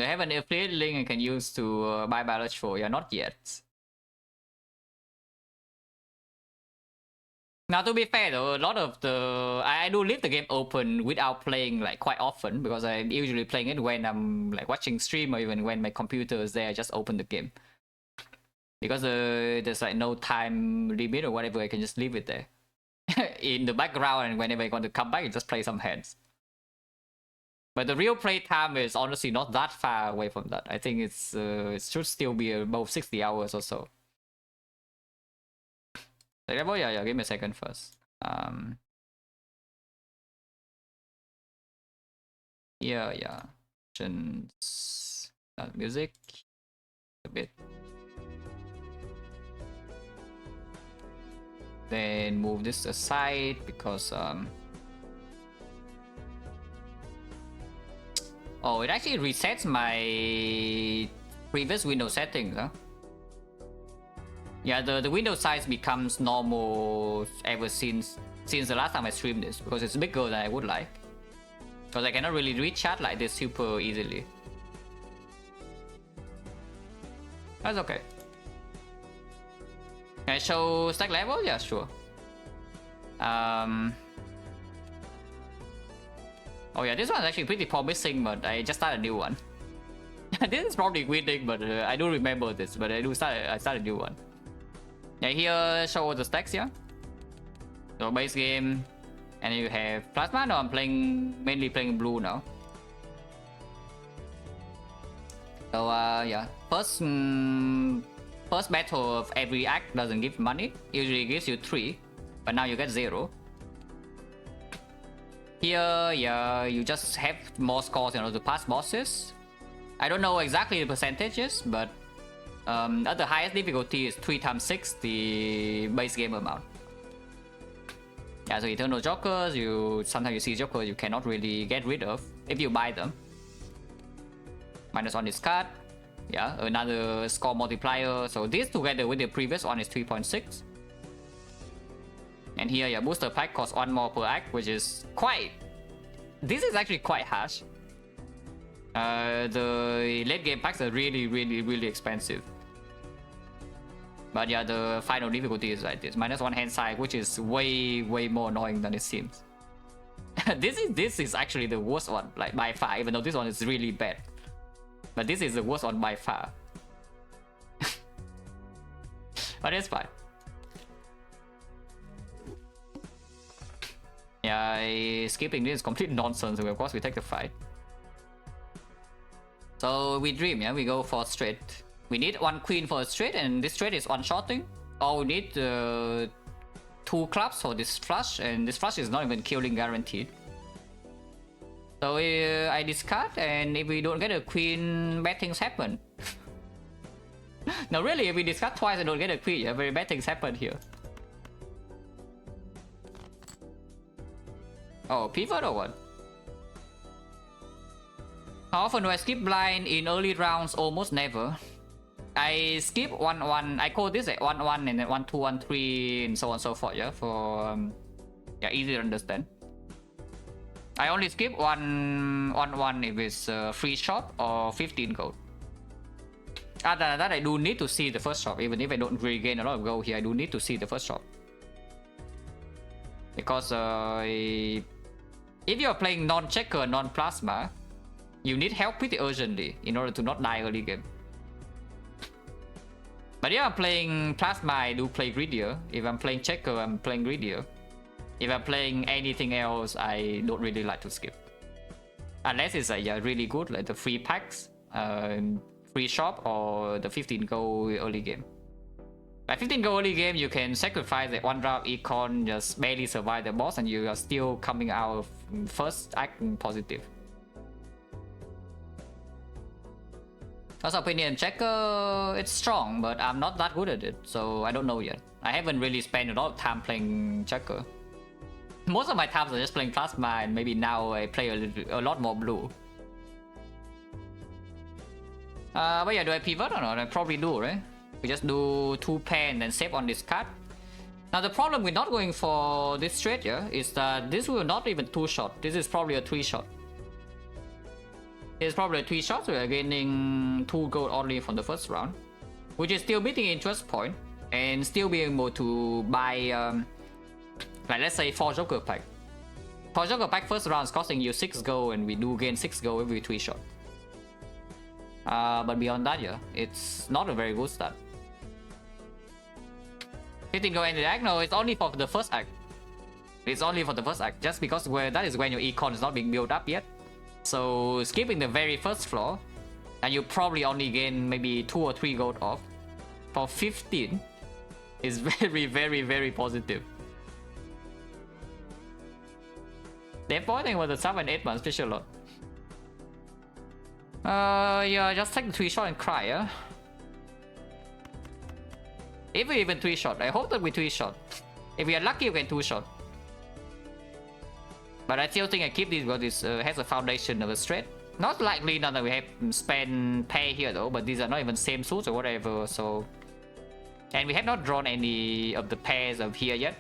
I have an affiliate link I can use to buy Balatro. Yeah, not yet. Now, to be fair though, a lot of I do leave the game open without playing like quite often, because I'm usually playing it when I'm like watching stream, or even when my computer is there. I just open the game because there's like no time limit or whatever. I can just leave it there in the background, and whenever I want to come back, I just play some hands. But the real play time is honestly not that far away from that. I think it should still be above 60 hours or so. Yeah, give me a second first. Yeah. Music a bit. Then move this aside because oh, it actually resets my previous window settings, huh? Yeah, the window size becomes normal ever since the last time I streamed this, because it's bigger than I would like. Because I cannot really read chat like this super easily. That's okay. Can I show stack level? Yeah, sure. Oh yeah, this one's actually pretty promising, but I just started a new one. This is probably winning, but I do remember this, but I started a new one. Yeah, here show the stacks here. So base game, and you have plasma. No, I'm mainly playing blue now. So yeah, first battle of every act doesn't give money. Usually gives you 3, but now you get 0. Here, yeah, you just have more scores in order to pass bosses. I don't know exactly the percentages, but at the highest difficulty is 3 times 6 the base game amount. Yeah, so eternal jokers, sometimes you see jokers you cannot really get rid of if you buy them. -1 discard. Yeah, another score multiplier. So this together with the previous one is 3.6. And here, yeah, booster pack costs 1 more per act, which is quite... This is actually quite harsh. The late game packs are really expensive. But yeah, the final difficulty is like this. -1 hand size, which is way more annoying than it seems. This is actually the worst one, like by far, even though this one is really bad. But this is the worst one by far. But it's fine. Yeah, skipping this is complete nonsense. So of course we take the fight. So we dream, yeah, we go for straight. We need 1 queen for a straight, and this straight is one-shotting. Or we need 2 clubs for this flush, and this flush is not even killing guaranteed. So I discard, and if we don't get a queen, bad things happen. No, really, if we discard twice and don't get a queen, yeah, very bad things happen here. Oh, pivot or what? How often do I skip blind in early rounds? Almost never. I skip 1-1. I call this 1-1 and then 1-2, 1-3, and so on and so forth. Yeah, for yeah, easy to understand. I only skip 1-1 if it's free shop or 15 gold. Other than that, I do need to see the first shop. Even if I don't really gain a lot of gold here, I do need to see the first shop. Because if you're playing non-checker, non-plasma, you need help pretty urgently in order to not die early game. But if I'm playing plasma, I do play greedier. If I'm playing checker, I'm playing greedier. If I'm playing anything else, I don't really like to skip. Unless it's yeah, really good, like the free packs, free shop, or the 15 gold early game. Like 15 gold early game, you can sacrifice that 1 round econ, just barely survive the boss, and you are still coming out of first act positive. First opinion, checker, it's strong, but I'm not that good at it, so I don't know yet. I haven't really spent a lot of time playing checker. Most of my times are just playing plasma, and maybe now I play a lot more blue. But yeah, do I pivot or not? I probably do, right? We just do 2 pair and then save on this card. Now the problem with not going for this straight here is that this will not even 2-shot. This is probably a 3-shot. It's probably 3 shots. We are gaining 2 gold only from the first round, which is still beating interest point and still being able to buy like let's say 4 Joker pack. 4 Joker pack first round is costing you 6 gold, and we do gain 6 gold every 3 shot. But beyond that, yeah, it's not a very good start. 15 gold in the act? No, it's only for the first act. It's only for the first act, just because that is when your econ is not being built up yet. So skipping the very first floor, and you probably only gain maybe 2 or 3 gold off for 15 is very, very, very positive. They're pointing with the 7 8 man special lot. Yeah, just take the 3 shot and cry, yeah? If we even 3 shot, I hope that we 3 shot. If we are lucky, we can 2 shot. But I still think I keep this because this has a foundation of a straight. Not likely now that we have spent pay here though, but these are not even same suits or whatever, so... And we have not drawn any of the pairs of here yet.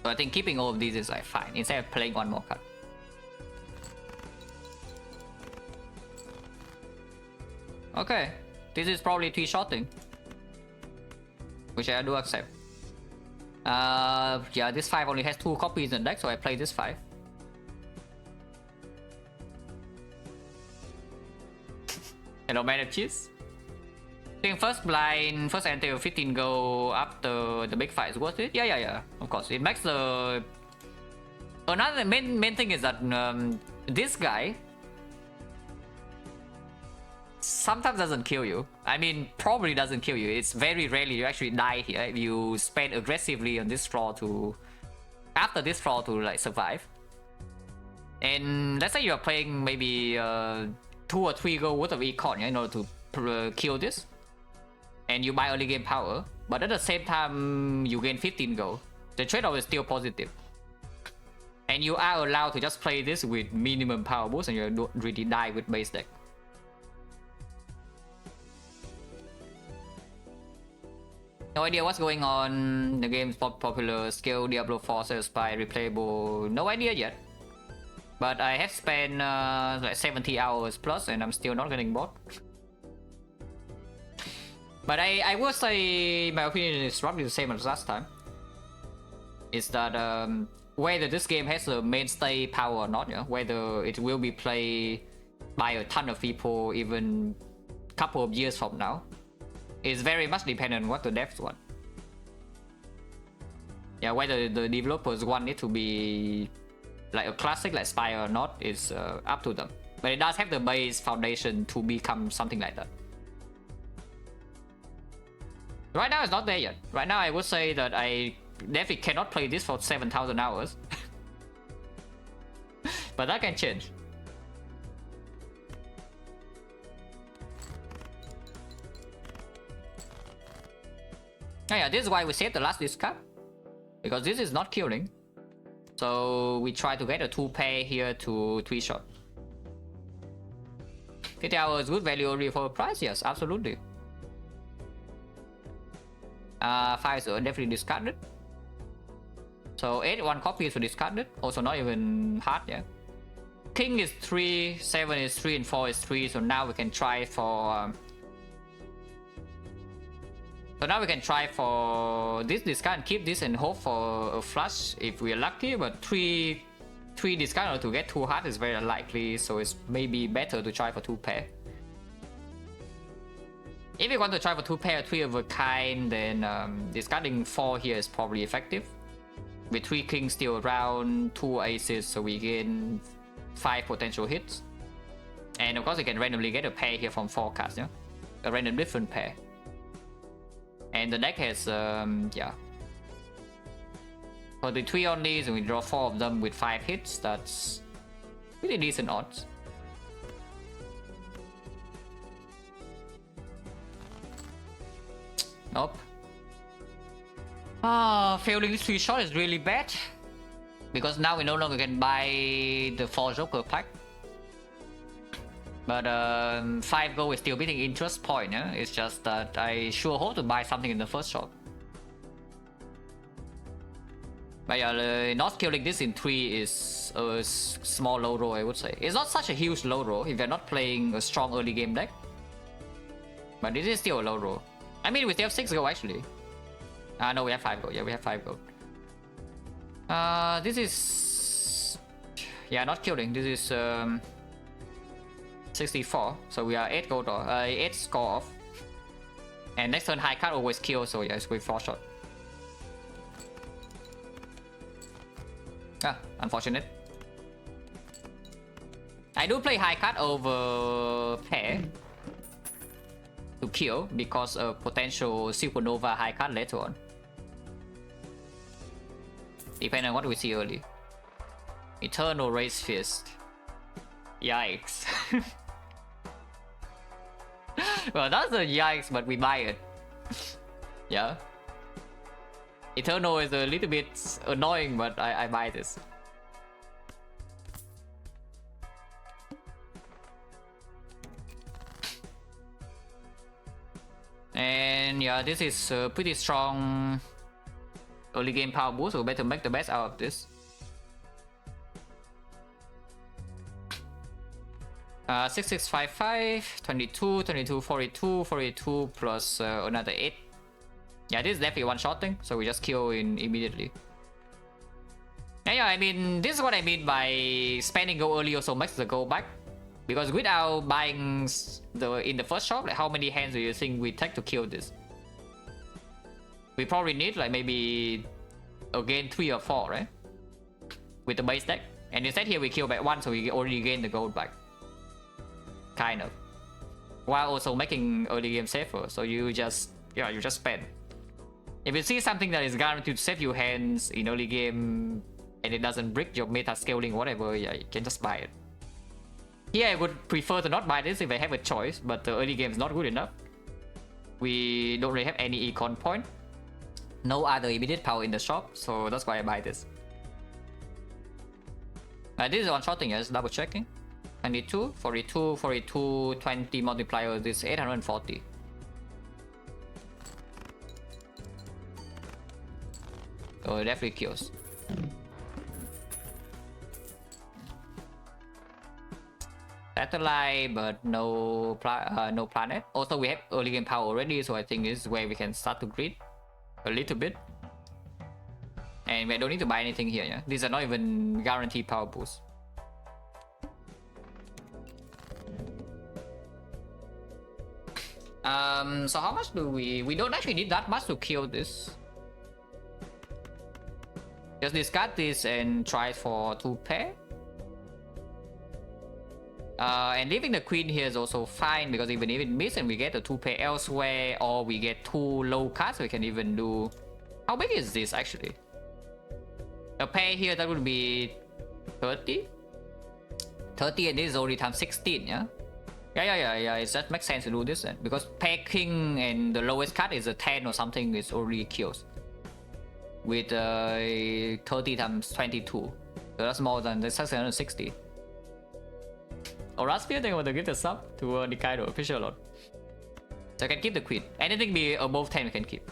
So I think keeping all of these is like fine, instead of playing one more card. Okay, this is probably 3-shotting, which I do accept. Yeah, this 5 only has 2 copies in the deck, so I play this 5. Hello, man of cheese. I think first blind, first ante 15 go after the big fight is worth it. Yeah. Of course, it makes the. Another main thing is that this guy sometimes doesn't kill you. I mean, probably doesn't kill you. It's very rarely you actually die here if you spend aggressively on this floor to, after this floor to like survive. And let's say you're playing maybe 2 or 3 gold worth of econ in order to kill this, and you buy early game power, but at the same time you gain 15 gold. The trade-off is still positive. And you are allowed to just play this with minimum power boost, and you don't really die with base deck. No idea what's going on. The game's popular. Scale Diablo 4 says by replayable. No idea yet. But I have spent like 70 hours plus, and I'm still not getting bored. But I will say my opinion is roughly the same as last time. Is that whether this game has a mainstay power or not, yeah? Whether it will be played by a ton of people even a couple of years from now, is very much dependent on what the devs want. Yeah, whether the developers want it to be like a classic like Spire or not is up to them. But it does have the base foundation to become something like that. Right now it's not there yet. Right now I would say that I definitely cannot play this for 7,000 hours. But that can change. Oh yeah, this is why we saved the last discard, because this is not killing. So we try to get a 2 pair here to 3 shot. 50 hours good value only for a price? Yes, absolutely. 5 is definitely discarded. So 8, 1 copy is discarded. Also not even hard, yeah. King is 3, 7 is 3, and 4 is 3. So now we can try for this discard and keep this and hope for a flush if we are lucky. But 3 discard to get 2 hard is very unlikely, so it's maybe better to try for 2 pair. If you want to try for 2 pair, 3 of a kind, then discarding 4 here is probably effective. With 3 kings still around, 2 aces, so we gain 5 potential hits. And of course you can randomly get a pair here from 4 cards, yeah? A random different pair. And the deck has, yeah. For the 3 on these, and we draw 4 of them with 5 hits, that's pretty decent odds. Nope. Failing this 3 shot is really bad. Because now we no longer can buy the 4 Joker pack. But 5 gold is still beating interest point, yeah? It's just that I sure hope to buy something in the first shot. But yeah, not killing this in 3 is a small low roll, I would say. It's not such a huge low roll if you're not playing a strong early game deck. But it is still a low roll. I mean, we still have 6 gold actually. No, we have 5 gold. Yeah, we have 5 gold. This is... Yeah, not killing. This is 64. So we are 8 gold or 8 score off. And next turn high card always kill, so yeah, it's with 4 shot. Ah, unfortunate. I do play high card over pair to kill because of potential supernova high card later on. Depending on what we see early. Eternal Race Fist. Yikes. Well, that's a yikes, but we buy it. Yeah. Eternal is a little bit annoying, but I buy this. And yeah, this is a pretty strong early game power boost, so better make the best out of this. 6655, 22, 22, 42, 42 plus another 8. Yeah, this is definitely one-shotting, so we just kill in immediately. And yeah, I mean, this is what I mean by spending gold early also makes the gold back. Because without buying in the first shop, like how many hands do you think we take to kill this? We probably need like maybe again 3 or 4, right? With the base deck. And instead here we kill back 1, so we already gain the gold back. Kind of. While also making early game safer, so you just spend. If you see something that is guaranteed to save your hands in early game and it doesn't break your meta scaling whatever, yeah, you can just buy it. Here I would prefer to not buy this if I have a choice, but the early game is not good enough. We don't really have any econ point. No other immediate power in the shop, so that's why I buy this. This is one-shotting, yes, double checking. 22, 42, 42, 20 multiplier, this is 840. So it definitely kills. Satellite, but no planet. Also, we have early game power already, so I think this is where we can start to grid a little bit. And we don't need to buy anything here, yeah? These are not even guaranteed power boosts. So how much do we don't actually need that much to kill this. Just discard this and try for 2 pair. And leaving the queen here is also fine, because even if it misses and we get a 2 pair elsewhere, or we get 2 low cards, we can even do... How big is this actually? A pair here, that would be 30? 30 and this is only times 16, yeah? Yeah, it just makes sense to do this then. Because pair king and the lowest card is a 10 or something, it's already kills. With 30 times 22. So that's more than the 660. Or Spear, they want to give the sub to Nikaido official lot. So I can keep the queen. Anything be above 10 we can keep.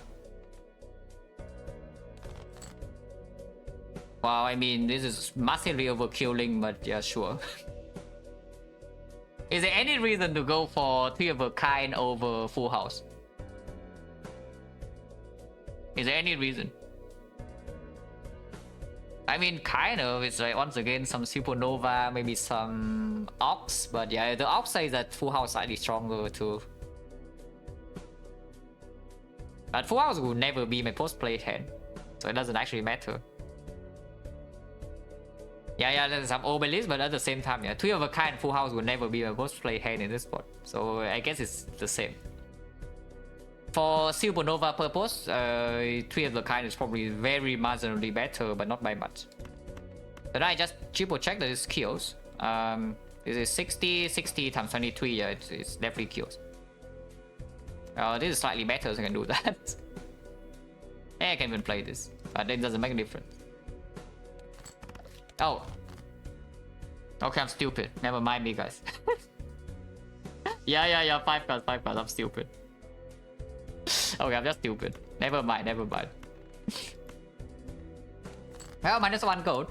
Wow, I mean, this is massively overkilling, but yeah, sure. Is there any reason to go for 3 of a kind over full house? Is there any reason? I mean, kind of. It's like, once again, some supernova, maybe some ox, but yeah, the ox says that full house slightly stronger too. But full house will never be my post play hand, so it doesn't actually matter. Yeah, there's some obelisk, but at the same time, yeah, 3 of a kind full house will never be my post play hand in this spot, so I guess it's the same. For supernova purpose, 3 of the kind is probably very marginally better, but not by much. Then I just triple check that it kills. This is 60 times 23, yeah, it's definitely kills. This is slightly better, so I can do that. Yeah, I can even play this, but it doesn't make a difference. Oh. Okay, I'm stupid. Never mind me, guys. Yeah, 5 cards, I'm stupid. Okay, I'm just stupid. Never mind. Well, -1 gold.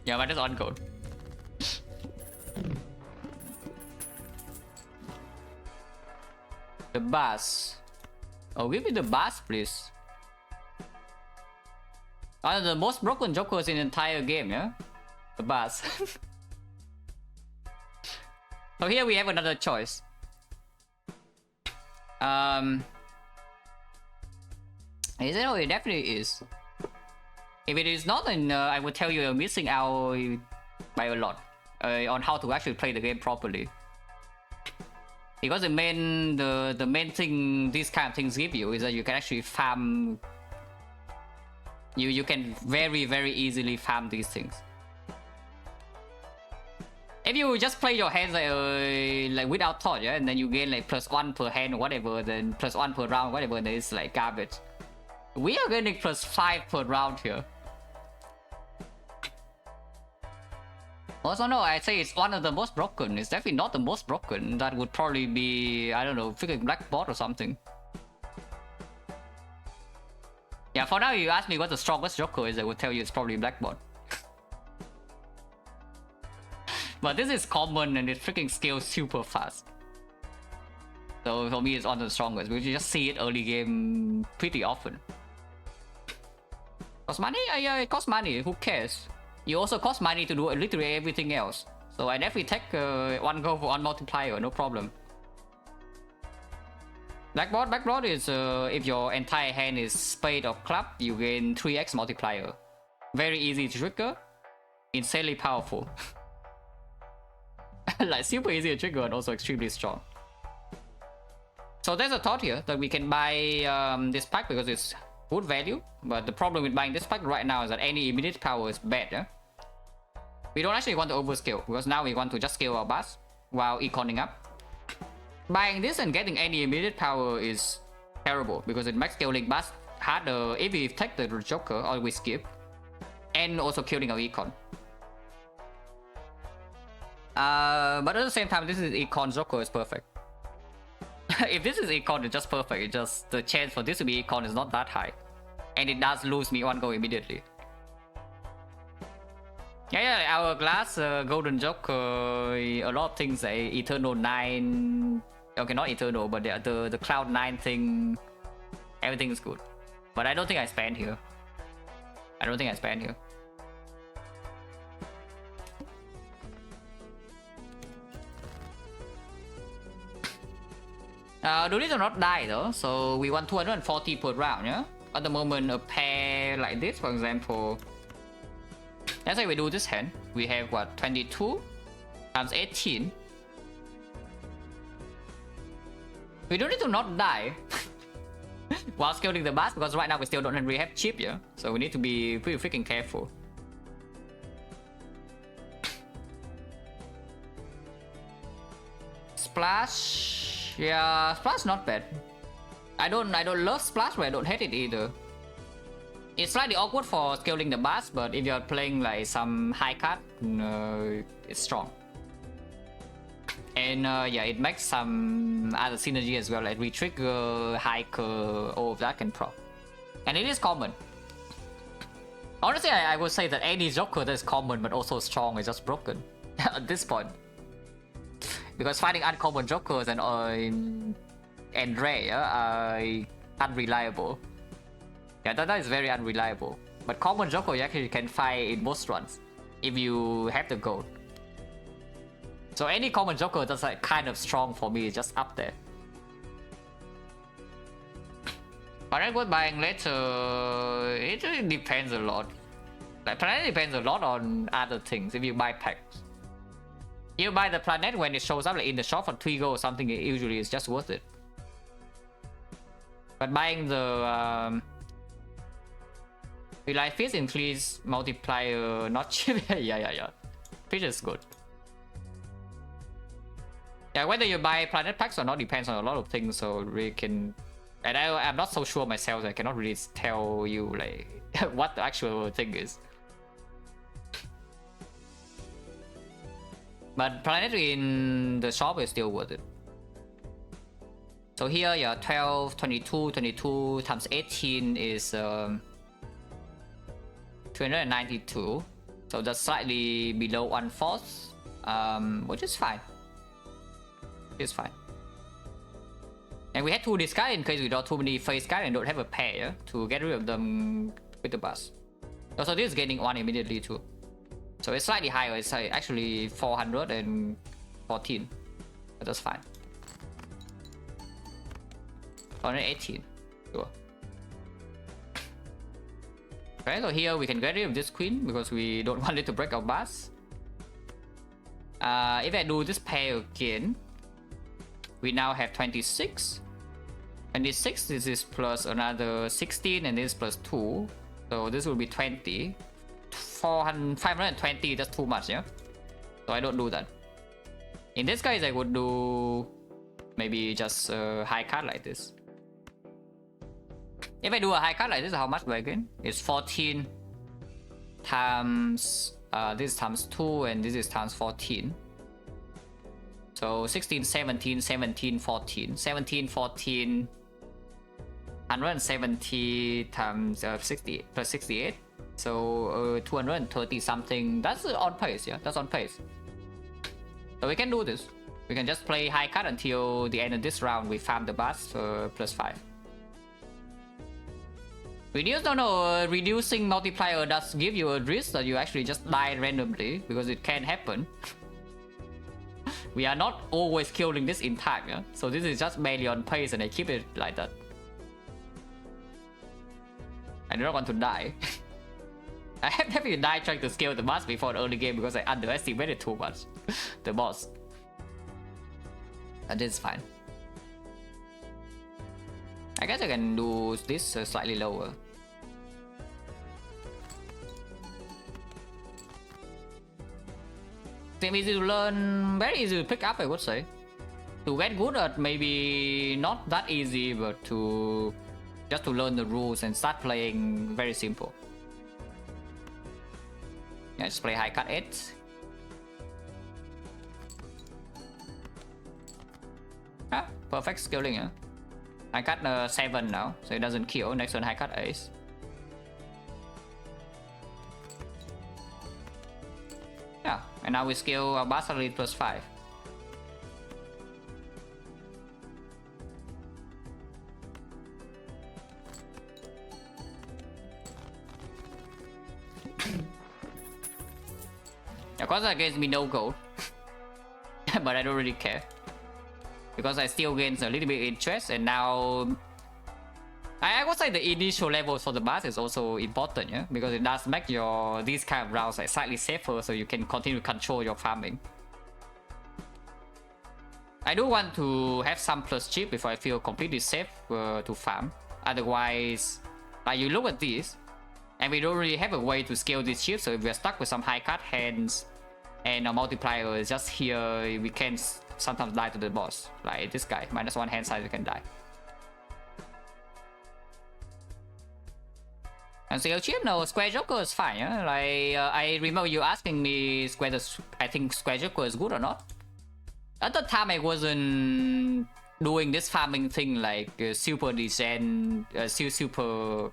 Yeah, -1 gold. The bass. Oh, give me the bass, please. One of the most broken jokers in the entire game, yeah? The bass. So here we have another choice. Is it? Oh, it definitely is. If it is not, then I would tell you you're missing out by a lot on how to actually play the game properly. Because the main thing these kind of things give you is that you can actually farm. You can very easily farm these things. If you just play your hands like without thought, yeah, and then you gain like +1 per hand or whatever, then +1 per round, whatever, then it's like garbage. We are getting +5 per round here. Also, no, I'd say it's one of the most broken. It's definitely not the most broken. That would probably be, I don't know, freaking Blackbot or something. Yeah, for now, you ask me what the strongest Joker is, I would tell you it's probably Blackbot. But this is common and it freaking scales super fast. So for me, it's one of the strongest. We just see it early game pretty often. Cost money? Yeah, it costs money. Who cares? You also cost money to do literally everything else. So I definitely take 1 gold for 1 multiplier, no problem. Blackboard is if your entire hand is spade or club, you gain 3x multiplier. Very easy to trigger, insanely powerful. Like super easy to trigger and also extremely strong. So there's a thought here that we can buy this pack because it's good value. But the problem with buying this pack right now is that any immediate power is bad. Yeah? We don't actually want to overscale because now we want to just scale our bus while econing up. Buying this and getting any immediate power is terrible because it makes scaling bus harder if we take the Joker or we skip, and also killing our econ. But at the same time, this is econ Joker is perfect. If this is econ, it's just perfect. It's just the chance for this to be econ is not that high, and it does lose me 1 gold immediately. Yeah, Hourglass, Golden Joker, a lot of things like Eternal 9. Okay, not Eternal, but the Cloud 9 thing. Everything is good. But I don't think I spend here. Do these are not die though, so we want 240 per round, yeah? At the moment, a pair like this, for example. Let's say we do this hand. We have what, 22 times 18. We don't need to not die while scaling the bus because right now we still don't really have chip, yeah? So we need to be pretty freaking careful. Splash, yeah, Splash not bad. I don't love Splash, but I don't hate it either. It's slightly awkward for scaling the bus, but if you're playing like some high card, it's strong. And yeah, it makes some other synergy as well, like retrigger, hiker, all of that can proc. And it is common. Honestly, I would say that any Joker that is common but also strong is just broken at this point. Because fighting uncommon Jokers and rare are unreliable. Yeah, that is very unreliable. But common Joker you actually can fight in most runs if you have the gold. So any common Joker that's like kind of strong for me is just up there. But I would buying later, it really depends a lot. Like Planet depends a lot on other things if you buy packs. You buy the Planet when it shows up like in the shop for 3 gold or something, it usually is just worth it. But buying the Life Fish increase multiplier not cheap. yeah. Fish is good. Yeah, whether you buy Planet packs or not depends on a lot of things, so we can. And I'm not so sure myself, so I cannot really tell you like what the actual thing is. But Planet in the shop is still worth it. So here, yeah, 12, 22 times 18 is 292. So that's slightly below 1/4, which is fine. It's fine. And we had to discard in case we draw too many face cards and don't have a pair to get rid of them with the bus. Also, this is gaining 1 immediately too. So it's slightly higher. It's actually 414. But that's fine. 418. Sure. Okay, so here we can get rid of this queen because we don't want it to break our bus. If I do this pair again, we now have 26. 26, this is plus another 16, and this is plus 2. So this will be 20. 520, that's too much, yeah? So I don't do that. In this case, I would do maybe just a high card like this. If I do a high card like this, how much do I gain? It's 14 times, this is times 2, and this is times 14. So 16, 17, 17, 14. 17, 14, 170 times 60 plus 68. So 230 something. That's on pace, yeah? That's on pace. So we can do this. We can just play high card until the end of this round. We farm the bus for plus 5. Reducing multiplier does give you a risk that you actually just die randomly, because it can happen. We are not always killing this in time, yeah? So this is just mainly on pace, and I keep it like that. I do not want to die. I have never died trying to scale the boss before the early game because I underestimated too much the boss. And this is fine. I guess I can do this slightly lower. Seems easy to learn, very easy to pick up, I would say. To get good at maybe not that easy, but just to learn the rules and start playing, very simple. Yeah, just play high cut 8. Ah, perfect scaling, yeah. I cut 7 now, so it doesn't kill. Next one, high cut ace. Yeah, and now we scale our Balatro plus 5. Of course, that gives me no gold, but I don't really care because I still gain a little bit interest, and now I would say the initial levels for the bus is also important, yeah, because it does make your these kind of rounds like slightly safer, so you can continue to control your farming. I do want to have some plus chip before I feel completely safe to farm. Otherwise, like you look at this, and we don't really have a way to scale this chip, so if we're stuck with some high cut hands and a multiplier is just here, we can sometimes die to the boss. Like this guy, -1 hand size, you can die. And so chip, no, Square Joker is fine, yeah? Like, I remember you asking me I think Square Joker is good or not. At the time, I wasn't doing this farming thing like super degen, super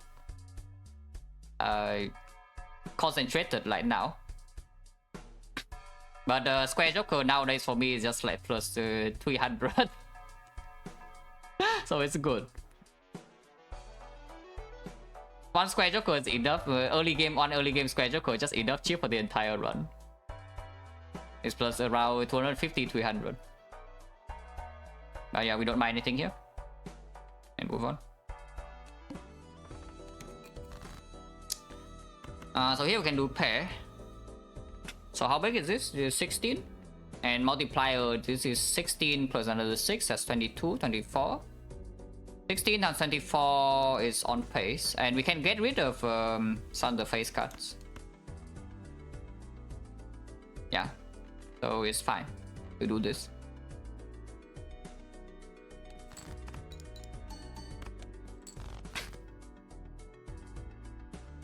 concentrated like now. But Square Joker nowadays for me is just like plus 300. So it's good. One Square Joker is enough. Early game Square Joker just enough chip for the entire run. It's plus around 250, 300. But yeah, we don't mind anything here. And move on. So here we can do pair. So how big is this? This is 16. And multiplier, this is 16 plus another 6, that's 22, 24. 16 times 24 is on pace. And we can get rid of some of the face cuts. Yeah. So it's fine to do this.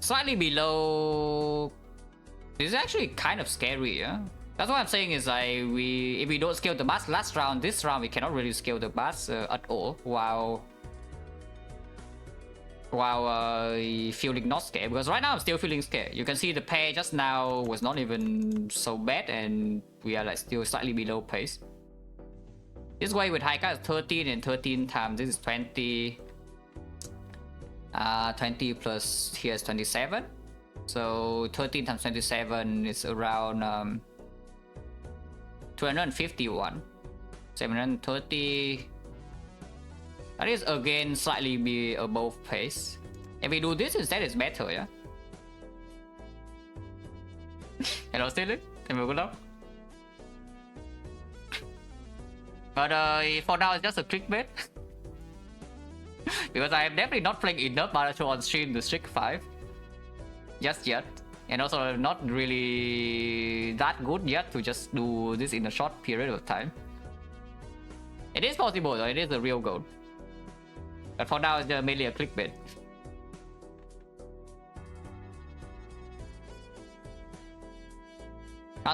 Slightly below. This is actually kind of scary, yeah? That's what I'm saying is like if we don't scale the bus last round, this round we cannot really scale the bus at all. While while feeling not scared, because right now I'm still feeling scared. You can see the pair just now was not even so bad, and we are like still slightly below pace. This way with high card is 13 and 13 times this is 20. 20 plus here is 27. So 13 times 27 is around 251. 730. That is again slightly be above pace. If we do this instead, it's better, yeah. Hello, Steven. Good luck. But for now, it's just a clickbait. Because I am definitely not playing enough Balatro on stream to streak 5. Just yet. And also not really that good yet to just do this in a short period of time. It is possible though, it is a real goal. But for now, it's just mainly a clickbait.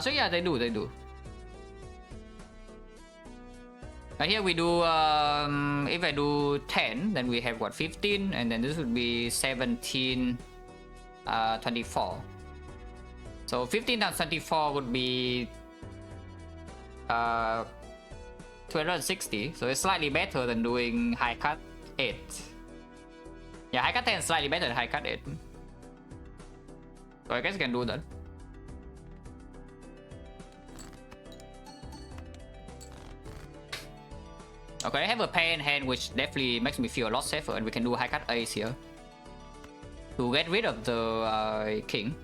So yeah, they do. But here we do, if I do 10, then we have what, 15, and then this would be 17, 24. So 15 times 24 would be 260, so it's slightly better than doing high cut 8. Yeah, high cut 10 is slightly better than high cut 8. So I guess you can do that. Okay, I have a pair in hand, which definitely makes me feel a lot safer, and we can do high cut ace here to get rid of the king.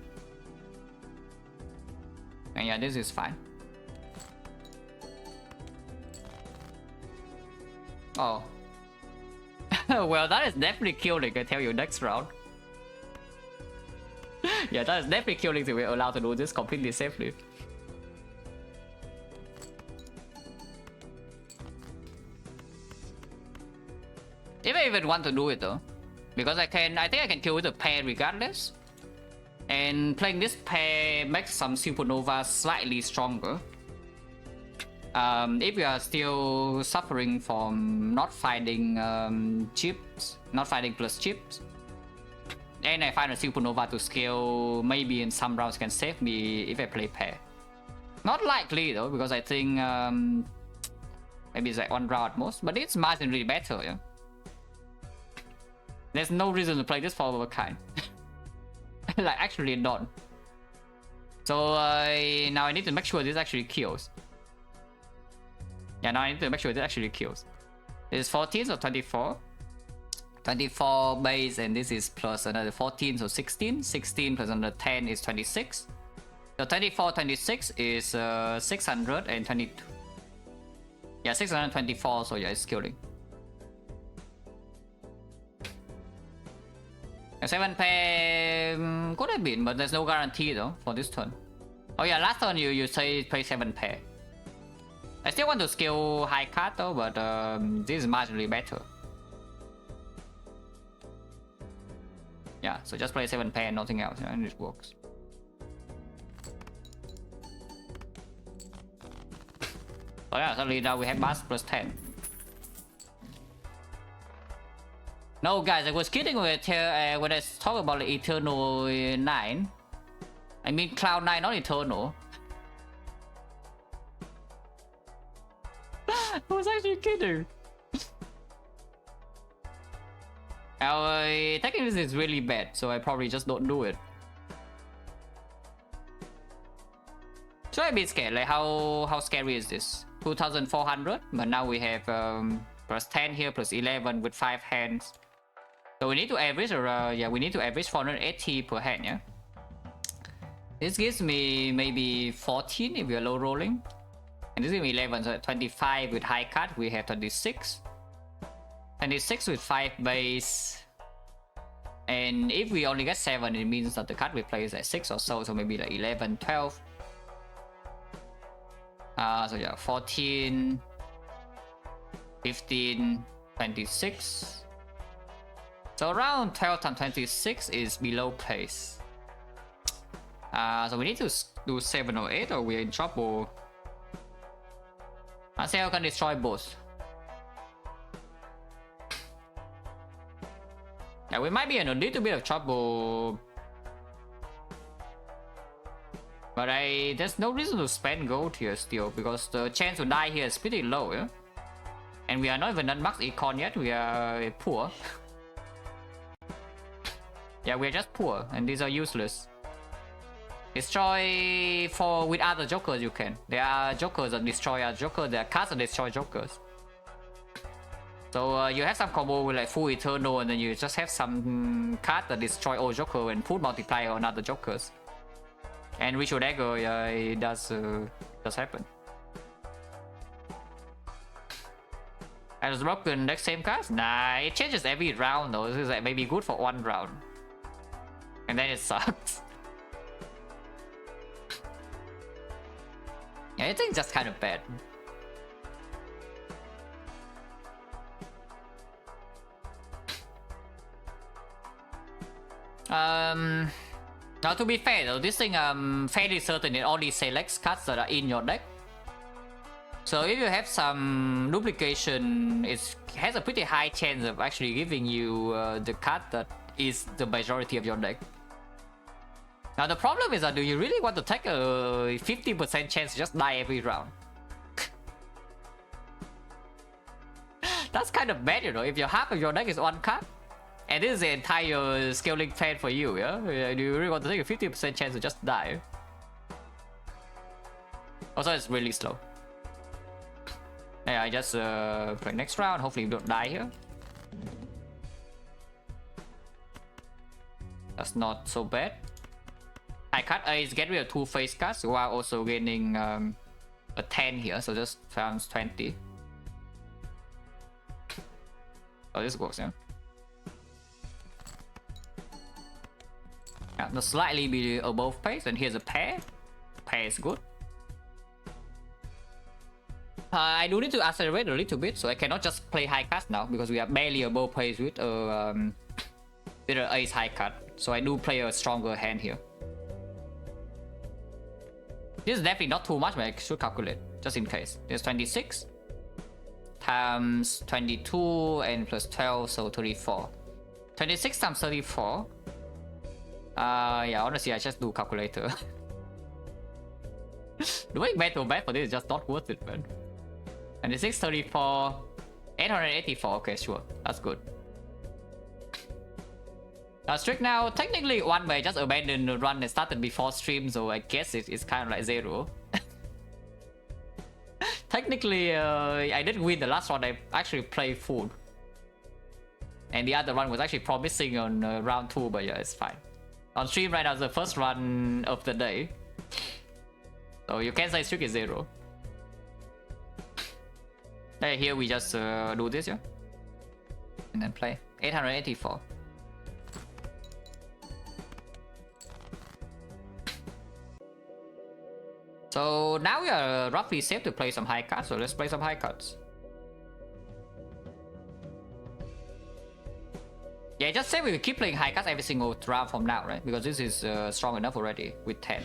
And yeah, this is fine. Oh. Well, that is definitely killing, I tell you, next round. Yeah, that is definitely killing to be allowed to do this completely safely. If I even want to do it though, because I think I can kill with a pair regardless. And playing this pair makes some supernova slightly stronger. If you are still suffering from not finding chips, not finding plus chips, and I find a supernova to scale, maybe in some rounds can save me if I play pair. Not likely though, because I think maybe it's like one round at most, but it's marginally better, yeah. There's no reason to play this for a kind. Like actually none. So now I need to make sure this actually kills. Yeah, now I need to make sure this actually kills. This is 14, so 24. 24 base, and this is plus another 14, so 16. 16 plus another 10 is 26. So 24, 26 is 622. Yeah, 624, so yeah, it's killing. A 7 pair could have been, but there's no guarantee though for this turn. Oh yeah, last turn you say play 7 pair. I still want to scale high card though, but this is marginally better. Yeah, so just play 7 pair and nothing else, and it works. Oh yeah, suddenly now we have mass plus 10. No, guys, I was kidding when I talk about the Eternal 9. I mean Cloud 9, not Eternal. I was actually kidding. Technically this is really bad, so I probably just don't do it. So I'm a bit scared, like how scary is this? 2400, but now we have plus 10 here, plus 11 with 5 hands. So we need to average, or yeah, we need to average 480 per hand, yeah? This gives me maybe 14 if we are low rolling. And this gives me 11, so 25 with high cut, we have 26. 26 with 5 base. And if we only get 7, it means that the card we play is at 6 or so maybe like 11, 12. So yeah, 14, 15, 26. So around 12 times 26 is below pace. So we need to do 7 or 8 or we're in trouble. I say I can destroy both. Yeah, we might be in a little bit of trouble. But there's no reason to spend gold here still, because the chance to die here is pretty low, yeah? And we are not even at max econ yet, we are poor. Yeah, we are just poor, and these are useless. Destroy with other jokers you can. There are jokers that destroy other jokers, there are cards that destroy jokers. So you have some combo with like full eternal, and then you just have some card that destroy all joker and put multiplier on other jokers. And Ritual Dagger, yeah, it does happen. Has broken next same card? Nah, it changes every round though. This is like maybe good for one round. And then it sucks. Yeah, I think it's just kind of bad. Now to be fair though, this thing fairly certain it only selects cards that are in your deck. So if you have some duplication, it has a pretty high chance of actually giving you the card that is the majority of your deck. Now the problem is that do you really want to take a 50% chance to just die every round? That's kind of bad, you know, if your half of your deck is one card. And this is the entire scaling plan for you, yeah? Do you really want to take a 50% chance to just die? Also, it's really slow. Yeah, I just play next round. Hopefully, we don't die here. That's not so bad. High cut is get rid of 2 face cards while also gaining a 10 here, so just found 20. Oh, this works, yeah. Yeah, the slightly be above pace, and here's a pair. Pair is good. I do need to accelerate a little bit, so I cannot just play high card now because we are barely above pace with an ace high card. So I do play a stronger hand here. This is definitely not too much, but I should calculate just in case. There's 26 times 22 and plus 12, so 34. 26 times 34. Yeah, honestly, I just do calculator. Doing back for this is just not worth it, man. 26, 34, 884. Okay, sure, that's good. Strict now, technically one way just abandoned the run that started before stream, so I guess it's kind of like 0. Technically, I didn't win the last one. I actually played full, and the other run was actually promising on round 2, but yeah, it's fine. On stream right now, the first run of the day, so you can say Strict is 0. Here we just do this, yeah, and then play 884. So now we are roughly safe to play some high cards, so let's play some high cards. Yeah, just say we will keep playing high cards every single round from now, right? Because this is strong enough already with 10.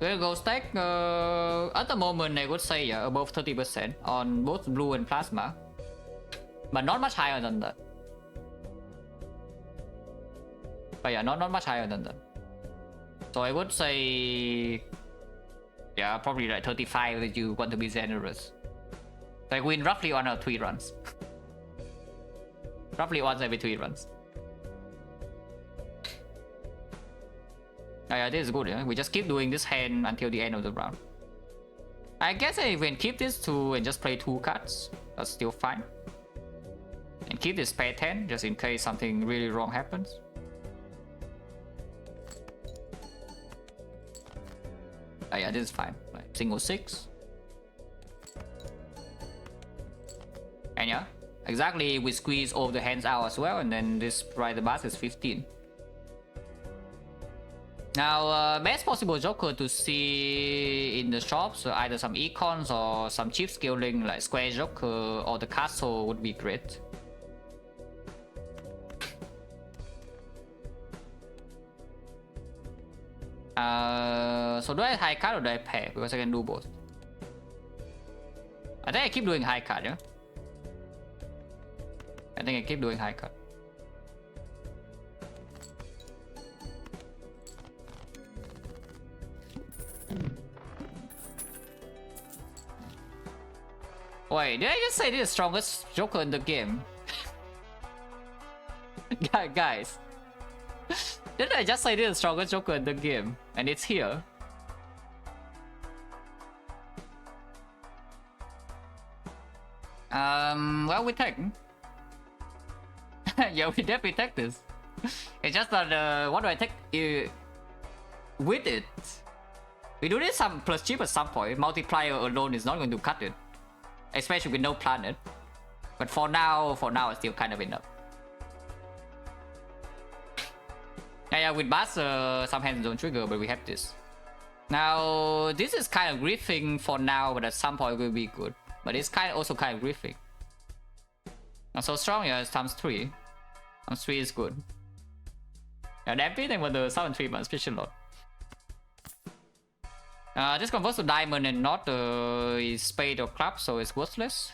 We'll go stack. At the moment, I would say yeah, above 30% on both blue and plasma, but not much higher than that. But yeah, not much higher than that. So I would say, yeah, probably like 35 if you want to be generous. So I win roughly 1 or 3 runs. Roughly once every 3 runs. Oh, yeah, this is good, yeah. We just keep doing this hand until the end of the round. I guess I can keep this 2 and just play 2 cards. That's still fine. And keep this pair 10 just in case something really wrong happens. Oh yeah, this is fine. Like single 6. And yeah, exactly, we squeeze all the hands out as well, and then this right the bus is 15. Now, best possible joker to see in the shops, so either some econs or some cheap scaling like square joker or the castle would be great. So do I high card or do I pair? Because I can do both. I think I keep doing high card, yeah? I think I keep doing high cut. Wait, did I just say this is the strongest Joker in the game? Guys, didn't I just say this is the strongest Joker in the game? And it's here. Well, we take. Yeah, we definitely take this. It's just that, what do I take with it? We do this some plus chip at some point. Multiplier alone is not going to cut it, especially with no planet. But for now, it's still kind of enough. Yeah, with Bass, some hands don't trigger, but we have this. Now, this is kind of griefing for now, but at some point it will be good. But it's also kind of griefing. Not so strong, yeah, it's times 3. Times 3 is good. Yeah, everything with the 7-3 but special lot. This converts to diamond and not spade or club, so it's worthless.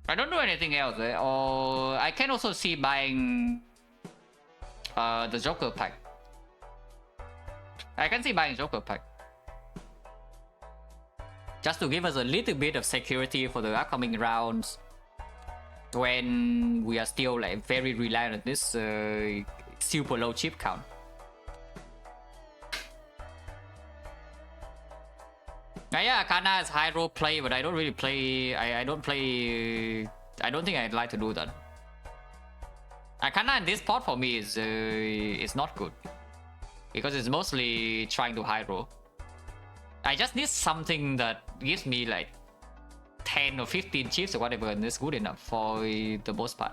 I don't do anything else, or I can also see buying the Joker pack. I can see buying Joker pack. Just to give us a little bit of security for the upcoming rounds. When we are still like very reliant on this super low chip count. Yeah, XecnaR is high role play, but I don't really play. I don't play. I don't think I'd like to do that. XecnaR in this pot for me is not good because it's mostly trying to high roll. I just need something that gives me like 10 or 15 chips or whatever, and it's good enough for the most part.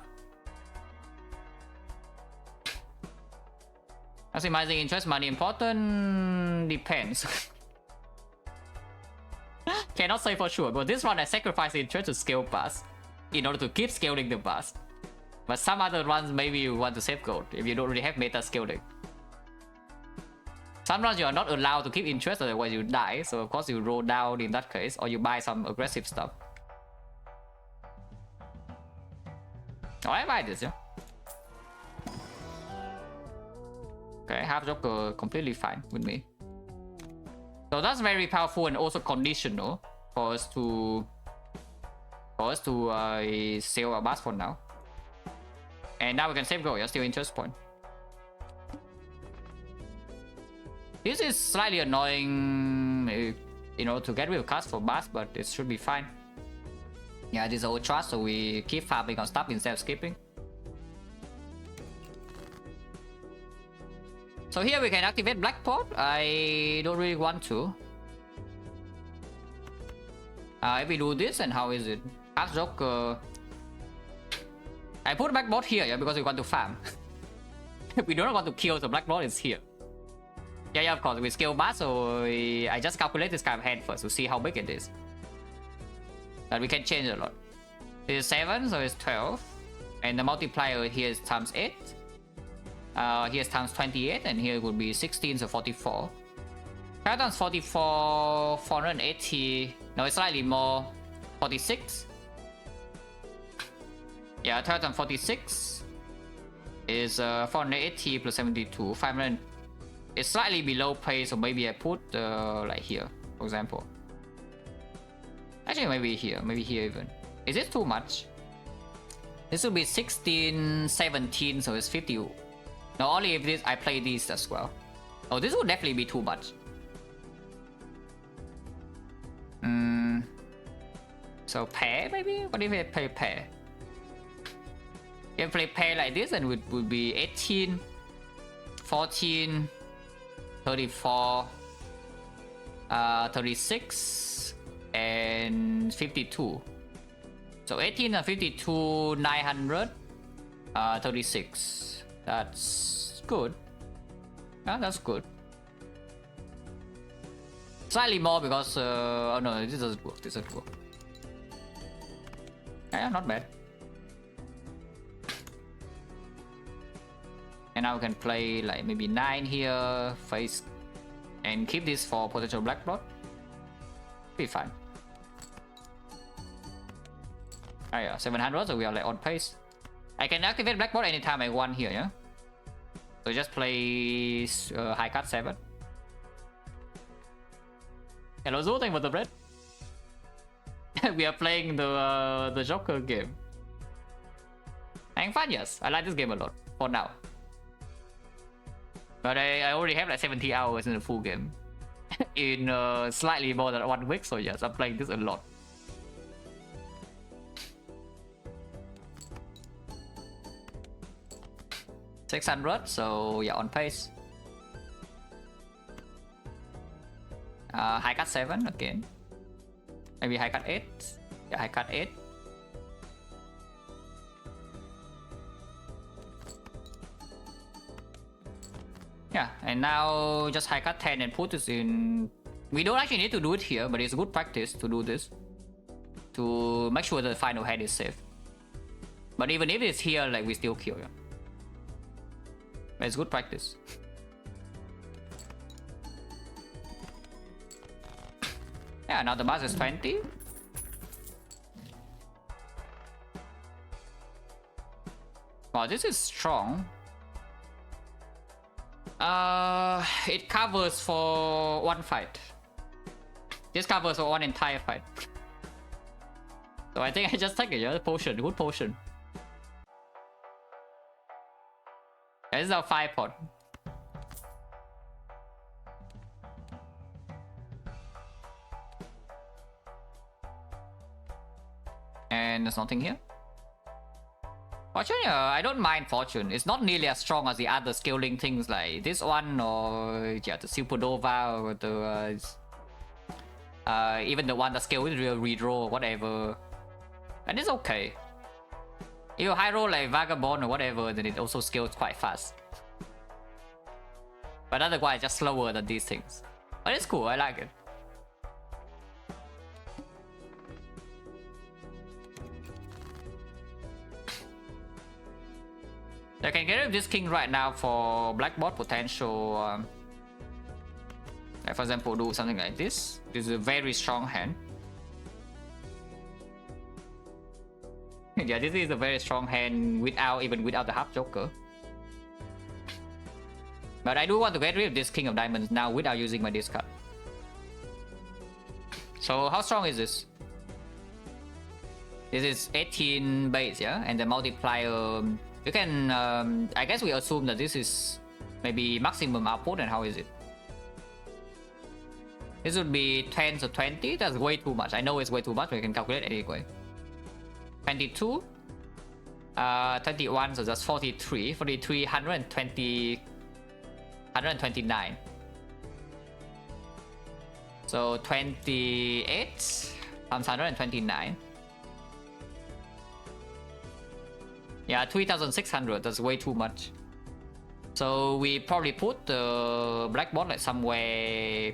Maximizing interest money important depends. Cannot say for sure, but this one I sacrifice interest to scale pass in order to keep scaling the pass. But some other ones maybe you want to save gold if you don't really have meta scaling. Sometimes you are not allowed to keep interest, otherwise you die, so of course you roll down in that case, or you buy some aggressive stuff. Oh, I buy this, yeah. Okay, half Joker completely fine with me. So that's very powerful and also conditional for us to sell our bus for now. And now we can save gold, yeah, still interest point. This is slightly annoying, you know, to get rid of cards for Bass, but it should be fine. Yeah, this is Ultra, so we keep farming on stuff instead of skipping. So here we can activate Black Pot. I don't really want to. If we do this, and how is it? Half Joker. I put Black Bot here, yeah, because we want to farm. We don't want to kill, so Black Bot is here. Yeah, of course, we scale Bass, so I just calculate this kind of hand first to see how big it is. But we can change a lot. This is 7, so it's 12. And the multiplier here is times 8. Here's times 28, and here would be 16, so 44. 5 times 44, 480. No, it's slightly more. 46. Yeah, 12 times 46 is 480 plus 72. 500. It's slightly below pay, so maybe I put like here, for example. Actually, maybe here even. Is this too much? This will be 16, 17, so it's 50. No, only if this I play these as well. Oh, this would definitely be too much. So pair maybe? What if I play pair? If I play pair like this, then it would be 18, 14, 34, 36, and 52. So 18 and 52, 900, 36. That's good. Yeah, that's good. Slightly more because oh no, this doesn't work. This doesn't work. Yeah, not bad. And now we can play like maybe 9 here, face, and keep this for potential Black Blood. Be fine. Oh yeah, 700, so we are like on pace. I can activate blackboard anytime I want here, yeah? So just play high cut 7. Hello Zoo, thank you for the bread. We are playing the Joker game. Having fun, yes. I like this game a lot, for now. But I already have like 70 hours in the full game. In slightly more than 1 week, so yes, I'm playing this a lot. $600, so yeah, on pace. High cut 7 again. Maybe high cut 8. Yeah, high cut 8. Yeah, and now just high cut 10 and put this in. We don't actually need to do it here, but it's good practice to do this. To make sure the final hand is safe. But even if it's here, like we still kill, yeah. But it's good practice. Yeah, now the mass is 20. Wow, this is strong. It covers for 1 fight. This covers for 1 entire fight. So I think I just take it, yeah, potion, good potion. This is our 5 pot. And there's nothing here. Fortune, I don't mind Fortune. It's not nearly as strong as the other scaling things like this one or yeah, the Supernova or the even the one that scale with real redraw or whatever. And it's okay. If you high roll like Vagabond or whatever, then it also scales quite fast. But otherwise, just slower than these things. But it's cool, I like it. I can get rid of this king right now for blackboard potential. Like for example, do something like this. This is a very strong hand. Yeah, this is a very strong hand even without the half joker. But I do want to get rid of this king of diamonds now without using my discard. So how strong is this? This is 18 base, yeah, and the multiplier. You can, I guess we assume that this is maybe maximum output, and how is it? This would be 10 to 20. That's way too much. I know it's way too much, but we can calculate anyway. 22, 21, so that's 43. 43, 120, 129. So 28 times 129. Yeah, 3,600, that's way too much. So we probably put the blackboard like somewhere,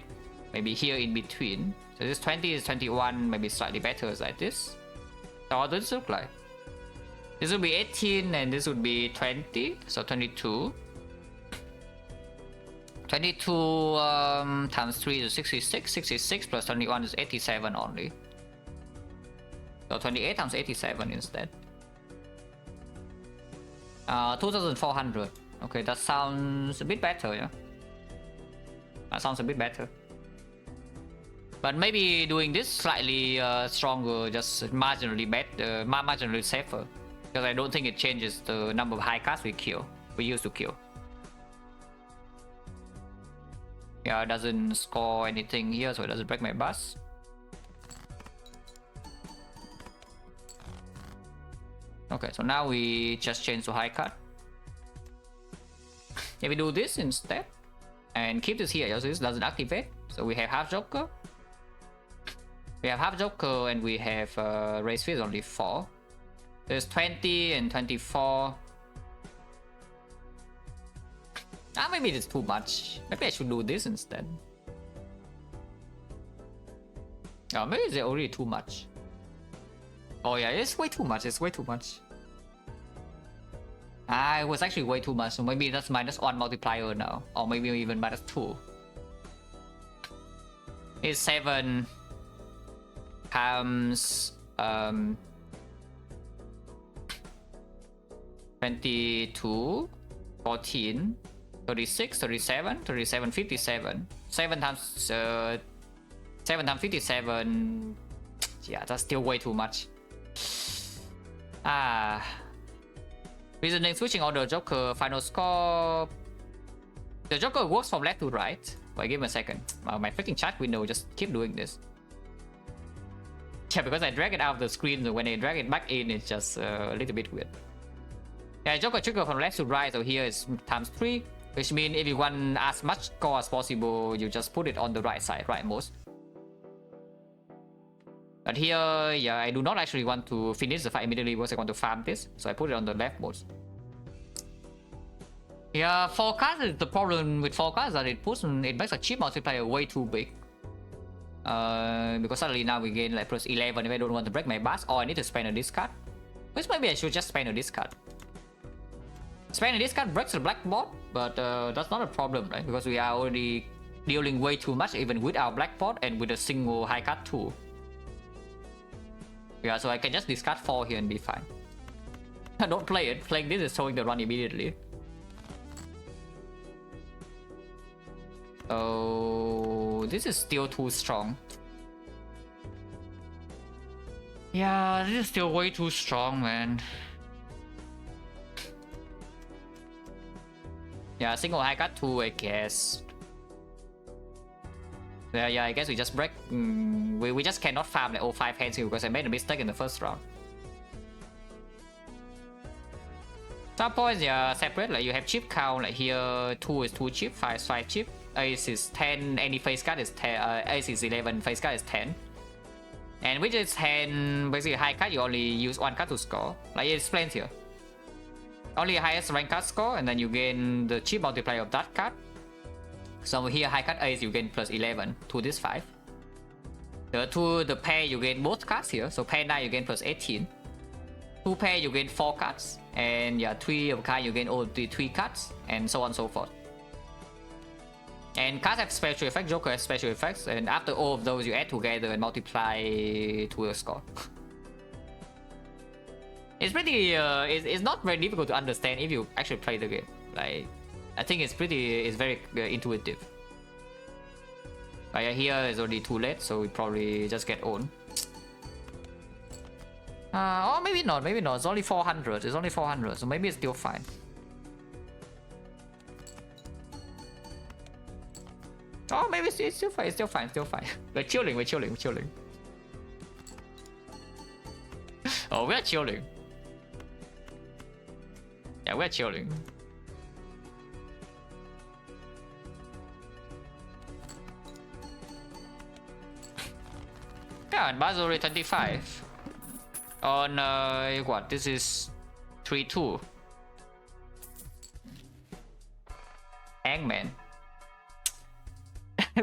maybe here in between. So this 20 is 21, maybe slightly better like this. So how does this look like? This would be 18 and this would be 20, so 22. 22 times 3 is 66, 66 plus 21 is 87 only. So 28 times 87 instead. 2,400. Okay, that sounds a bit better, yeah. That sounds a bit better. But maybe doing this slightly stronger, just marginally better, marginally safer. Because I don't think it changes the number of high cards we used to kill. Yeah, it doesn't score anything here, so it doesn't break my bus. Okay, so now we just change to high cut. Yeah, we do this instead. And keep this here, so this doesn't activate. So we have half joker. We have half joker and we have raise fee only 4. There's 20 and 24. Maybe it's too much. Maybe I should do this instead. Oh, maybe it's already too much. Oh yeah, it's way too much. It's way too much. It was actually way too much. So maybe that's -1 multiplier now, or maybe even -2. It's 7. times 22, 14, 36, 37, 37, 57. 7 times 7 times 57. Yeah, that's still way too much. Reasoning switching order Joker final score. The Joker works from left to right. Wait, give me a second. My freaking chat window just keep doing this. Yeah, because I drag it out of the screen, so when I drag it back in, it's just a little bit weird. Yeah, Joker trigger from left to right, so here is times 3, which means if you want as much score as possible, you just put it on the right side, rightmost. But here, yeah, I do not actually want to finish the fight immediately because I want to farm this, so I put it on the leftmost. Yeah, forecast is the problem with forecast that it makes a chip multiplier way too big. Because suddenly now we gain like plus 11 if I don't want to break my bus, or I need to spend a discard. Which maybe I should just spend a discard. Spend a discard breaks the blackboard, but that's not a problem, right? Because we are already dealing way too much even with our blackboard and with a single high card tool. Yeah, so I can just discard 4 here and be fine. Don't play it. Playing this is showing the run immediately. Oh, this is still too strong. Yeah, this is still way too strong, man. Yeah, single high card 2, I guess. Yeah, I guess we just break. We just cannot farm like all 5 hands here because I made a mistake in the first round. Some points, yeah, separate. Like you have chip count. Like here, 2 is 2 chip, 5 is 5 chip. Ace is 10. Any face card is 10. Ace is 11. Face card is 10. And which is 10. Basically, high card you only use 1 card to score. Like it explains here. Only highest rank card score, and then you gain the chip multiplier of that card. So here, high card Ace you gain plus 11 to this 5. The pair you gain both cards here. So pair 9 you gain plus 18. 2 pair you gain 4 cards, and yeah, 3 of card you gain all the 3 cards, and so on and so forth. And cards have special effects, Joker has special effects, and after all of those you add together and multiply to a score. It's pretty, it's not very difficult to understand if you actually play the game. Like, I think it's very intuitive. But yeah, here is already too late, so we probably just get on. Or maybe not, it's only 400, so maybe it's still fine. Oh, maybe it's still fine, We're chilling. Oh, we're chilling. Yeah, we're chilling. Yeah, and Buzz already 25. On, what? This is 3-2. Hangman.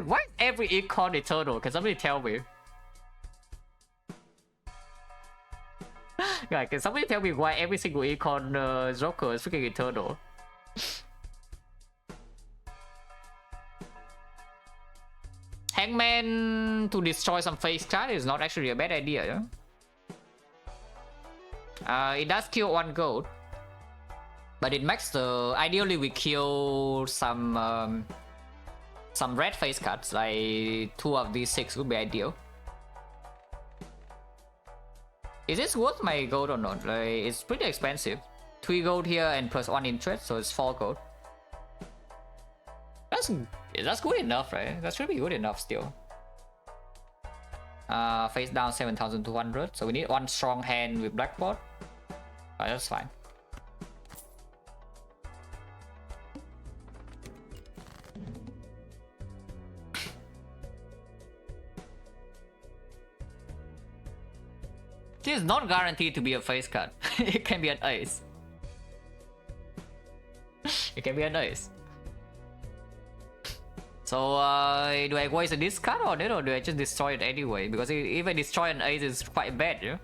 Why is every econ eternal? Can somebody tell me? Yeah, can somebody tell me why every single econ Joker is freaking eternal? Hangman to destroy some face card is not actually a bad idea, yeah? It does kill 1 gold, but it makes the ideally we kill some red face cards, like 2 of these 6 would be ideal. Is this worth my gold or not? Like, it's pretty expensive. 3 gold here and plus 1 interest, so it's 4 gold. That's good enough, right? That's really good enough still. Face down 7,200, so we need 1 strong hand with blackboard. But that's fine. This is not guaranteed to be a face card. It can be an ace. It can be an ace. So do I waste a discard on it, or do I just destroy it anyway? Because if I destroy an ace, it's quite bad, yeah?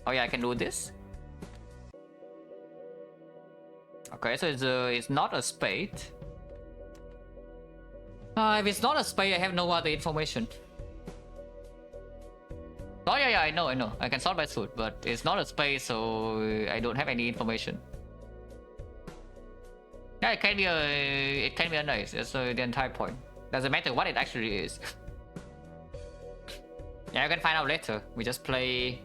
Oh yeah, I can do this. Okay, so it's not a spade. If it's not a spade, I have no other information. Oh yeah, I know. I can sort by suit, but it's not a space, so I don't have any information. Yeah, it can be a nice. That's the entire point. Doesn't matter what it actually is. Yeah, you can find out later. We just play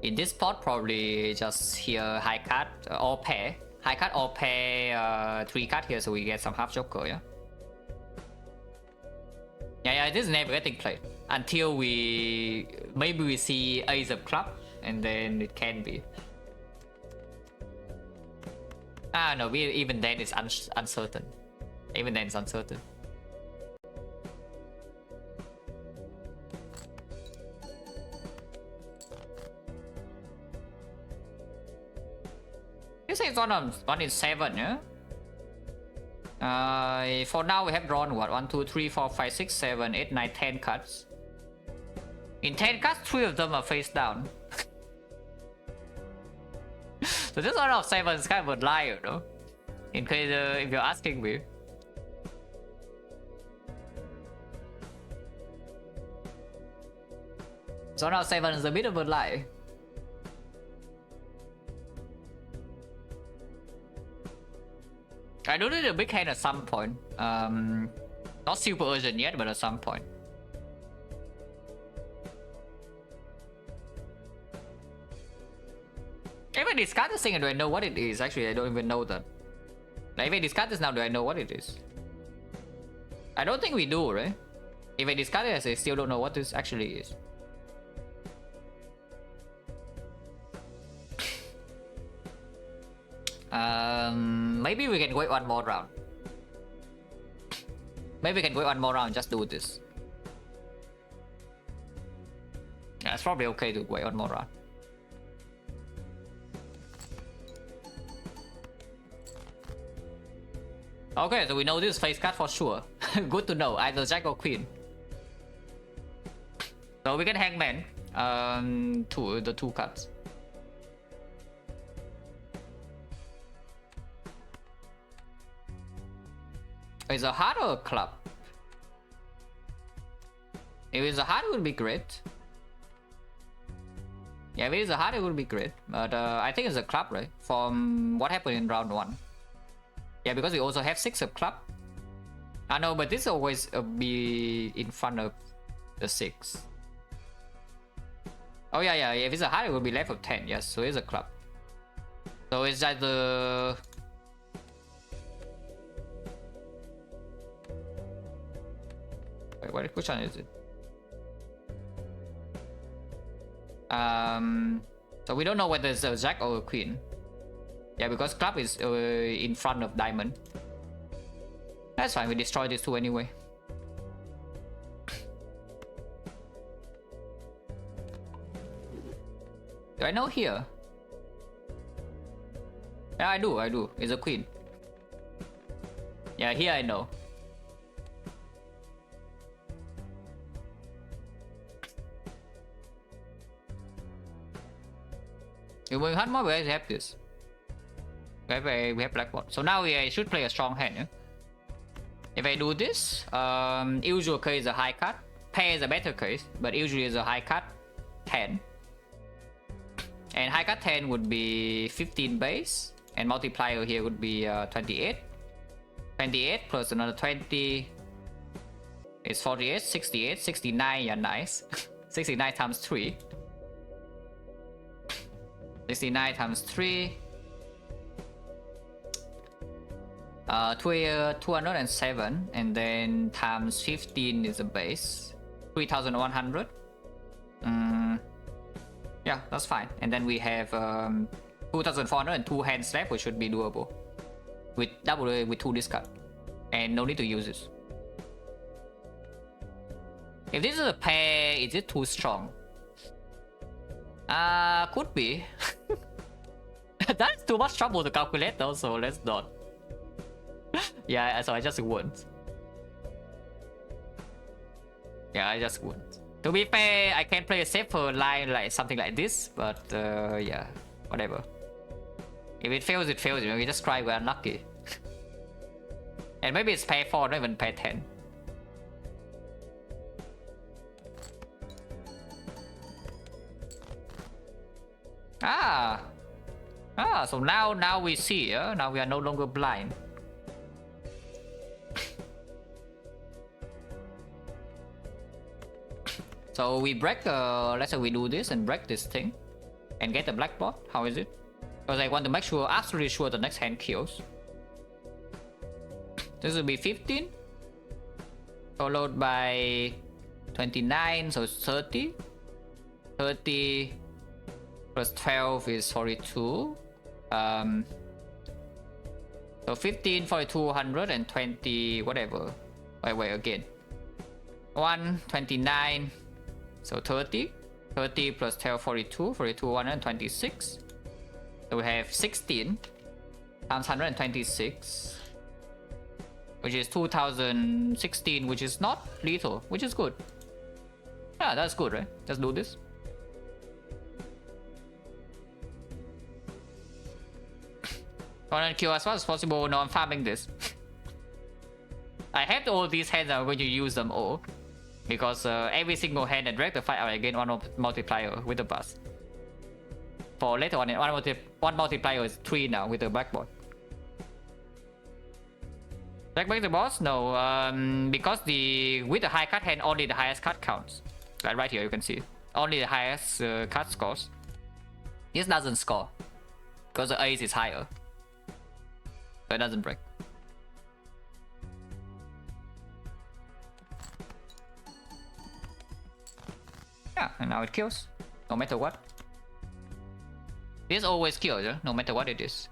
in this spot, probably just here high card or pair. High card or pair 3 card here, so we get some half joker, yeah? Yeah, this is never getting played. Until maybe we see ace of club, and then it can be. Ah no, even then it's uncertain. Even then it's uncertain. You say it's one in 7, yeah? For now we have drawn what? 1, 2, 3, 4, 5, 6, 7, 8, 9, 10 cards. In 10 cards, 3 of them are face down. So this one of 7 is kind of a liar, no? In case if you're asking me. So now 7 is a bit of a lie. I do need a big hand at some point. Not super urgent yet, but at some point. If I discard this thing, do I know what it is? Actually, I don't even know that. Like, if I discard this now, do I know what it is? I don't think we do, right? If I discard it, I still don't know what this actually is. Maybe we can wait one more round. Maybe we can wait one more round, just do this. Yeah, it's probably okay to wait one more round. Okay, so we know this face card for sure. Good to know, either Jack or Queen. So we can Hangman to the 2 cards. Is a heart or a club? If it's a heart, it would be great. Yeah, if it's a heart, it would be great. But I think it's a club, right? From what happened in round 1. Yeah, because we also have 6 of club. I know, but this always be in front of the 6. Oh yeah, if it's a heart, it will be left of 10. Yes, so it's a club. So it's either... Wait, which one is it? So we don't know whether it's a Jack or a Queen. Yeah, because club is in front of diamond. That's fine, we destroy these 2 anyway. Do I know here? Yeah, I do. It's a Queen. Yeah, here I know. If we hunt more, we have this. We have blackboard. So now I should play a strong hand, yeah? If I do this, usual case is a high card. Pair is a better case, but usually is a high card 10. And high card 10 would be 15 base, and multiplier here would be 28. 28 plus another 20 is 48, 68, 69, yeah, nice. 69 times 3. 69 times 3. 207, and then times 15 is the base. 3,100. Yeah, that's fine. And then we have 2,400 and 2 hands left, which should be doable. With double with 2 discard. And no need to use this. If this is a pair, is it too strong? Could be. That's too much trouble to calculate though, so let's not. Yeah, so I just won't. Yeah, I just won't. To be fair, I can play a safer line like something like this, but yeah, whatever. If it fails, it fails. You know, we just try. We're unlucky. And maybe it's pair 4, not even pair 10. So now we see, now we are no longer blind. So we break, let's say we do this and break this thing and get the black bot. How is it? Because I want to make sure, absolutely sure the next hand kills. This will be 15, followed by 29, so it's 30. 30 plus 12 is 42. So 15, 42, 120, whatever. Wait, again. 129, so 30. 30 plus 12, 42. 42, 126. So we have 16 times 126, which is 2016, which is not lethal, which is good. Yeah, that's good, right? Let's do this. I want to kill as fast as possible. No, I'm farming this. I have all these hands. I'm going to use them all because every single hand and drag the fight out again one multiplier with the bus. For later on, one multiplier is 3 now with the blackboard. Drag back the boss? No, because with the high card hand, only the highest card counts. Like right here, you can see only the highest card scores. This doesn't score because the ace is higher. So it doesn't break. Yeah, and now it kills, no matter what. This always kills, yeah? No matter what it is.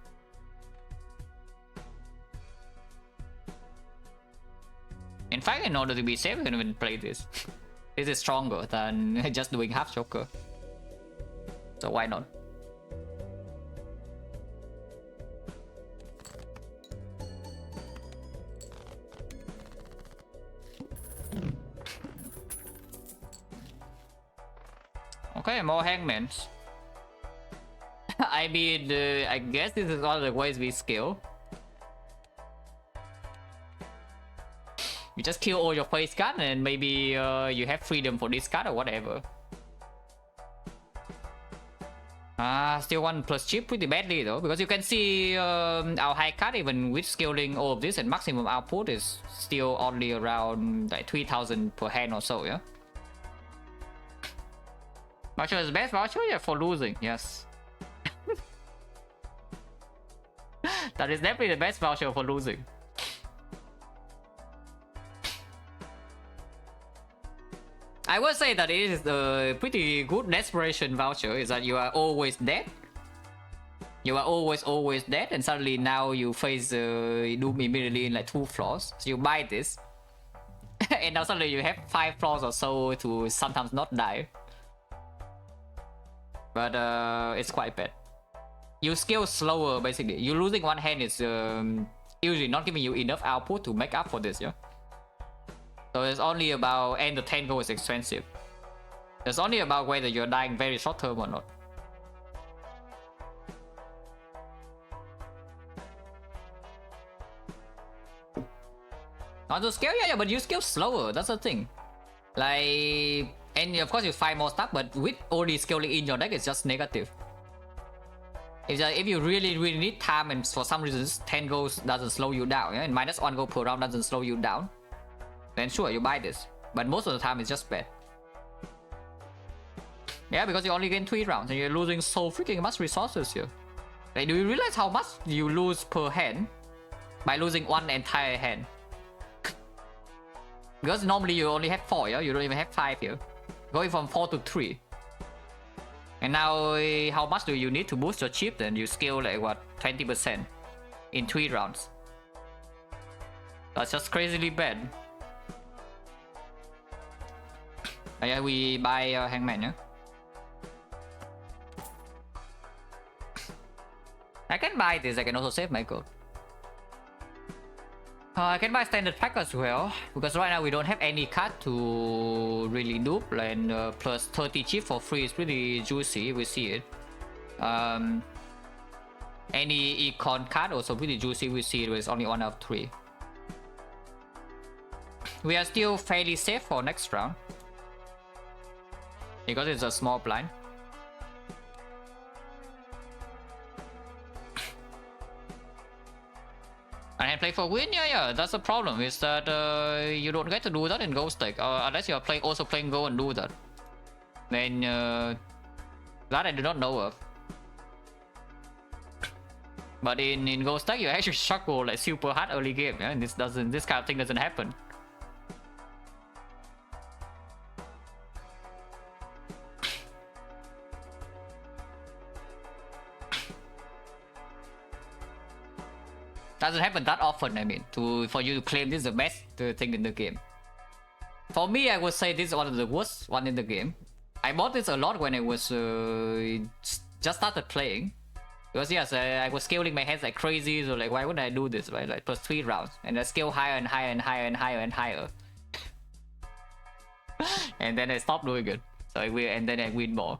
In fact, in order to be safe, we can even play this. This is stronger than just doing half Joker. So why not? Okay, more hangmans. I mean, I guess this is all the ways we skill. You just kill all your face card and maybe you have freedom for this card or whatever. Still 1 plus chip pretty badly though, because you can see our high card, even with scaling all of this and maximum output, is still only around like 3000 per hand or so, yeah? Voucher is the best voucher? Yeah, for losing, yes. That is definitely the best voucher for losing. I would say that it is a pretty good desperation voucher, is that you are always dead. You are always dead, and suddenly now you face Doom immediately in like 2 floors. So you buy this. And now suddenly you have 5 floors or so to sometimes not die. But it's quite bad. You scale slower basically. You losing one hand is usually not giving you enough output to make up for this, yeah? So it's only about, and the tango is expensive. It's only about whether you're dying very short term or not. On the scale, yeah, but you scale slower, that's the thing. Like, and of course you find more stuff, but with only scaling in your deck, it's just negative. If you really need time and for some reasons 10 goals doesn't slow you down, yeah? And -1 goal per round doesn't slow you down, then sure, you buy this. But most of the time it's just bad. Yeah, because you only gain 3 rounds and you're losing so freaking much resources here. Like, do you realize how much you lose per hand by losing one entire hand? Because normally you only have 4, yeah? You don't even have 5 here. Going from 4 to 3. And now, how much do you need to boost your chip then? You scale like what, 20% in 3 rounds. That's just crazily bad. Yeah, we buy Hangman, yeah? I can buy this, I can also save my gold. I can buy standard pack as well, because right now we don't have any card to really dupe, and plus 30 chip for free is pretty juicy, we see it. Any econ card also pretty juicy, we see it, but it's only 1 out of 3. We are still fairly safe for next round, because it's a small blind. for win, yeah, that's the problem. Is that you don't get to do that in Ghost Deck, unless you are also playing Go and do that. Then that I do not know of. But in Ghost Deck, you actually struggle like super hard early game, yeah? And this kind of thing doesn't happen. Doesn't happen that often, I mean, for you to claim this is the best thing in the game. For me, I would say this is one of the worst one in the game. I bought this a lot when I was just started playing. Because yes, I was scaling my heads like crazy, so like why would I do this, right? Like plus 3 rounds, and I scale higher and higher and higher and higher and higher. And then I stopped doing it. So and then I win more.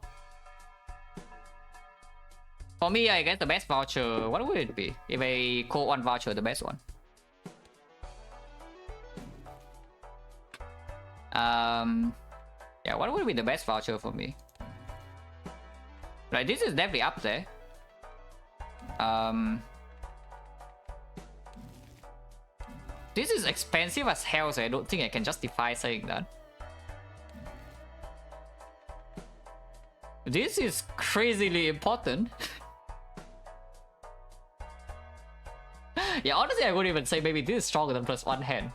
For me, I guess the best voucher, what would it be? If I call one voucher, the best one. Yeah, what would be the best voucher for me? Like, this is definitely up there. This is expensive as hell, so I don't think I can justify saying that. This is crazily important. Yeah, honestly, I wouldn't even say maybe this is stronger than plus 1 hand.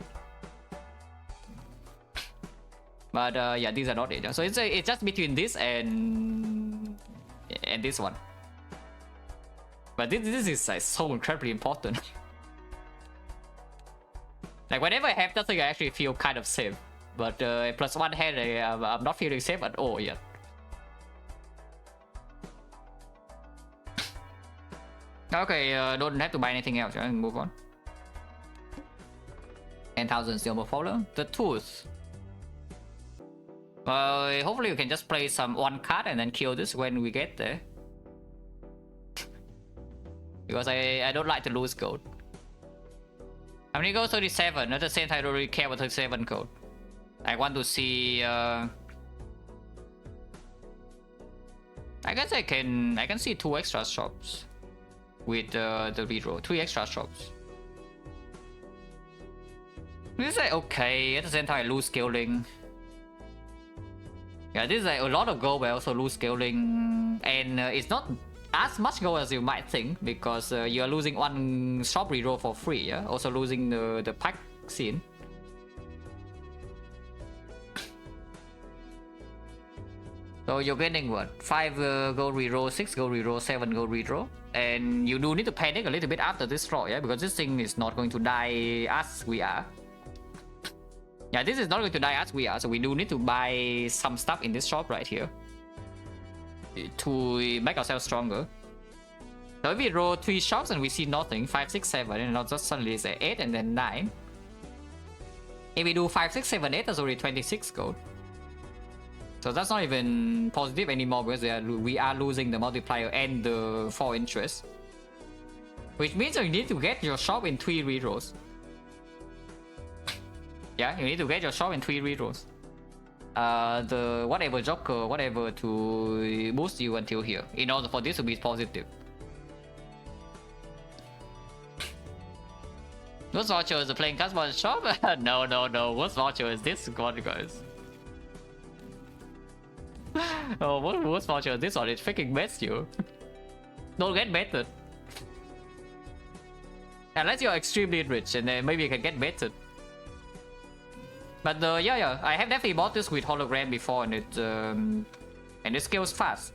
But yeah, these are not it. So it's just between this and this one. But this is like so incredibly important. Like whenever I have that thing, I actually feel kind of safe. But plus 1 hand, I'm not feeling safe at all yet. Okay, don't have to buy anything else. Right? Move on. 10,000 silver follower. The tooth. Hopefully we can just play some 1 card and then kill this when we get there. Because I don't like to lose gold. I'm gonna go 37. At the same time, I don't really care about 37 gold. I want to see. I guess I can see 2 extra shops with the reroll. 3 extra shops. This is like okay. At the same time, I lose scaling. Yeah, this is like a lot of gold, but I also lose scaling, and it's not as much gold as you might think, because you are losing 1 shop reroll for free. Yeah, also losing the pack scene. So you're getting what? 5 gold reroll, 6 gold reroll, 7 gold reroll, and you do need to panic a little bit after this draw, yeah, because this thing is not going to die as we are. Yeah, this is not going to die as we are, so we do need to buy some stuff in this shop right here to make ourselves stronger. So if we roll 3 shops and we see nothing, 5, 6, 7, and not just suddenly say 8 and then 9. If we do 5, 6, 7, 8, that's already 26 gold. So that's not even positive anymore, because we are losing the multiplier and the 4 interest. Which means you need to get your shop in 3 rerolls. Yeah, you need to get your shop in 3 rerolls. The whatever Joker, whatever to boost you until here, in order for this to be positive. What voucher is the playing cards for the shop? No. What voucher is this one, guys? Oh, what voucher is this one? It freaking bets you. Don't get betted. Unless you're extremely rich, and then maybe you can get betted. But yeah, I have definitely bought this with hologram before, and it scales fast.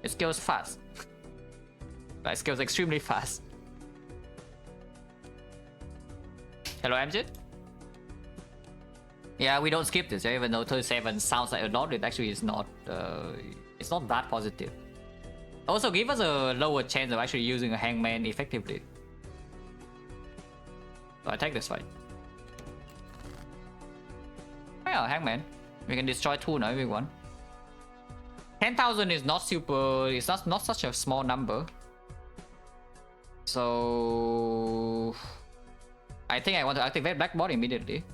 It scales fast. It scales extremely fast. Hello, MJ? Yeah, we don't skip this, yeah? Even though 37 sounds like a lot, it actually is not. It's not that positive. Also, give us a lower chance of actually using a hangman effectively. So I take this fight. Yeah, hangman. We can destroy 2 now if we want. 10,000 is not super. It's not such a small number. So I think I want to activate Blackboard immediately.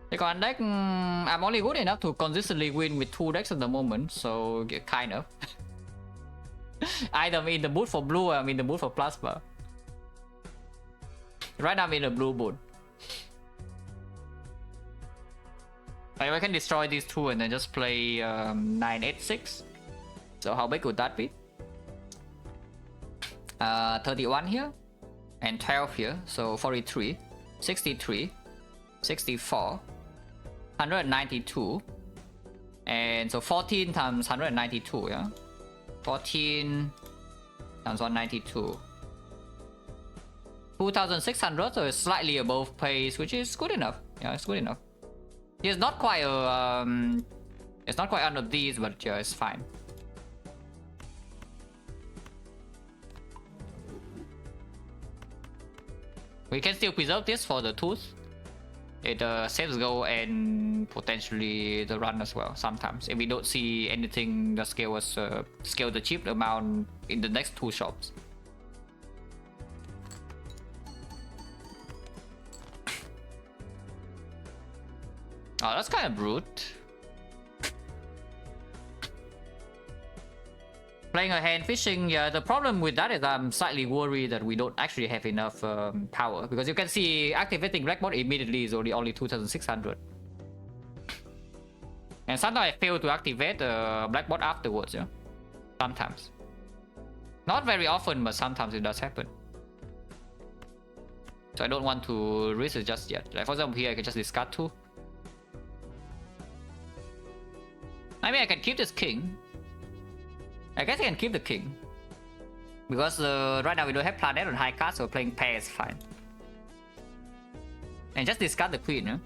Because deck, I'm only good enough to consistently win with 2 decks at the moment, so kind of. Either I'm in the mood for blue or I'm in the mood for plasma. Right now I'm in a blue moon. I can destroy these two and then just play 986. So how big would that be? 31 here and 12 here, so 43, 63, 64, 192, and so 14 times 192, yeah? 14 times 192. 2600, so it's slightly above pace, which is good enough. Yeah, it's good enough. It's not quite it's not quite under these, but yeah, it's fine. We can still preserve this for the tooth. It saves go and potentially the run as well. Sometimes if we don't see anything that scale us scale the cheap amount in the next two shops. Oh, that's kind of brute. Playing a hand fishing, yeah, the problem with that is I'm slightly worried that we don't actually have enough power. Because you can see activating Blackboard immediately is only 2600. And sometimes I fail to activate Blackboard afterwards, yeah. Sometimes. Not very often, but sometimes it does happen. So I don't want to risk it just yet. Like for example here I can just discard 2. I mean I can keep this king. I guess I can keep the king. Because right now we don't have planet on high card, so playing pair is fine. And just discard the queen, huh?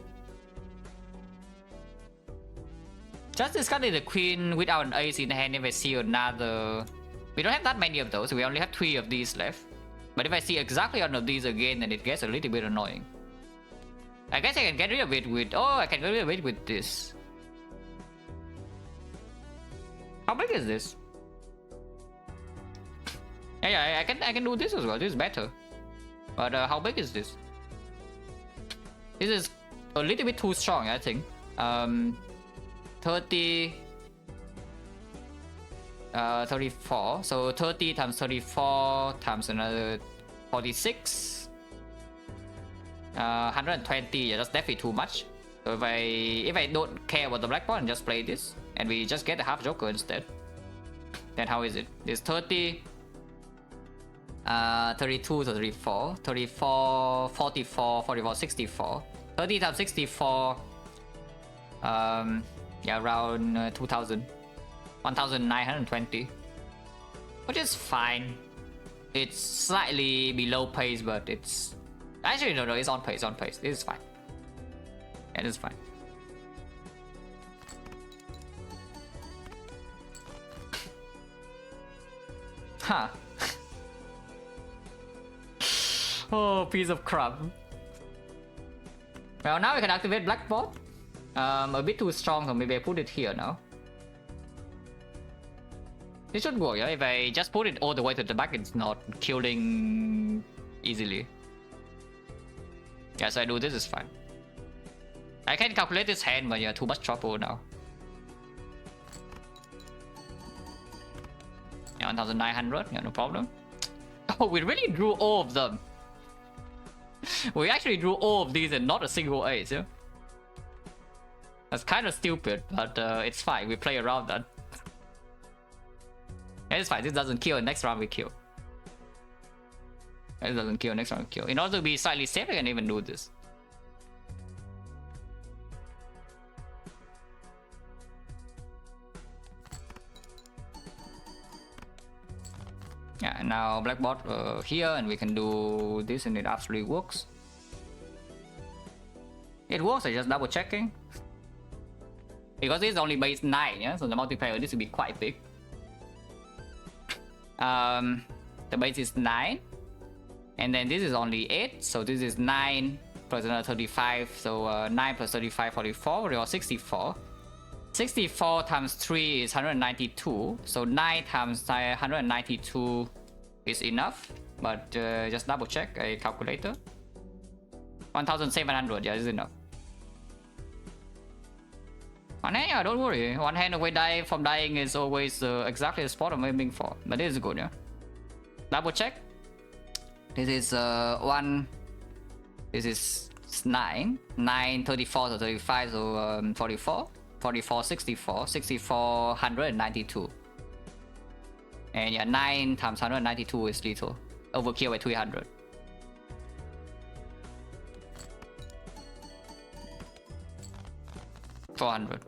Just discarding the queen without an ace in hand if I see another... We don't have that many of those, we only have 3 of these left. But if I see exactly one of these again, then it gets a little bit annoying. I guess I can get rid of it with... Oh, I can get rid of it with this. How big is this? Yeah, I can do this as well. This is better. But how big is this? This is a little bit too strong, I think. 30... 34. So 30 times 34 times another 46. 120. Yeah, that's definitely too much. So if I don't care about the black pawn and just play this, and we just get the half joker instead, then how is it? It's 30, 32 to 34, 34, 44, 44, 64. 30 times 64, yeah, around 2000, 1920, which is fine. It's slightly below pace, but it's actually no, it's on pace, This is fine. Yeah, this is fine. Huh. Oh, piece of crap. Well, now we can activate Blackboard. A bit too strong, so maybe I put it here now. This should work, yeah? If I just put it all the way to the back, it's not killing easily. Yeah, so I do this is fine. I can calculate this hand, but yeah, too much trouble now. Yeah, 1900, yeah, no problem. Oh, we really drew all of them. We actually drew all of these and not a single ace, yeah? That's kind of stupid, but it's fine. We play around that. Yeah, it's fine. This doesn't kill. Next round we kill. This doesn't kill. Next round we kill. In order to be slightly safe, I can even do this. Yeah, now Blackboard here, and we can do this, and it absolutely works. It works. I just double checking because this is only base 9, yeah. So the multiplayer this will be quite big. The base is 9, and then this is only 8. So this is 9 plus another 35. So 9 plus 35, 44, or 64. 64 times 3 is 192, so 9 times 192 is enough, but just double check a calculator. 1700, yeah, is enough. One hand, yeah, don't worry. One hand away from dying is always exactly the spot I'm aiming for, but this is good, yeah. Double check. This is 1 This is 9. 9, 34, so 35, so 44. 44, 64. 64, 192. And yeah, 9 times 192 is little. Overkill by 300. $400.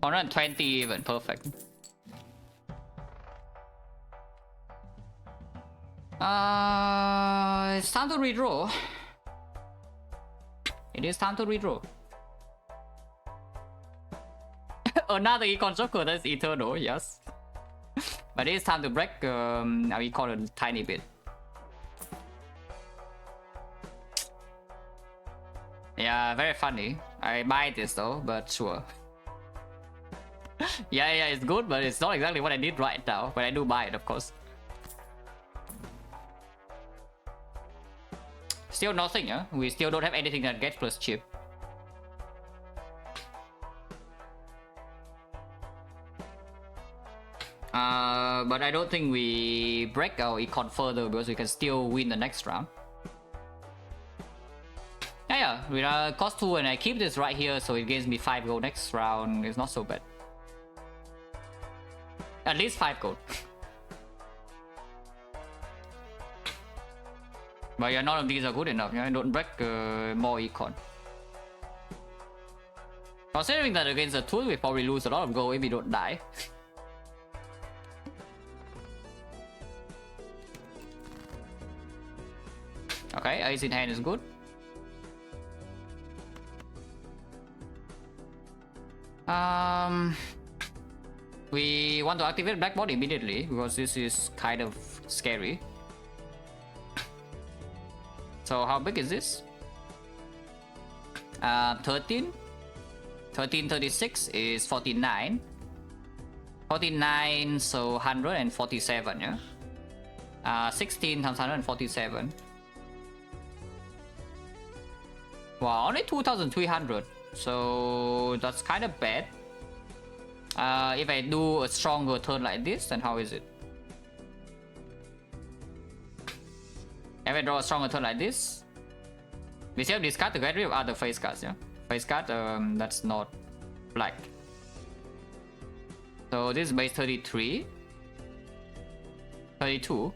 120 even, perfect. It's time to redraw. It is time to redraw. Another econ joker that's eternal, yes. But it is time to break our econ a tiny bit. Yeah, very funny. I buy this though, but sure. yeah, it's good, but it's not exactly what I need right now. But I do buy it, of course. Still nothing, huh? We still don't have anything that gets plus chip. But I don't think we break our econ further because we can still win the next round. Yeah, with cost 2 and I keep this right here so it gives me 5 gold next round. It's not so bad. At least 5 gold. But yeah, none of these are good enough. Yeah? Don't break more econ. Considering that against the tool, we probably lose a lot of gold if we don't die. Okay, ace in hand is good. We want to activate Blackboard immediately because this is kind of scary. So how big is this? 13. 1336 is 49. 49, so 147, yeah? 16 times 147. Wow, only 2,300. So that's kind of bad. If I do a stronger turn like this, then how is it? If I draw a stronger turn like this, we still discard to get rid of other face cards, yeah? Face card, that's not black. So this is base 33. 32.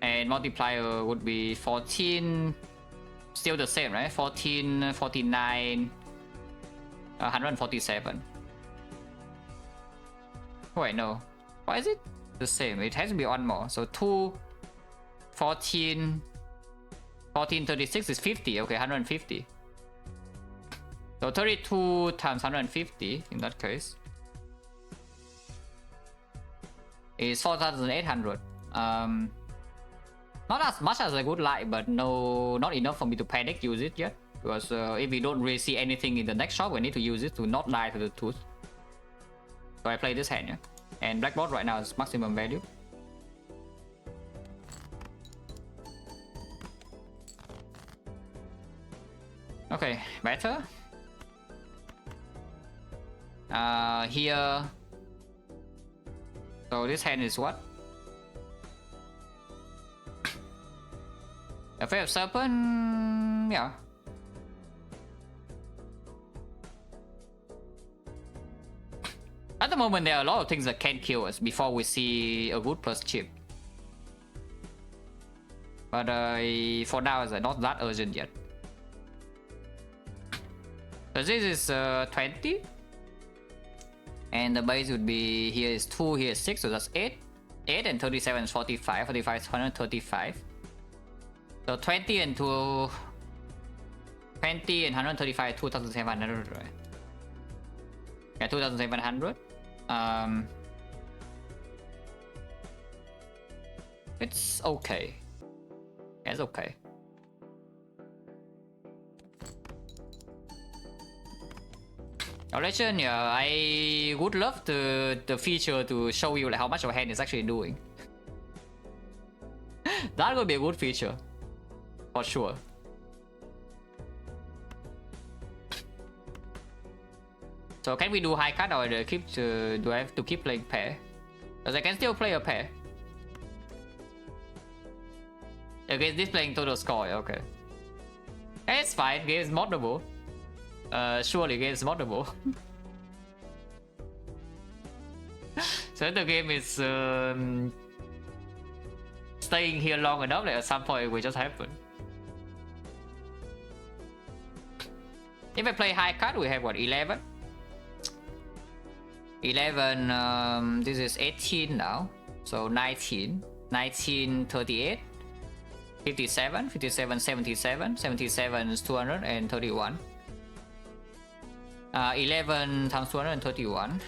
And multiplier would be 14. Still the same, right? 14, 49, 147. Wait, no. Why is it the same? It has to be one more. So 2, 14, 14, 36 is 50. Okay, 150. So 32 times 150 in that case is 4,800. Not as much as I would like, but no, not enough for me to panic use it yet. Because if we don't really see anything in the next shop, we need to use it to not die to the tooth. So I play this hand, yeah? And Blackboard right now is maximum value. Okay, better. Here. So this hand is what? A Face of Serpent, yeah. At the moment, there are a lot of things that can kill us before we see a good plus chip. But for now, it's not that urgent yet. So this is 20. And the base would be, here is 2, here is 6, so that's 8. 8 and 37 is 45. 45 is 135. So 20 and 2, 20 and 135, 2,700, right? Yeah, 2,700. It's okay. Yeah, it's okay. Legend, yeah, I would love the feature to show you like how much your hand is actually doing. That would be a good feature. For sure. So can we do high cut or do I have to keep playing pair? Because I can still play a pair. Okay, this playing total score, okay. It's fine, game is moddable. Surely game is moddable. So the game is staying here long enough that at some point it will just happen. If I play high card, we have what, 11? 11, this is 18 now. So 19, 19, 38, 57, 57, 77, 77 is 231. 11 times 231.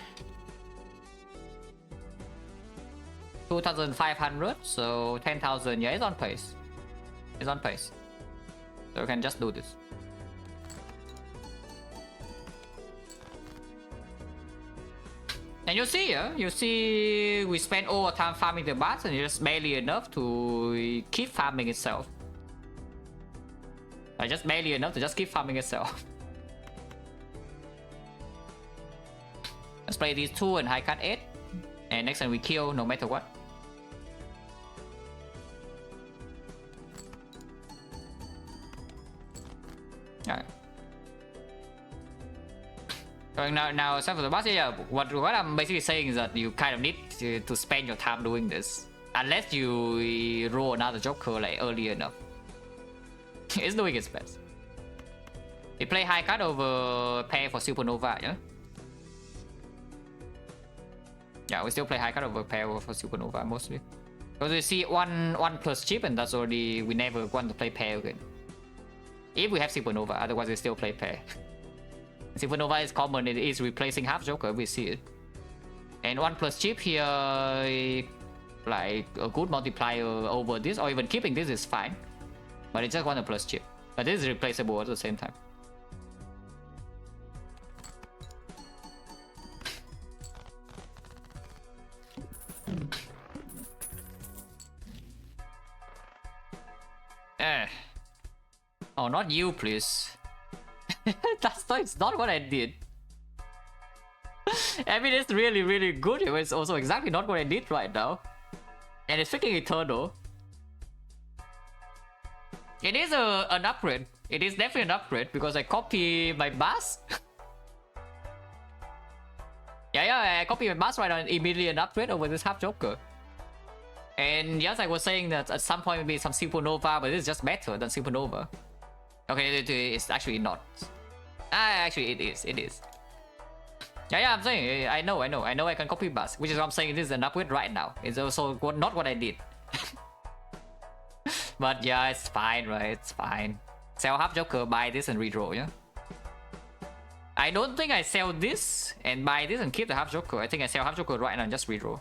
2,500, so 10,000. Yeah, it's on pace. It's on pace. So we can just do this. And you see, you see, we spend all our time farming the bats, and it's just barely enough to keep farming itself. Just barely enough to just keep farming itself. Let's play these 2 and high cut 8, and next time we kill no matter what. Alright. Now, except for the boss, yeah, what I'm basically saying is that you kind of need to spend your time doing this. Unless you roll another Joker like early enough. It's doing its best. We play high card over pair for Supernova, yeah? Yeah, we still play high card over pair for Supernova mostly. Because we see one plus chip, and that's already, we never want to play pair again. If we have Supernova, otherwise we still play pair. Supernova is common, it is replacing half Joker, we see it. And 1 plus chip here, like a good multiplier over this, or even keeping this is fine. But it's just 1 plus chip. But this is replaceable at the same time. Oh, not you, please. It's not what I did. I mean, it's really, really good. It's also exactly not what I did right now. And it's freaking eternal. It is an upgrade. It is definitely an upgrade because I copy my bus. yeah, I copy my bus right now and immediately an upgrade over this half Joker. And yes, I was saying that at some point maybe some Supernova, but it's just better than Supernova. Okay, it's actually not. Actually, it is. Yeah, I'm saying, I know I can copy bus, which is what I'm saying, this is an upgrade right now. It's also not what I did. But yeah, it's fine, right? It's fine. Sell half Joker, buy this and redraw, yeah? I don't think I sell this and buy this and keep the half Joker. I think I sell half Joker right now and just redraw.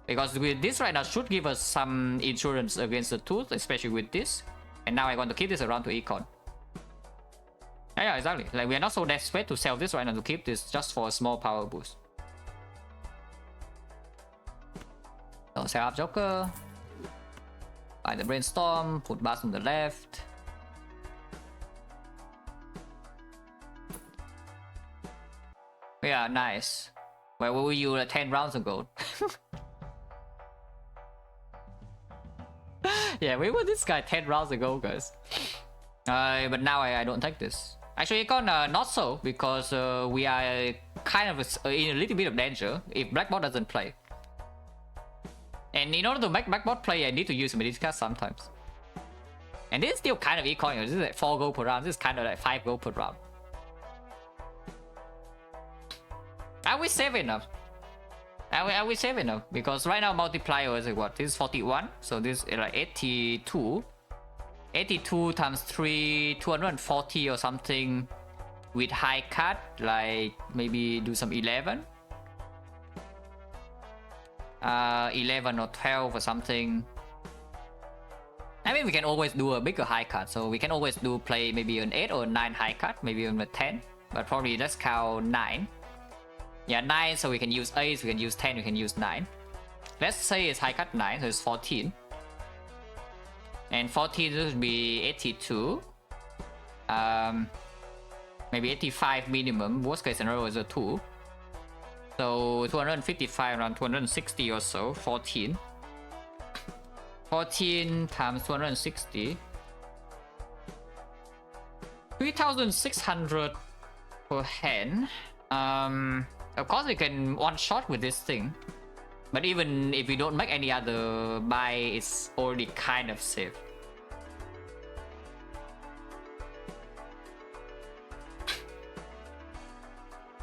Because with this right now should give us some insurance against the tooth, especially with this. And now I want to keep this around to econ. Yeah, exactly. Like, we are not so desperate to sell this right now to keep this just for a small power boost. So sell up Joker. Buy the Brainstorm, put Bass on the left. Yeah, nice. Where were you 10 rounds ago? Yeah, we were this guy 10 rounds ago, guys. But now I don't take this. Actually, Econ, not so, because we are kind of in a little bit of danger if Blackbot doesn't play. And in order to make Blackbot play, I need to use Medicast sometimes. And this is still kind of Econ, this is like 4 gold per round, this is kind of like 5 gold per round. Are we safe enough? Are we safe enough? Because right now multiplier is like what? This is 41, so this is like 82. 82 times 3, 240 or something with high cut, like maybe do some 11. 11 or 12 or something. I mean, we can always do a bigger high cut, so we can always do play maybe an 8 or 9 high cut, maybe even a 10, but probably let's count 9. Yeah, 9, so we can use 8, we can use 10, we can use 9. Let's say it's high cut 9, so it's 14. And 14 would be 82. Maybe 85 minimum. Worst case scenario is a 2. So 255, around 260 or so. 14. 14 times 260. 3,600 per hand. Of course we can one shot with this thing, but even if we don't make any other buy, it's already kind of safe.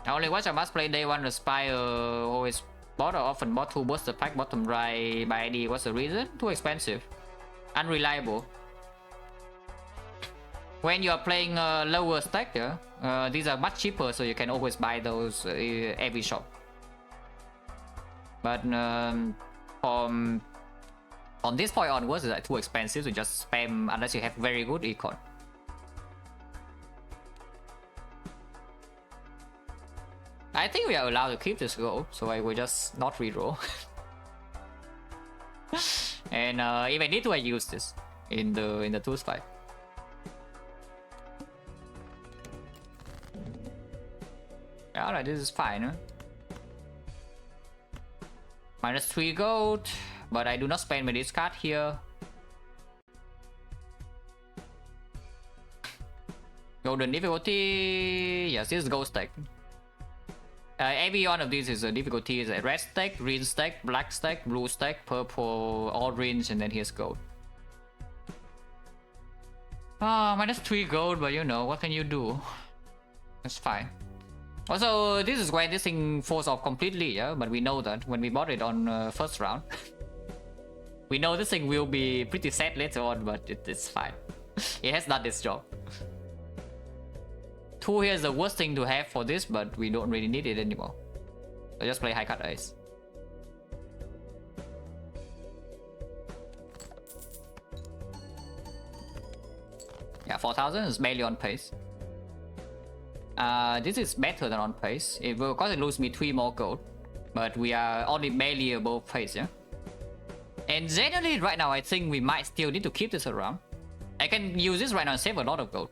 I only watch a must play day one Aspire, always bought or often bought 2 booster pack bottom right by ID. What's the reason? Too expensive, unreliable. When you are playing lower stack, these are much cheaper, so you can always buy those every shop. But from this point onwards, it's like too expensive to just spam unless you have very good econ. I think we are allowed to keep this gold, so I will just not reroll. And if I need to, I use this in the tools fight. Alright, this is fine. Huh? -3 gold, but I do not spend my discard here. Golden difficulty. Yes, this is gold stack. Every one of these is a difficulty is a red stack, green stack, black stack, blue stack, purple, orange, and then here's gold. -3 gold, but you know, what can you do? That's fine. Also, this is where this thing falls off completely, yeah? But we know that when we bought it on first round. We know this thing will be pretty sad later on, but it's fine. It has done its job. 2 here is the worst thing to have for this, but we don't really need it anymore. So just play high card ace. Yeah, 4,000 is barely on pace. This is better than on pace. It will, of course, it lose me 3 more gold, but we are only barely above pace, yeah. And generally, right now, I think we might still need to keep this around. I can use this right now and save a lot of gold.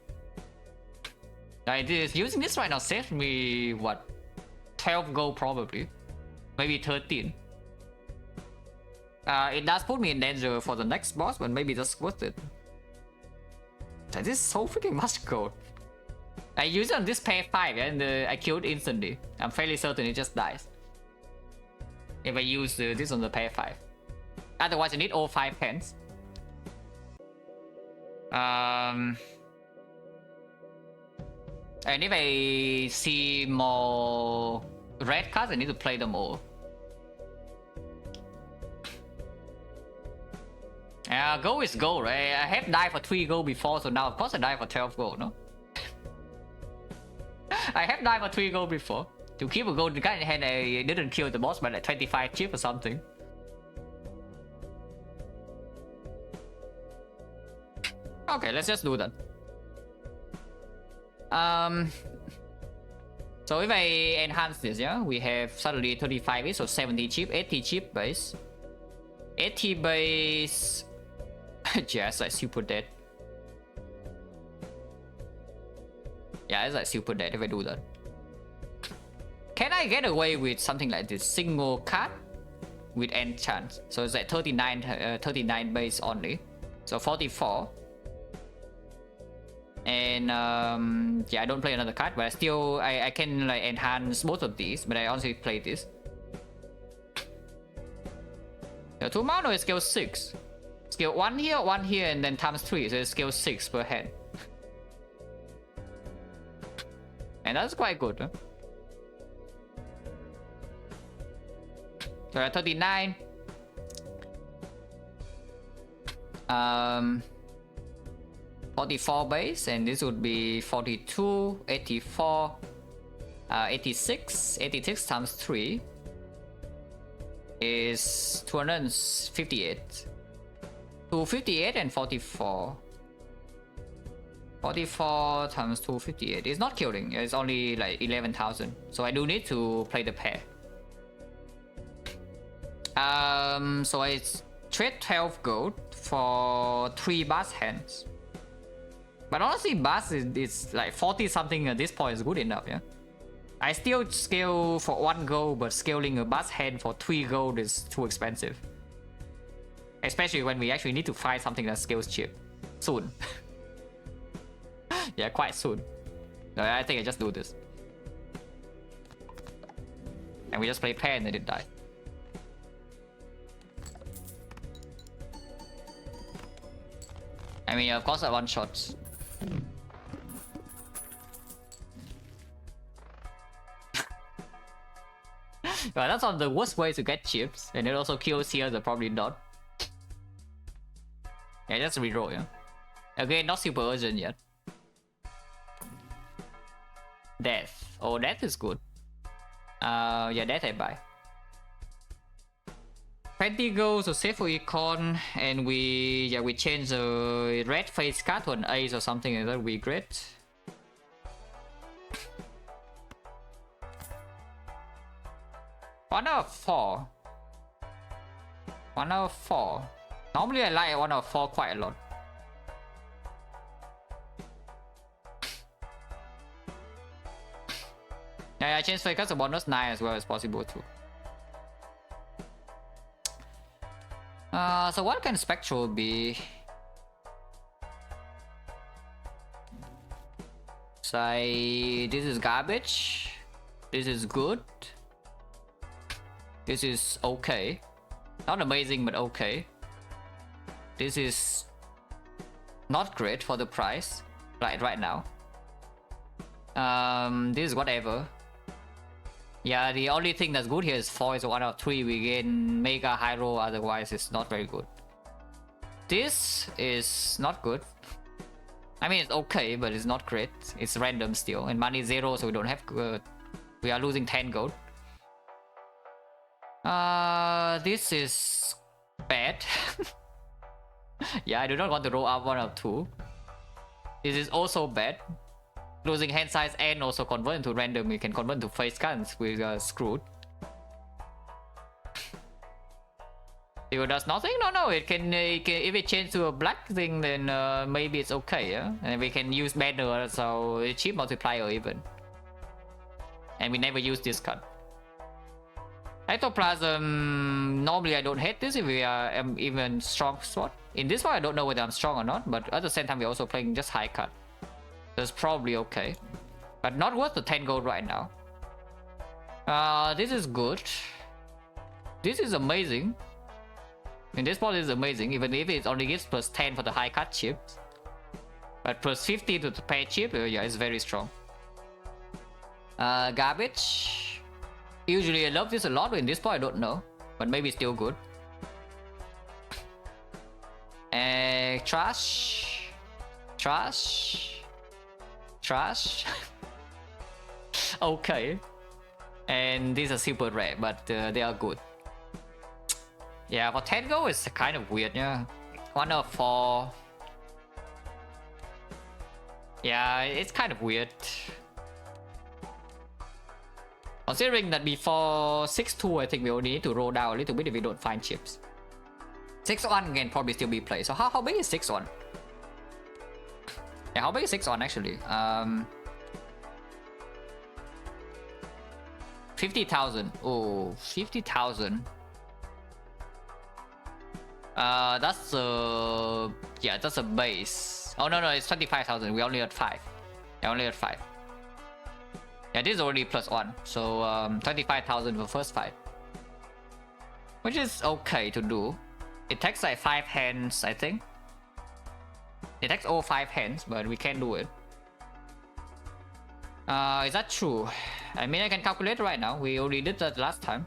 Like this, using this right now saves me what, 12 gold probably, maybe 13. It does put me in danger for the next boss, but maybe just worth it. This is so freaking much gold. I use it on this pair 5 and I killed instantly. I'm fairly certain it just dies if I use this on the pair 5. Otherwise I need all 5 hands. And if I see more red cards, I need to play them all. Gold is gold, right? I have died for 3 gold before, so now of course I die for 12 gold, no? I have died for 3 gold before. To keep a gold guy in hand, I didn't kill the boss by like 25 chip or something. Okay, let's just do that. So if I enhance this, yeah, we have suddenly 35 so 70 chip, 80 chip base. 80 base. Yeah, it's like super dead. Yeah, it's like super dead if I do that. Can I get away with something like this single card with enchant? So it's like 39 base only. So 44. And yeah, I don't play another card, but I can like enhance both of these, but I also play this. The 2 mana is scale 6. Scale 1 here, and then times 3, so it's scale 6 per hand. And that's quite good, huh? So 39. 44 base, and this would be 42, 84, 86. 86 times 3 is 258. 258 and 44. 44 times 258 is not killing, it's only like 11,000. So I do need to play the pair. So I trade 12 gold for 3 bass hands. But honestly, bass is like 40 something at this point is good enough, yeah. I still scale for 1 gold, but scaling a bass hand for 3 gold is too expensive. Especially when we actually need to find something that scales cheap soon. Yeah, quite soon. I think I just do this. And we just play pair and then it die. I mean, of course I one shots. Well, that's one of the worst ways to get chips. And it also kills here, so probably not. Yeah, just reroll, yeah. Again, not super urgent yet. Death. Oh, death is good. Yeah, death I buy. 20 gold, so save for econ, and we change the red face card to an ace or something like that. We great. One out of four. 1 out of 4. Normally I like 1 out of 4 quite a lot. Yeah, I changed because the bonus 9 as well as possible too. So what can Spectral be? Say this is garbage. This is good. This is okay. Not amazing, but okay. This is not great for the price right now. This is whatever. Yeah, the only thing that's good here is 4 is 1 out of 3. We gain Mega Hero, otherwise it's not very good. This is not good. I mean, it's okay, but it's not great. It's random still. And money 0, so we don't have... we are losing 10 gold. This is bad. Yeah, I do not want to roll up 1 out of 2. This is also bad. Losing hand size and also convert into random. We can convert to face guns. We are screwed. It does nothing? No. It can, if it changes to a black thing, then maybe it's okay. Yeah, and we can use banner, so it's cheap multiplier even. And we never use this card. Ectoplasm, normally I don't hate this if we are even strong sword. In this one I don't know whether I'm strong or not, but at the same time we're also playing just high cut. That's probably okay. But not worth the 10 gold right now. This is good. This is amazing. In this part is amazing, even if it only gives plus 10 for the high cut chips. But plus 50 to the pay chip, yeah, it's very strong. Garbage. Usually I love this a lot, but in this part I don't know. But maybe it's still good. Trash. Trash. Trash. Okay. And these are super rare, but they are good. Yeah, for 10 gold it's kind of weird, yeah. 1 out of 4. Yeah, it's kind of weird. Considering that before 6-2, I think we only need to roll down a little bit if we don't find chips. 6-1 can probably still be played. So how big is 6-1? Yeah, how big is 6-1 actually? 50,000. Oh, 50,000. That's a... yeah, that's a base. Oh no, it's 25,000. We only had 5. I only had 5. Yeah, this is already +1. So 25,000 for first fight. Which is okay to do. It takes like 5 hands, I think. It takes all 5 hands, but we can do it. Is that true? I mean, I can calculate right now. We already did that last time.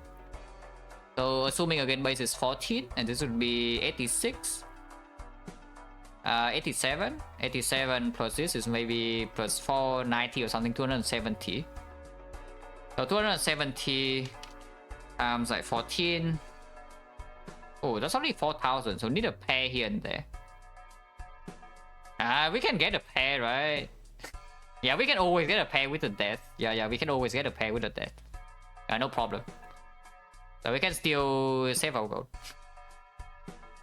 So assuming again base is 14, and this would be 86. 87 plus this is maybe plus 490 or something, 270. So 270 times like 14. Oh, that's only 4,000, so need a pair here and there. We can get a pair, right? Yeah, we can always get a pair with the death. Yeah, we can always get a pair with the death. No problem. So we can still save our gold.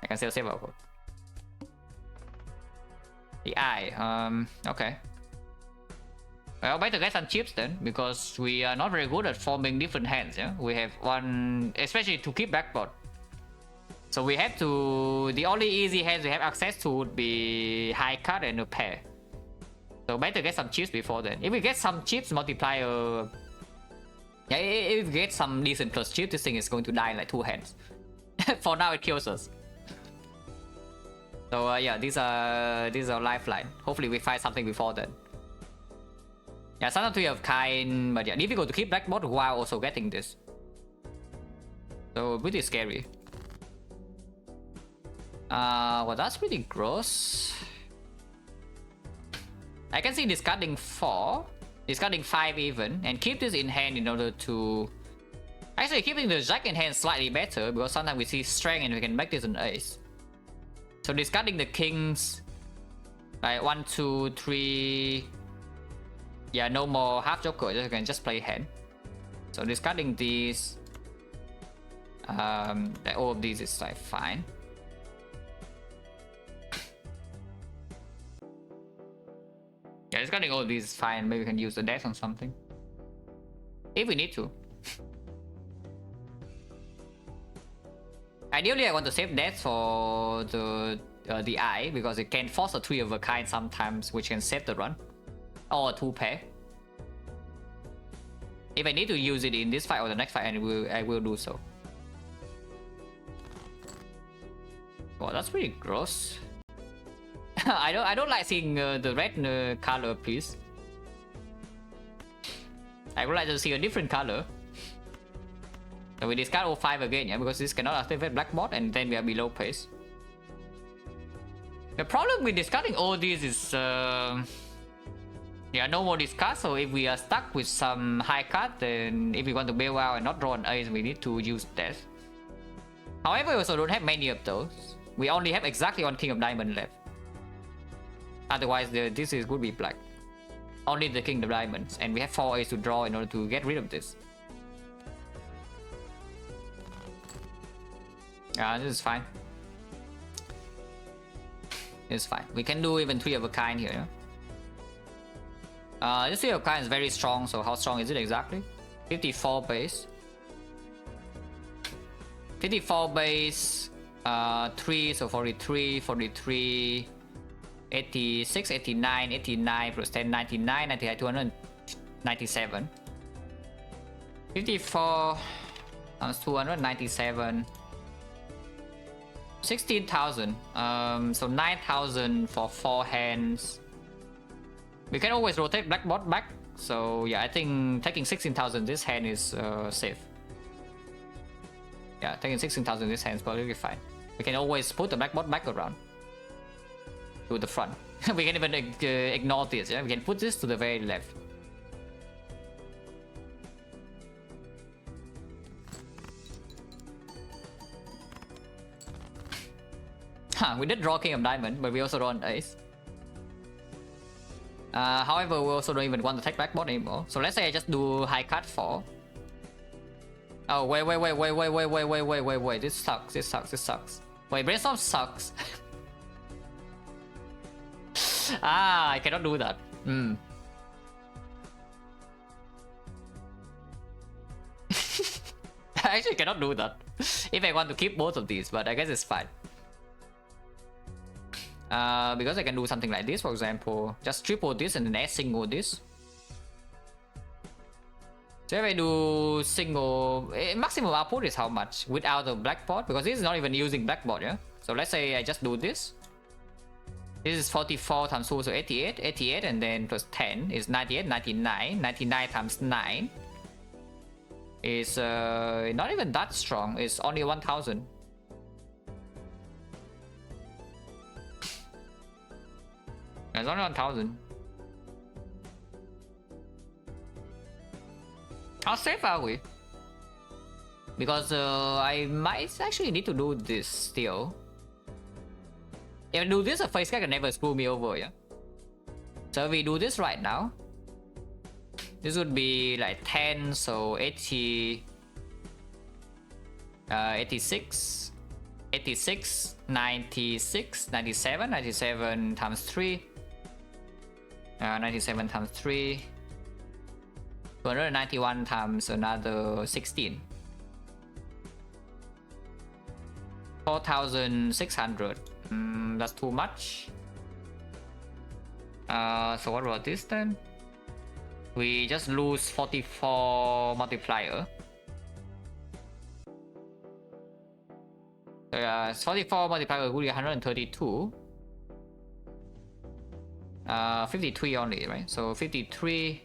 I can still save our gold. The eye, okay. Well, better get some chips then, because we are not very good at forming different hands, yeah? We have one, especially to keep backboard. So we have to, the only easy hands we have access to would be high cut and a pair. So better get some chips before then. If we get some chips multiplier, yeah, if we get some decent plus chips, this thing is going to die in like 2 hands. For now, it kills us. So yeah, these are lifeline. Hopefully, we find something before then. Yeah, sometimes we have kind, but yeah, difficult to keep black bot while also getting this. So pretty scary. Well, that's pretty gross. I can see discarding 4, discarding 5 even, and keep this in hand in order to... Actually, keeping the jack in hand slightly better, because sometimes we see strength and we can make this an ace. So discarding the kings, like 1, 2, 3... Yeah, no more half joker, you can just play hand. So discarding these... all of these is like fine. Yeah, discarding all of these is fine. Maybe we can use the death on something. If we need to. Ideally, I want to save death for the eye, because it can force a 3 of a kind sometimes, which can save the run. Or a 2 pair. If I need to use it in this fight or the next fight, I will do so. Well, that's pretty gross. I don't like seeing the red color, please. I would like to see a different color. So we discard all 5 again, yeah, because this cannot activate black bot, and then we are below pace. The problem with discarding all these is yeah, no more discard. So if we are stuck with some high card, then if we want to bail out and not draw an ace, we need to use death. However, we also don't have many of those. We only have exactly 1 king of diamond left. Otherwise, this is would be black. Only the king of diamonds, and we have 4 aces to draw in order to get rid of this. This is fine. It's fine. We can do even 3 of a kind here. This 3 of a kind is very strong, so how strong is it exactly? 54 base. 54 base, 3, so 43, 43, 86, 89, 89 plus 10, 99, 99, 297. 54 times 297. 16,000. So 9,000 for 4 hands. We can always rotate black bot back. So yeah, I think taking 16,000 this hand is safe. Yeah, taking 16,000 this hand is probably fine. We can always put the black bot back around to the front. We can even ignore this. Yeah, we can put this to the very left. We did draw king of diamond, but we also draw an ace. However, we also don't even want to take black bot anymore. So let's say I just do high card 4. Oh, wait. This sucks. Wait, brainstorm sucks. I cannot do that. I actually cannot do that. If I want to keep both of these, but I guess it's fine. Because I can do something like this, for example. Just triple this and then add single this. So if I do single, maximum output is how much without the black bot? Because this is not even using black bot, yeah? So let's say I just do this. This is 44 times 2, so 88. 88 and then plus 10 is 98, 99. 99 times 9 is not even that strong. It's only 1,000. It's only 1,000. How safe are we? Because I might actually need to do this still. If I do this, a face guy can never screw me over, yeah? So if we do this right now, this would be like 10, so 80, 86, 86, 96, 97, 97 times 3, 97 times 3, 291 times another 16. 4,600. That's too much. So what about this then? We just lose 44 multiplier. So yeah, 44 multiplier would be 132. 53 only, right? So 53.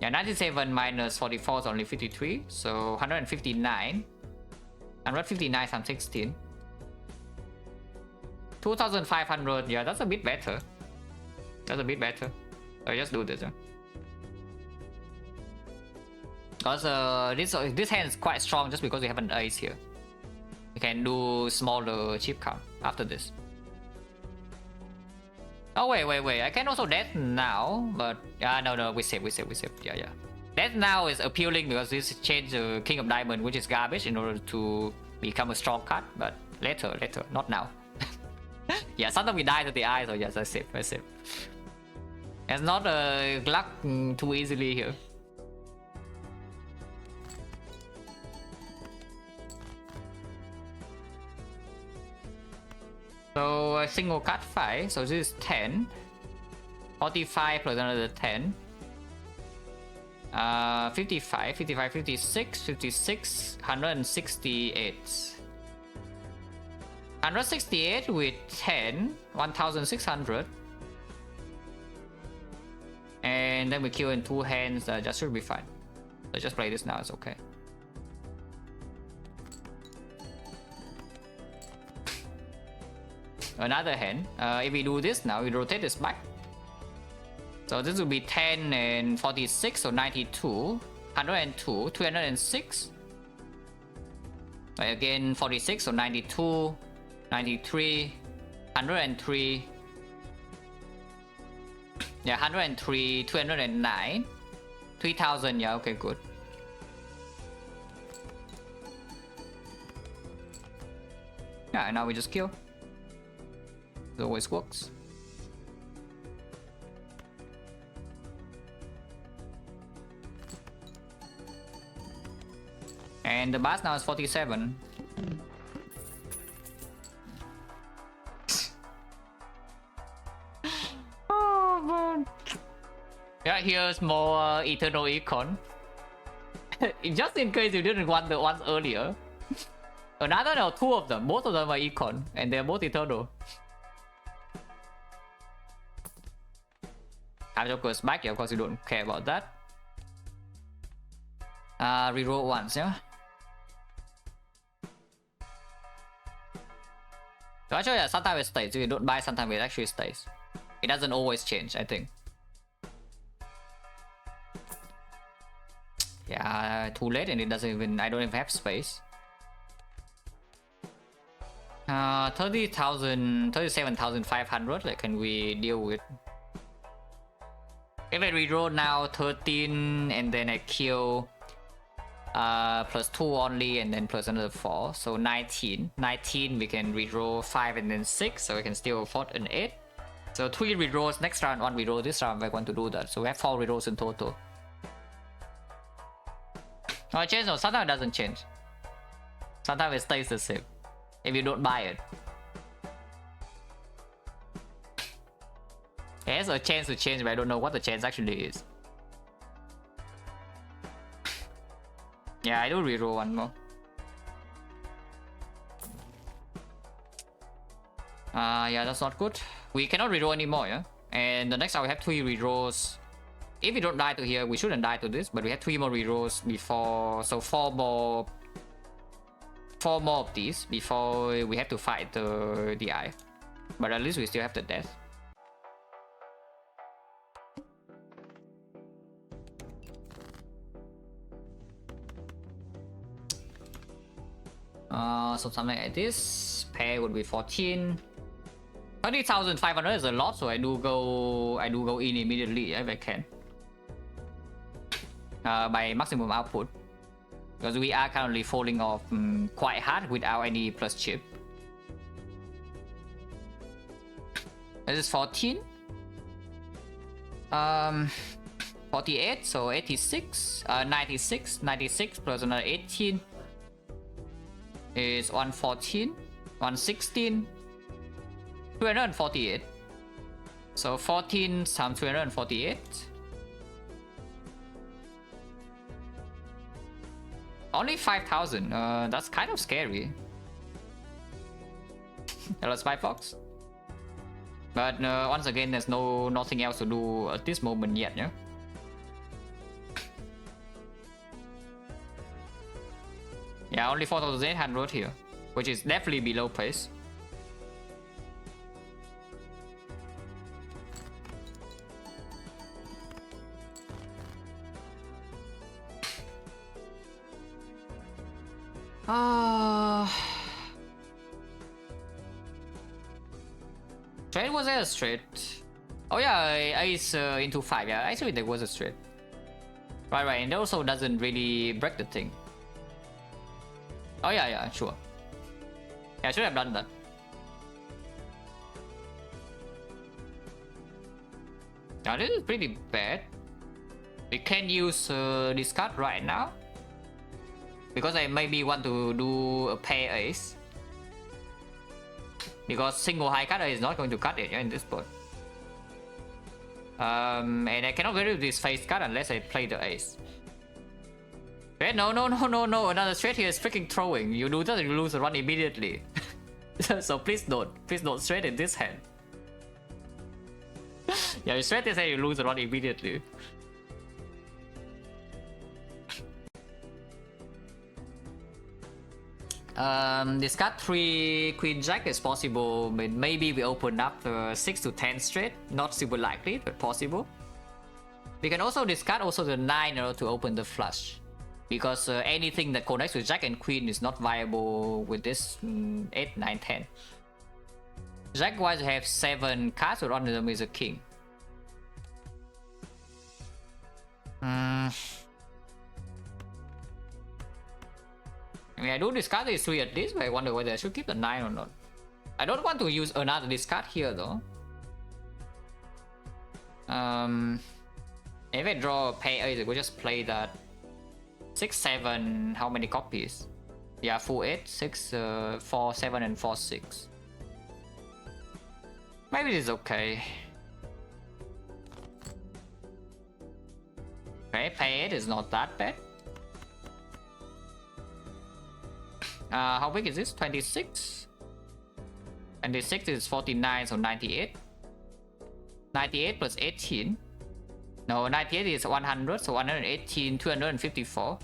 Yeah, 97 minus 44 is only 53. So 159. 159 times 16. 2500. Yeah, that's a bit better. That's a bit better. So just do this. Because this hand is quite strong just because we have an ace here. We can do smaller chip count after this. Oh wait. I can also death now, but no, we save. Yeah. Death now is appealing because this change the King of Diamond, which is garbage, in order to become a strong card. But later, not now. Yeah, sometimes we die to the eye, so yes, I save. It's not luck too easily here. So a single card 5, so this is 10. 45 plus another 10. 55, 56, 168. 168 with 10, 1600. And then we kill in 2 hands, just should be fine. So just play this now, it's okay. Another hand. If we do this now, we rotate this back. So this will be 10 and 46, so 92, 102, 206. Again 46, so 92, 93, 103. Yeah, 103, 209, 3000. Yeah, okay, good. Yeah, and now we just kill. It always works. And the mass now is 47. Oh man. Yeah, here's more Eternal Econ. Just in case you didn't want the ones earlier. Another, no, 2 of them. Both of them are Econ, and they're both Eternal. Time Joker's back, yeah, of course you don't care about that. Reroll once, yeah. So actually, yeah, sometimes it stays. If you don't buy, sometimes it actually stays. It doesn't always change, I think. Yeah, too late, and it doesn't even. I don't even have space. 30,000, 37,500. Like, can we deal with? If I reroll now 13 and then I kill plus 2 only and then plus another 4, so 19. 19 we can reroll 5 and then 6, so we can still afford an 8. So 3 rerolls next round, 1 reroll this round if I want to do that. So we have 4 rerolls in total. No, it changes. No, sometimes it doesn't change. Sometimes it stays the same if you don't buy it. It has a chance to change, but I don't know what the chance actually is. Yeah, I do reroll 1 more. Yeah, that's not good. We cannot reroll anymore, yeah? And the next round we have 3 rerolls. If we don't die to here, we shouldn't die to this, but we have 3 more rerolls before, so 4 more of these before we have to fight the eye. But at least we still have the death. So something like this. Pair would be 14. 30,500 is a lot, so I do go in immediately if I can. By maximum output. Because we are currently falling off quite hard without any plus chip. This is 14. 48, so 86. 96 plus another 18 is 114. 116. 248. So 14 times 348. Only 5,000. That's kind of scary. Hello, Spy Fox. But once again, there's nothing else to do at this moment yet, yeah? Yeah, only 4,800 here, which is definitely below pace. Straight, was there a straight? Oh yeah, ace into 5. Yeah, actually there was a straight. Right, and it also doesn't really break the thing. Oh yeah, sure. Yeah, I should have done that. Now this is pretty bad. We can use this card right now, because I maybe want to do a pair ace. Because single high cutter is not going to cut it in this board. And I cannot get rid of this face card unless I play the ace. Wait, no, another straight here is freaking throwing. You do that, you lose the run immediately. So please don't straight in this hand. Yeah, you straight this hand, you lose the run immediately. Discard 3 Queen Jack is possible, but maybe we open up 6 to 10 straight. Not super likely, but possible. We can also discard also the 9 in order to open the flush, because anything that connects with Jack and Queen is not viable with this 8, 9, 10. Jack wise have 7 cards, but one of them is a king. I mean, I do discard these 3 at least, but I wonder whether I should keep the 9 or not. I don't want to use another discard here though. If I draw a pair ace, I will just play that 6, 7, how many copies? Yeah, 4, 8, 6, 4, 7, and 4, 6. Maybe this is okay. Okay, pair 8 is not that bad. How big is this? 26? 26 is 49, so 98. 98 plus 18. No, 98 is 100, so 118, 254.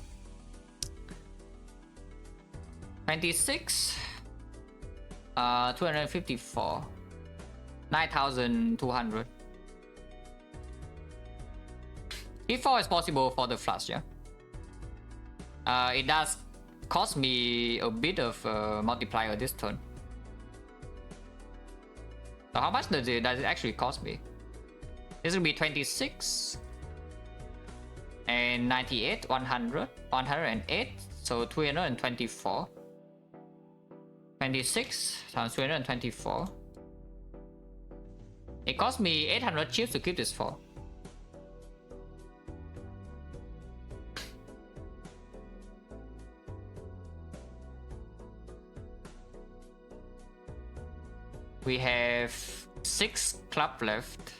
26. 254. 9,200. E4 is possible for the flush, yeah? It does cost me a bit of multiplier this turn. So how much does it actually cost me? This will be 26 and 98, 100, 108, so 324. 26 times 324. It cost me 800 chips to keep this for. We have 6 club left.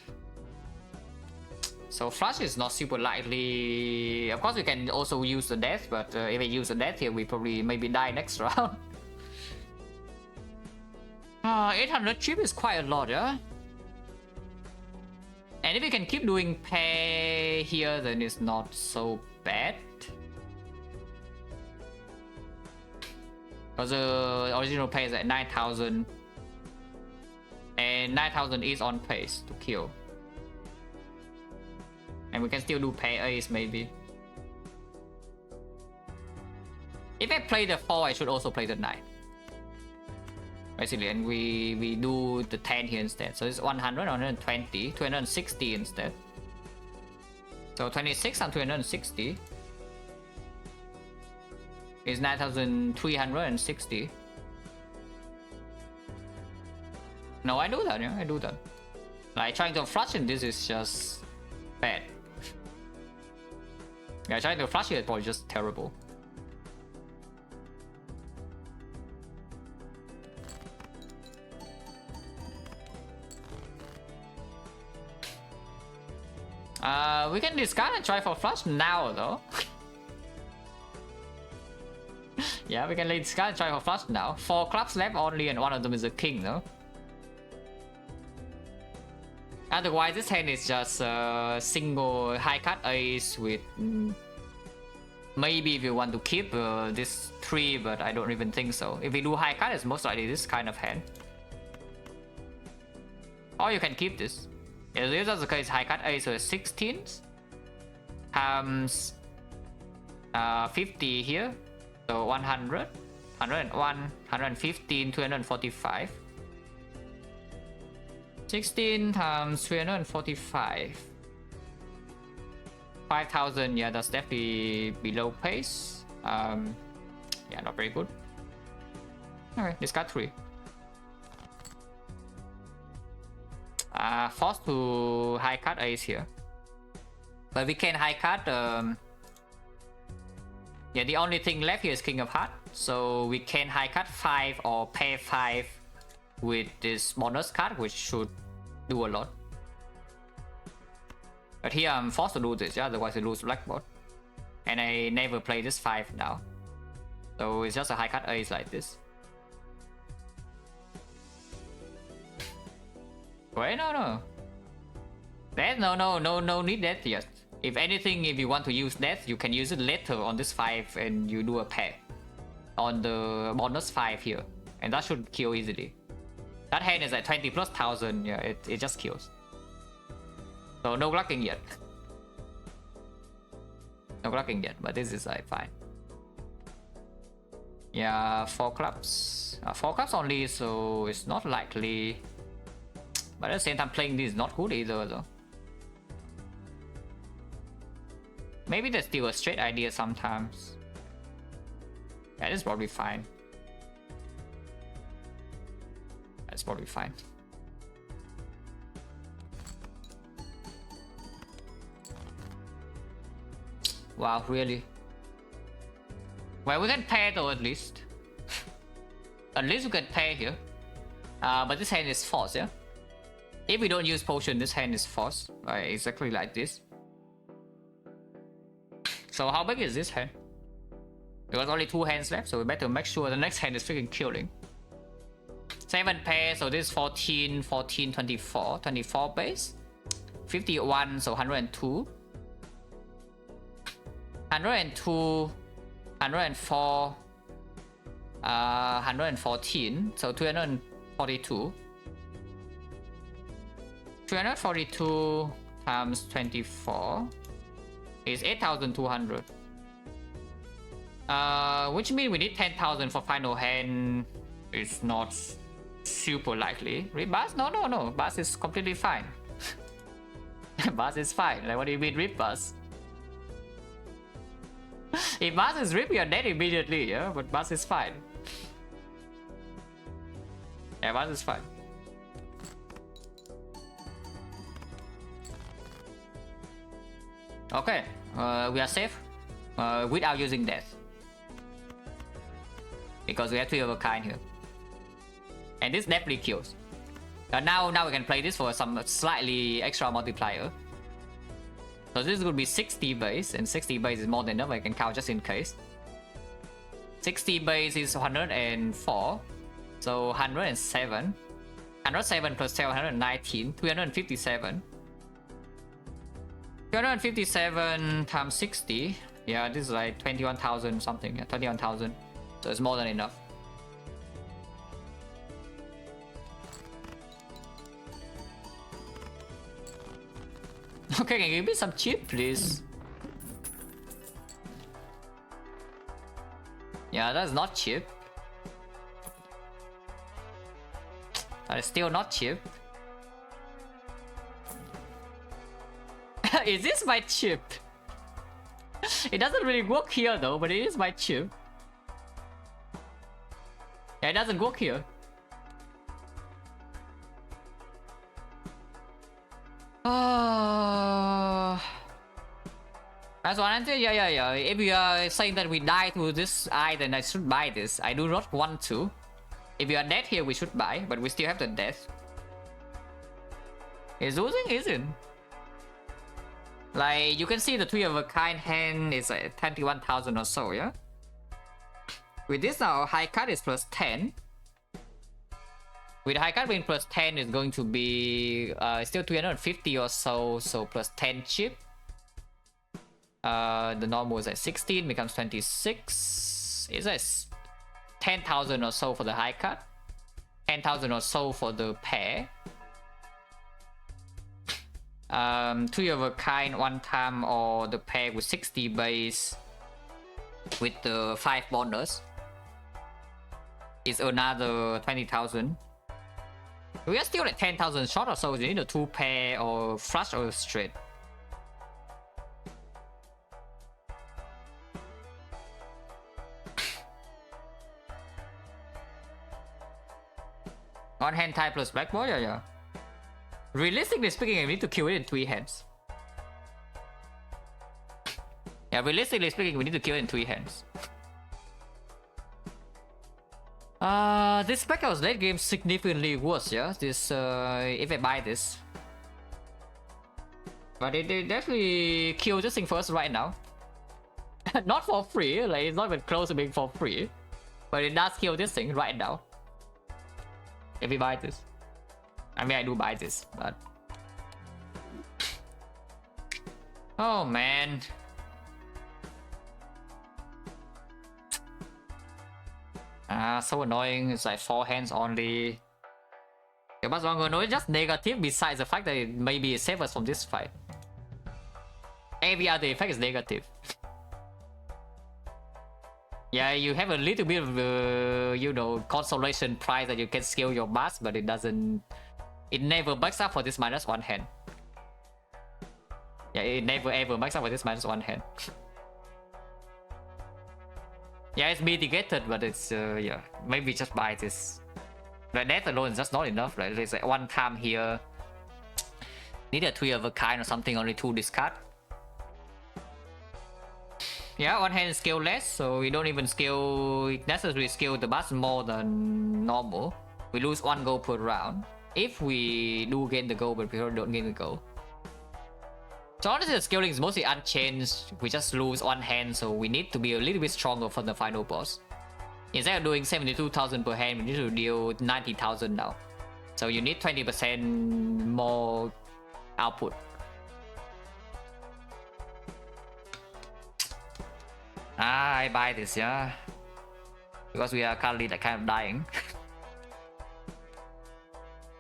So flush is not super likely. Of course we can also use the death, but if we use the death here, we probably maybe die next round. 800 chip is quite a lot, yeah? And if we can keep doing pair here, then it's not so bad. Because the original pair is at 9,000. And 9,000 is on pace to kill. And we can still do pair ace maybe. If I play the 4, I should also play the 9. Basically, and we do the 10 here instead. So it's 100, 120, 260 instead. So 26 and 260 is 9,360. No, I do that, yeah, I do that. Like, trying to flush in this is just bad. Yeah, trying to flush it is probably just terrible. We can discard and try for flush now though. Yeah, we can discard and try for flush now. 4 clubs left only and one of them is a king though. Otherwise this hand is just a single high cut ace with maybe if you want to keep this 3, but I don't even think so. If we do high cut, it's most likely this kind of hand. Or you can keep this. If that's the case, high cut ace with 16 times 50 here. So 100, 101, 115, 245. 16 times 345. 5,000, yeah, that's definitely below pace. Yeah, not very good. Alright, discard 3. Forced to high cut ace here. But we can high cut. Yeah, the only thing left here is King of Hearts. So we can high cut 5 or pair 5 with this bonus card, which should do a lot. But here I'm forced to do this, yeah, otherwise I lose blackboard. And I never play this 5 now. So it's just a high cut ace like this. Wait, no. That, no need that yet. If anything, if you want to use that, you can use it later on this 5 and you do a pair. On the bonus 5 here. And that should kill easily. That hand is at 20 plus 1000, yeah, it just kills. So no blocking yet. No blocking yet, but this is like fine. Yeah, 4 clubs. 4 clubs only, so it's not likely. But at the same time, playing this is not good either though. Maybe there's still a straight idea sometimes. Yeah, that's probably fine. That's probably fine. Wow, really? Well, we can pair though at least. At least we can pair here. But this hand is forced, yeah? If we don't use potion, this hand is forced. Exactly like this. So how big is this hand? Because only 2 hands left, so we better make sure the next hand is freaking killing. 7 pairs, so this is 14, 14, 24. 24 base. 51, so 102. 102, 104, 114, so 242. 342 times 24 is 8,200. Which means we need 10,000 for final hand. It's not super likely. Rip bus? No. Bus is completely fine. Bus is fine. Like, what do you mean rip bus? If bus is rip, you're dead immediately, yeah? But bus is fine. Yeah, bus is fine. Okay, we are safe without using death. Because we have 3 of a kind here. And this definitely kills. Now we can play this for some slightly extra multiplier. So this would be 60 base, and 60 base is more than enough. I can count just in case. 60 base is 104, so 107. 107 plus 719, 357. 257 times 60. Yeah, this is like 21,000 something. Yeah, 21,000. So it's more than enough. Okay, can you give me some chip, please? Yeah, that's not cheap. That is still not cheap. Is this my chip? It doesn't really work here though, but it is my chip. Yeah, it doesn't work here. That's one answer. Yeah. If you are saying that we die to this eye, then I should buy this. I do not want to. If you are dead here, we should buy, but we still have the death. Is losing, isn't? Like, you can see the 3 of a kind hand is like 21,000 or so, yeah? With this now, high cut is plus 10. With high cut being plus 10, it's going to be still 350 or so, so plus 10 chip. The normal is at 16, becomes 26. It's at 10,000 or so for the high cut. 10,000 or so for the pair. 3 of a kind one time, or the pair with 60 base with the 5 bonus is another 20,000. We are still at 10,000 short or so. You need a 2 pair or flush or straight. One hand tie plus black ball, yeah. Realistically speaking, I need to kill it in 3 hands. Yeah, realistically speaking, we need to kill it in 3 hands. This spec was late game significantly worse, yeah. This if I buy this. But it definitely kill this thing first right now. Not for free, like it's not even close to being for free. But it does kill this thing right now. If we buy this. I mean, I do buy this, but... Oh, man. So annoying. It's like 4 hands only. Yeah, but it's just negative besides the fact that it maybe save us from this fight. Every other effect is negative. Yeah, you have a little bit of, you know, consolation prize that you can scale your mass, but it doesn't... It never backs up for this -1 hand. Yeah, it never ever backs up for this -1 hand. Yeah, it's mitigated, but it's, yeah, maybe just buy this. But that alone is just not enough, right? There's like 1 time here. Need a 3 of a kind or something, only 2 discard. Yeah, 1 hand scale less, so we don't even necessarily scale the bus more than normal. We lose 1 gold per round. If we do gain the gold, but we don't gain the gold. So honestly, the scaling is mostly unchanged. We just lose 1 hand, so we need to be a little bit stronger for the final boss. Instead of doing 72,000 per hand, we need to deal 90,000 now. So you need 20% more output. I buy this, yeah. Because we are currently like kind of dying.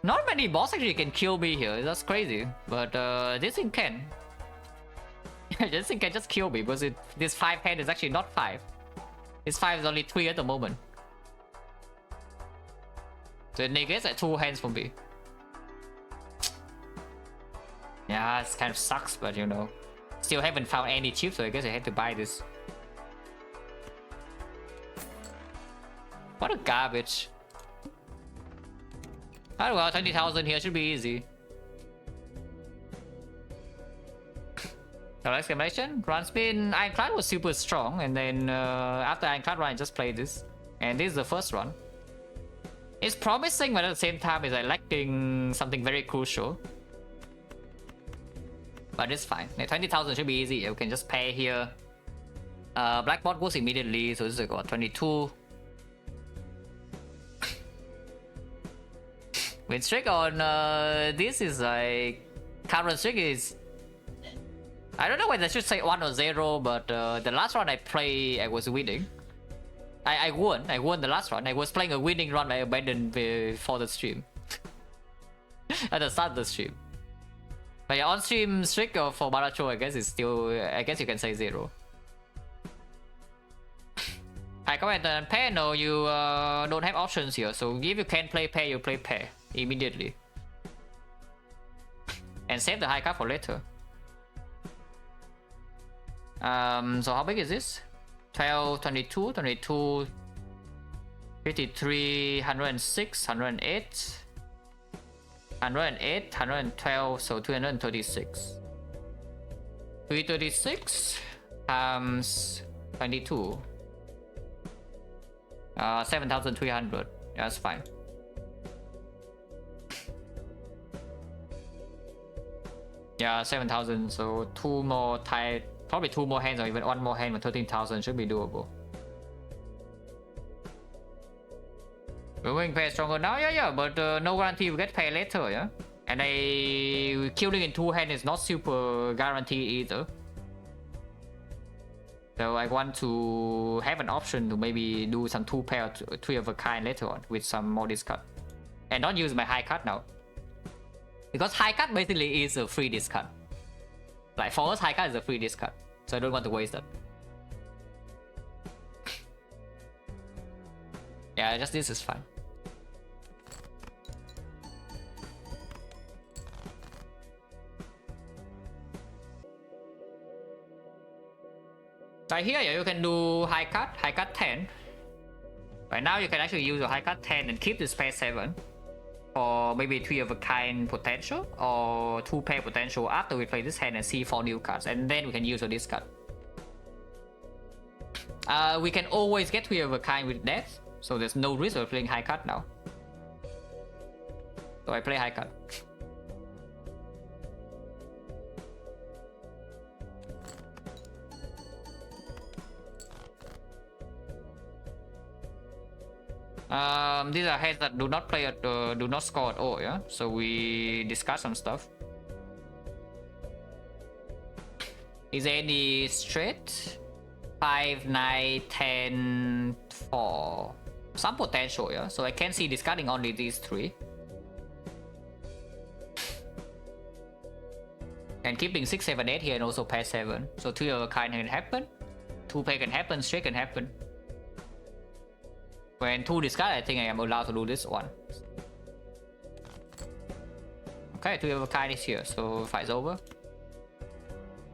Not many boss actually can kill me here, that's crazy. But this thing can. This thing can just kill me because this 5 hand is actually not 5. This 5 is only 3 at the moment. So it negates like 2 hands from me. Yeah, it kind of sucks, but you know. Still haven't found any chip, so I guess I had to buy this. What a garbage. Oh well, 20,000 here should be easy. No exclamation. Run spin. Ironclad was super strong, and then after Ironclad run, I just played this. And this is the first run. It's promising, but at the same time, it's like lacking something very crucial. But it's fine. 20,000 should be easy. We can just pay here. Black bot goes immediately, so this is like 22. Win streak on this is like current streak is, I don't know whether I should say 1 or 0, but the last round I played, I was winning. I won the last round. I was playing a winning run. I abandoned before the stream. At the start of the stream. But yeah, on stream streak for Balatro, I guess it's still, I guess you can say 0. I comment on pair. No, you don't have options here. So if you can play pair, you play pair immediately. And save the high card for later. So how big is this? 12, 22, 22, 53, 106, 108, 108, 112, so 236. 336 times 22. 7,300. Yeah, that's fine. Yeah, 7,000. So two more probably two more hands or even one more hand with 13,000 should be doable. We're going pay stronger now, yeah, but no guarantee we get paid later, yeah. And killing in two hands is not super guaranteed either. So I want to have an option to maybe do some two pair, three of a kind later on with some more discard, and not use my high cut now, because high cut basically is a free discard. Like for us, high cut is a free discard, so I don't want to waste that. Yeah, just this is fine. Right here, you can do high cut 10. Right now, you can actually use your high cut 10 and keep this pair 7. Or maybe 3 of a kind potential, or 2 pair potential after we play this hand and see 4 new cards, and then we can use your discard. We can always get 3 of a kind with death, so there's no risk of playing high cut now. So I play high cut. These are hands that do not play at do not score at all, yeah. So we discuss some stuff. Is there any straight? 5, 9, 10, 4. Some potential, yeah. So I can see discarding only these 3. And keeping 6, 7, 8 here and also pair 7. So 3 of a kind can happen. 2 pair can happen, straight can happen. When 2 discard, I think I am allowed to do this one. Okay, 3 of a kind is here, so fight's over.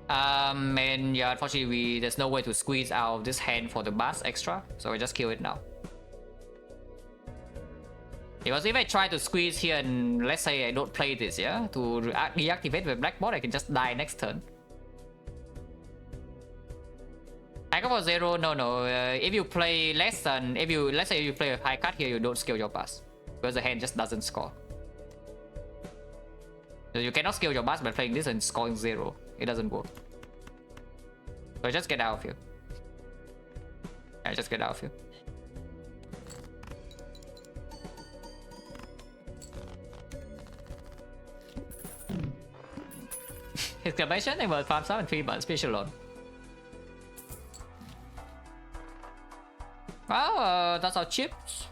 And yeah, unfortunately, there's no way to squeeze out this hand for the bus extra, so I just kill it now. Because if I try to squeeze here and let's say I don't play this, yeah, to deactivate the black bot, I can just die next turn. I go for 0, no. If you play less than, let's say you play a high cut here, you don't scale your bus, because the hand just doesn't score. So you cannot scale your bus by playing this and scoring 0. It doesn't work. So just get out of here. Yeah, just get out of here. Exclamation, it was farm 7 3 months, special loan. Well, that's our chips.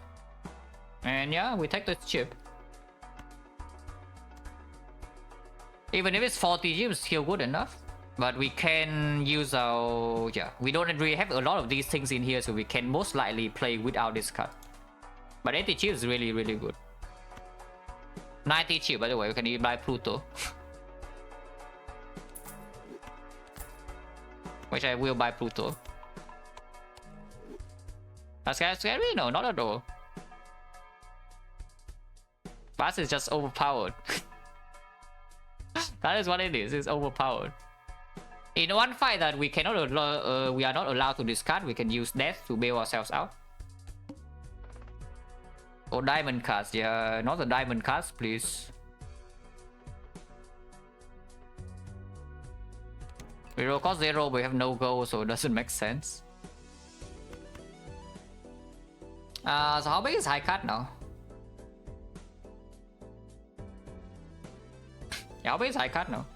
And yeah, we take the chip. Even if it's 40 chips, still good enough. But we can use our... yeah, we don't really have a lot of these things in here, so we can most likely play without this card. But 80 chips is really, really good. 90 chips, by the way, we can even buy Pluto. Which I will buy Pluto. That's scary? No, not at all. Bass is just overpowered. That is what it is. It's overpowered. In one fight that we cannot we are not allowed to discard, we can use death to bail ourselves out. Or diamond cards, yeah, not the diamond cards, please. We roll cost 0, we have no goal, so it doesn't make sense. So how big is high cut now? Yeah, how big is high cut now?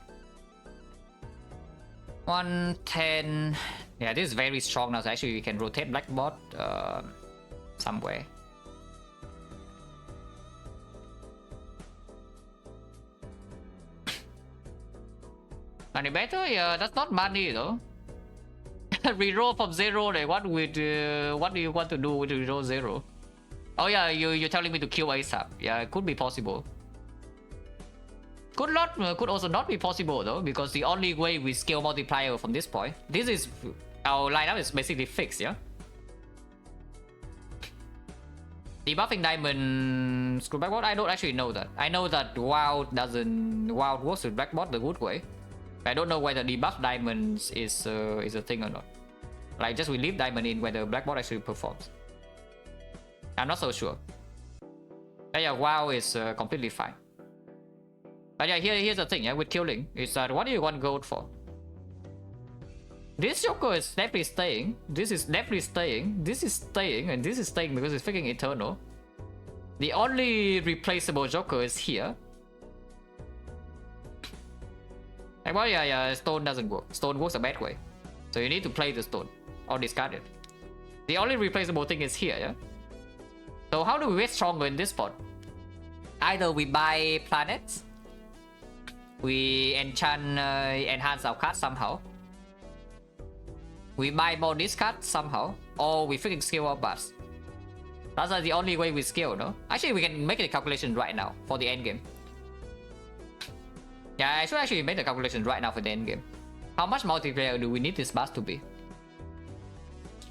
110. Yeah, this is very strong now, so actually we can rotate black bot somewhere. Money better? Yeah, that's not money though. Reroll from 0, like what do you want to do with reroll 0? Oh yeah, you're telling me to kill ASAP. Yeah, it could be possible. Could also not be possible though, because the only way we scale multiplier from this point, this is our lineup is basically fixed, yeah. Debuffing diamond screw backbot, I don't actually know that. I know that WoW works with backbot the good way. I don't know whether debuff diamonds is a thing or not. Like just we leave diamond in whether blackbot actually performs. I'm not so sure. But yeah, WoW is completely fine. But yeah, here's the thing, yeah, with killing, is that what do you want gold for? This Joker is definitely staying, this is definitely staying, this is staying, and this is staying because it's freaking eternal. The only replaceable Joker is here. Like, well, yeah, stone doesn't work. Stone works a bad way. So you need to play the stone or discard it. The only replaceable thing is here, yeah? So how do we get stronger in this spot? Either we buy planets, we enhance our card somehow, we buy more discards somehow, or we freaking scale our bars. That's like the only way we scale, no? Actually, we can make a calculation right now for the end game. Yeah, I should actually make the calculation right now for the end game. How much multiplayer do we need this bus to be?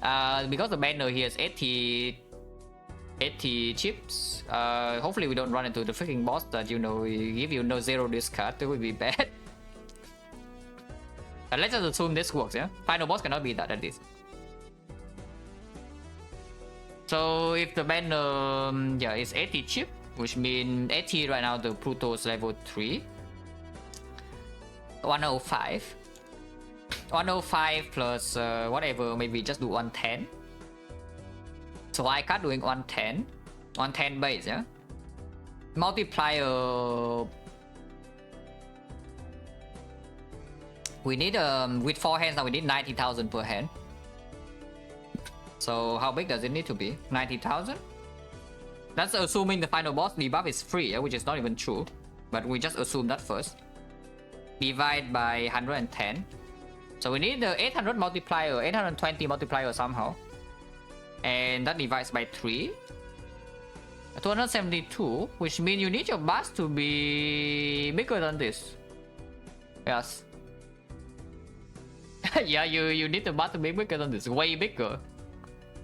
Because the banner here is 80 chips. Hopefully we don't run into the freaking boss that, you know, give you no zero discard. That would be bad. But let's just assume this works, yeah? Final boss cannot be that at least. So if the banner, yeah, is 80 chip, which means 80 right now, the Pluto's level 3. 105. 105 plus whatever, maybe just do 110. So I can't doing 110. 110 base, yeah? Multiplier. We need, with 4 hands now, we need 90,000 per hand. So how big does it need to be? 90,000? That's assuming the final boss debuff is free, yeah? Which is not even true. But we just assume that first. Divide by 110. So we need the 800 multiplier, 820 multiplier somehow. And that divides by 3. 272, which means you need your bus to be bigger than this. Yes. Yeah, you need the bus to be bigger than this, way bigger.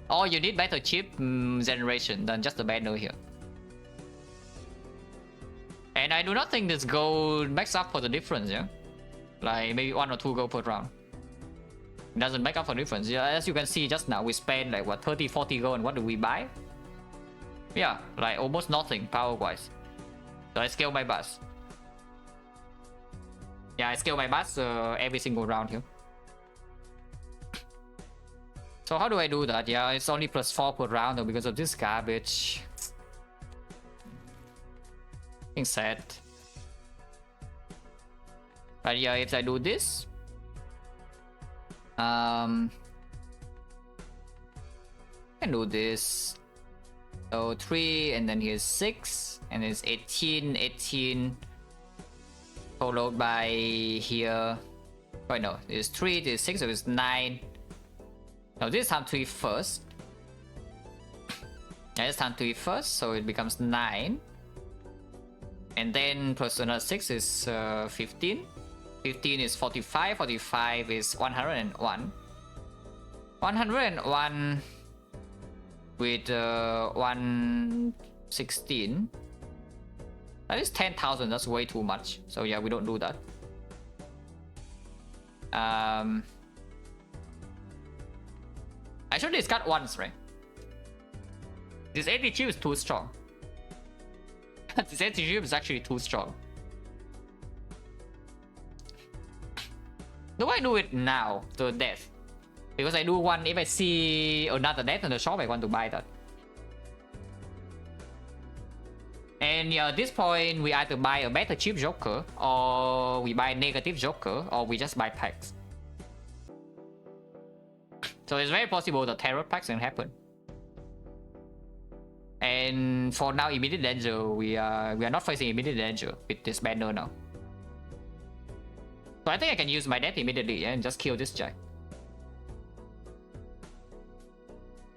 Or you need better chip generation than just the banner here. And I do not think this gold makes up for the difference, yeah? Like maybe 1 or 2 gold per round. It doesn't make up for the difference. Yeah, as you can see just now, we spend like what, 30, 40 gold, and what do we buy? Yeah, like almost nothing power-wise. So I scale my bus. Yeah, I scale my bus every single round here. So how do I do that? Yeah, it's only +4 per round though because of this garbage. Sad. But yeah, if I do this, I can do this. So 3, and then here's 6, and it's 18, followed by here. Wait, no, it's 3, this is 6, so it's 9. No, this time 3 first. Yeah, this time 3 first, so it becomes 9. And then plus another 6 is 15. 15 is 45. 45 is 101. 101 with 116. That is 10,000. That's way too much. So yeah, we don't do that. I should discard once, right? This 80 chip is too strong. This 80 chip is actually too strong. Do I do it now to death? Because I do one, if I see another death in the shop, I want to buy that. And yeah, at this point, we either buy a better cheap Joker, or we buy negative Joker, or we just buy packs. So it's very possible that terror packs can happen. And for now, immediate danger, we are not facing immediate danger with this banner now. So I think I can use my death immediately, yeah, and just kill this Jack.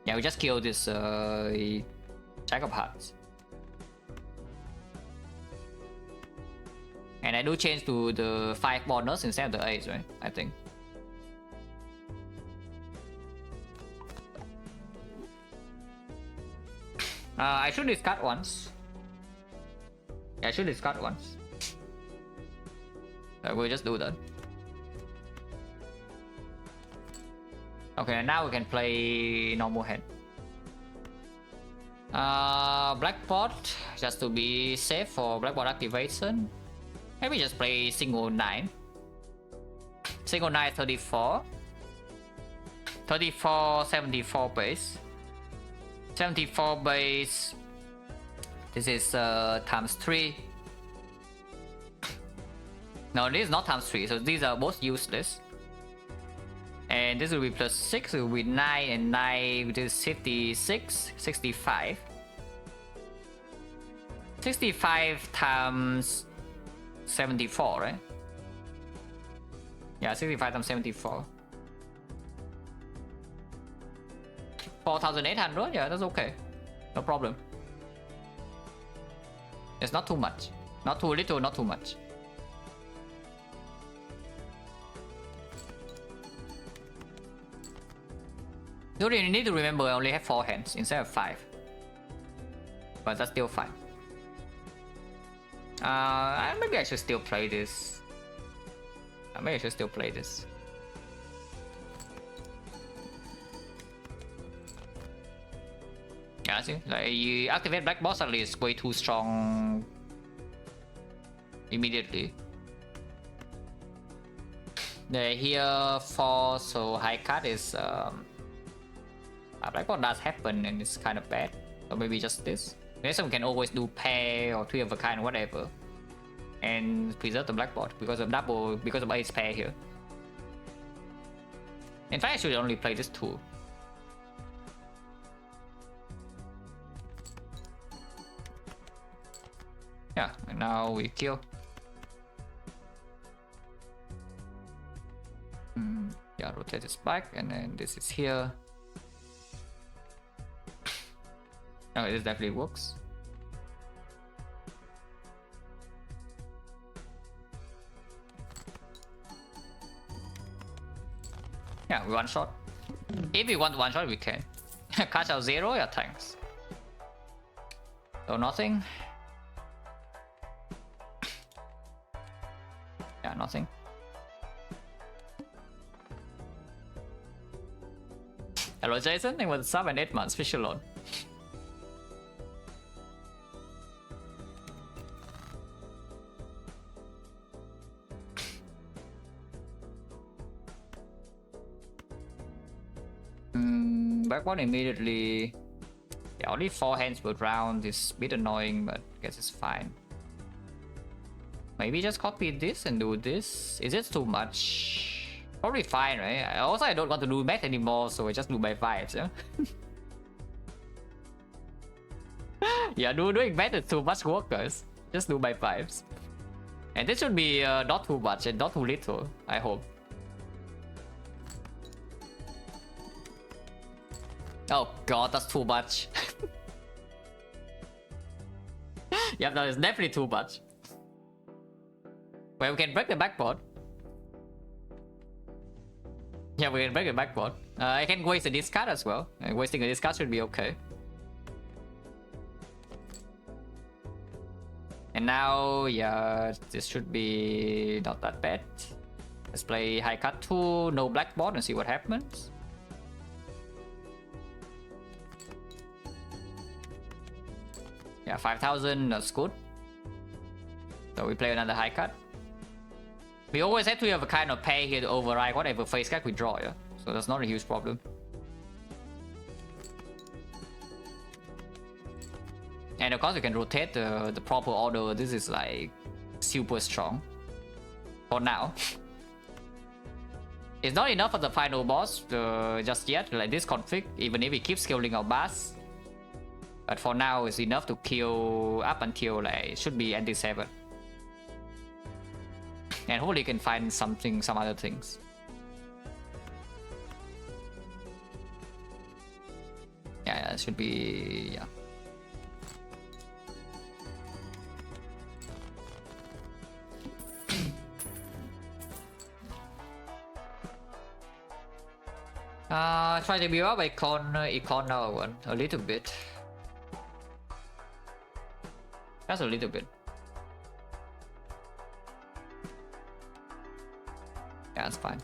Yeah, we just kill this Jack of Hearts. And I do change to the 5 bonus instead of the 8, right? I think. I should discard once. Yeah, I should discard once. We'll just do that. Okay, now we can play normal hand. Black pot, just to be safe for black pot activation. Maybe just play single 9. Single 9 34. 34, 74 base. 74 base. This is times 3. No, this is not times 3, so these are both useless. And this will be plus 6, it will be 9 and 9, which is 56, 65. 65 times 74, right? Yeah, 65 times 74. 4,800, yeah, that's okay. No problem. It's not too much. Not too little, not too much. You need to remember I only have 4 hands instead of 5. But that's still fine. Maybe I should still play this. Maybe I should still play this. Yeah, see, like you activate black boss suddenly is way too strong immediately. Here 4, so high cut is black boss does happen and it's kind of bad. So maybe just this. Maybe someone can always do pair or 3 of a kind, whatever, and preserve the blackboard because of because of ace pair here. In fact, I should only play this 2. Yeah, and now we kill. Yeah, rotate this back, and then this is here. Okay, this definitely works. Yeah, we one shot. If we want one shot, we can. Catch out 0, yeah, thanks. So nothing. Yeah, nothing. Hello Jason, it was 7 8 months, fish alone. Back one immediately. Yeah, only 4 hands per round is a bit annoying, but I guess it's fine. Maybe just copy this and do this. Is it too much? Probably fine, right? Also, I don't want to do math anymore, so I just do by vibes, yeah? Yeah, doing math is too much work, guys. Just do by vibes. And this should be not too much and not too little, I hope. Oh god, that's too much. Yeah, that is definitely too much. Well, we can break the backboard. Yeah, we can break the backboard. I can waste a discard as well. Wasting a discard should be okay. And now, yeah, this should be not that bad. Let's play high cut 2, no blackboard, and see what happens. Yeah, 5,000, that's good. So we play another high cut. We always have to have a kind of pair here to override whatever face card we draw, yeah? So that's not a huge problem. And of course we can rotate the proper order. This is like super strong. For now. It's not enough for the final boss just yet, like this config, even if we keep scaling our bass. But for now it's enough to kill up until like it should be anti-7. And hopefully you can find something, some other things. Yeah, it should be, yeah. Try to build up icon now one a little bit. Just a little bit. Yeah, that's fine.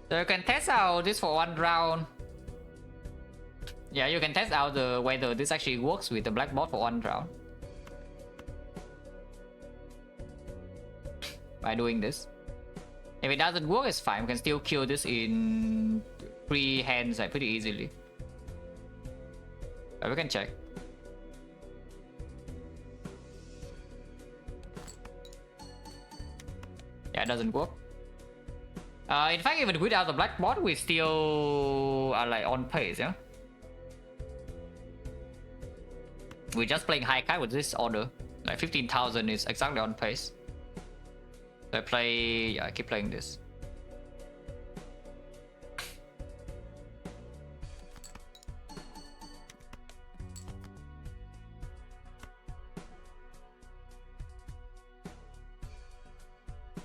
So you can test out this for 1 round. Yeah, you can test out whether this actually works with the black bot for 1 round by doing this. If it doesn't work, it's fine. We can still kill this in 3 hands like pretty easily. But we can check. Yeah, it doesn't work. In fact, even without the black bot, we still are like on pace, yeah? We're just playing high card with this order. Like 15,000 is exactly on pace. So I keep playing this.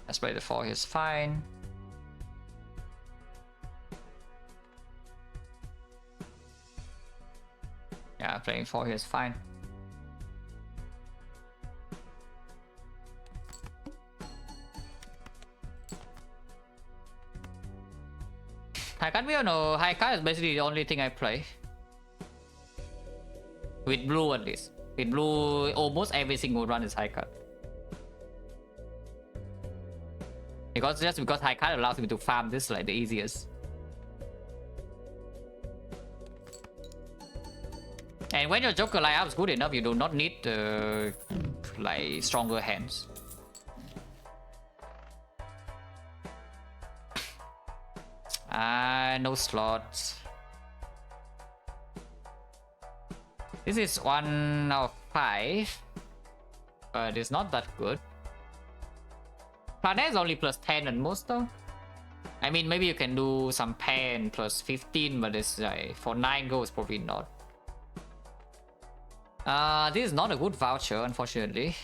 Let's play the 4 here is fine. Yeah, playing 4 here is fine. High card, we don't know. High card is basically the only thing I play. With blue at least. With blue, almost every single run is high card. Because high card allows me to farm this like the easiest. And when your Joker lineup is good enough, you do not need like stronger hands. No slots. This is 1 out of 5, but it's not that good. Planet is only plus 10 at most though. I mean, maybe you can do some pen plus 15, but it's like for 9 goals probably not. This is not a good voucher, unfortunately.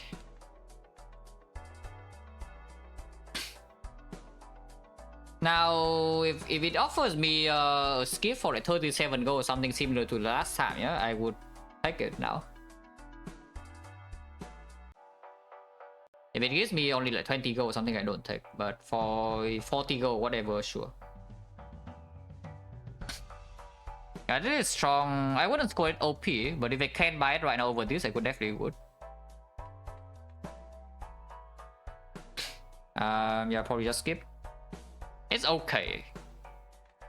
Now, if it offers me a skip for like 37 goals, something similar to last time, yeah, I would take it now. If it gives me only like 20 goals, something I don't take. But for 40 goals, whatever, sure. Yeah, this is strong. I wouldn't score it OP, but if I can buy it right now over this, I could definitely would. Yeah, probably just skip. It's okay.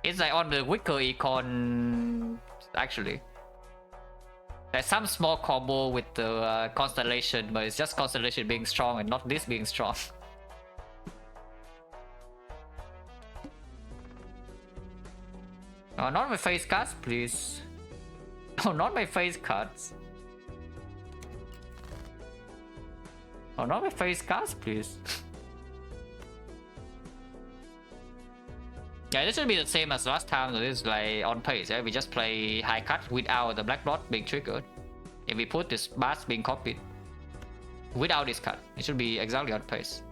It's like on the weaker econ, actually. There's some small combo with the Constellation, but it's just Constellation being strong and not this being strong. Oh, not my face cards, please. Oh, not my face cards. Oh, not my face cards, please. Yeah, this should be the same as last time. So this is like on pace. Yeah? We just play high cut without the black blot being triggered. If we put this bus being copied without this cut, it should be exactly on pace.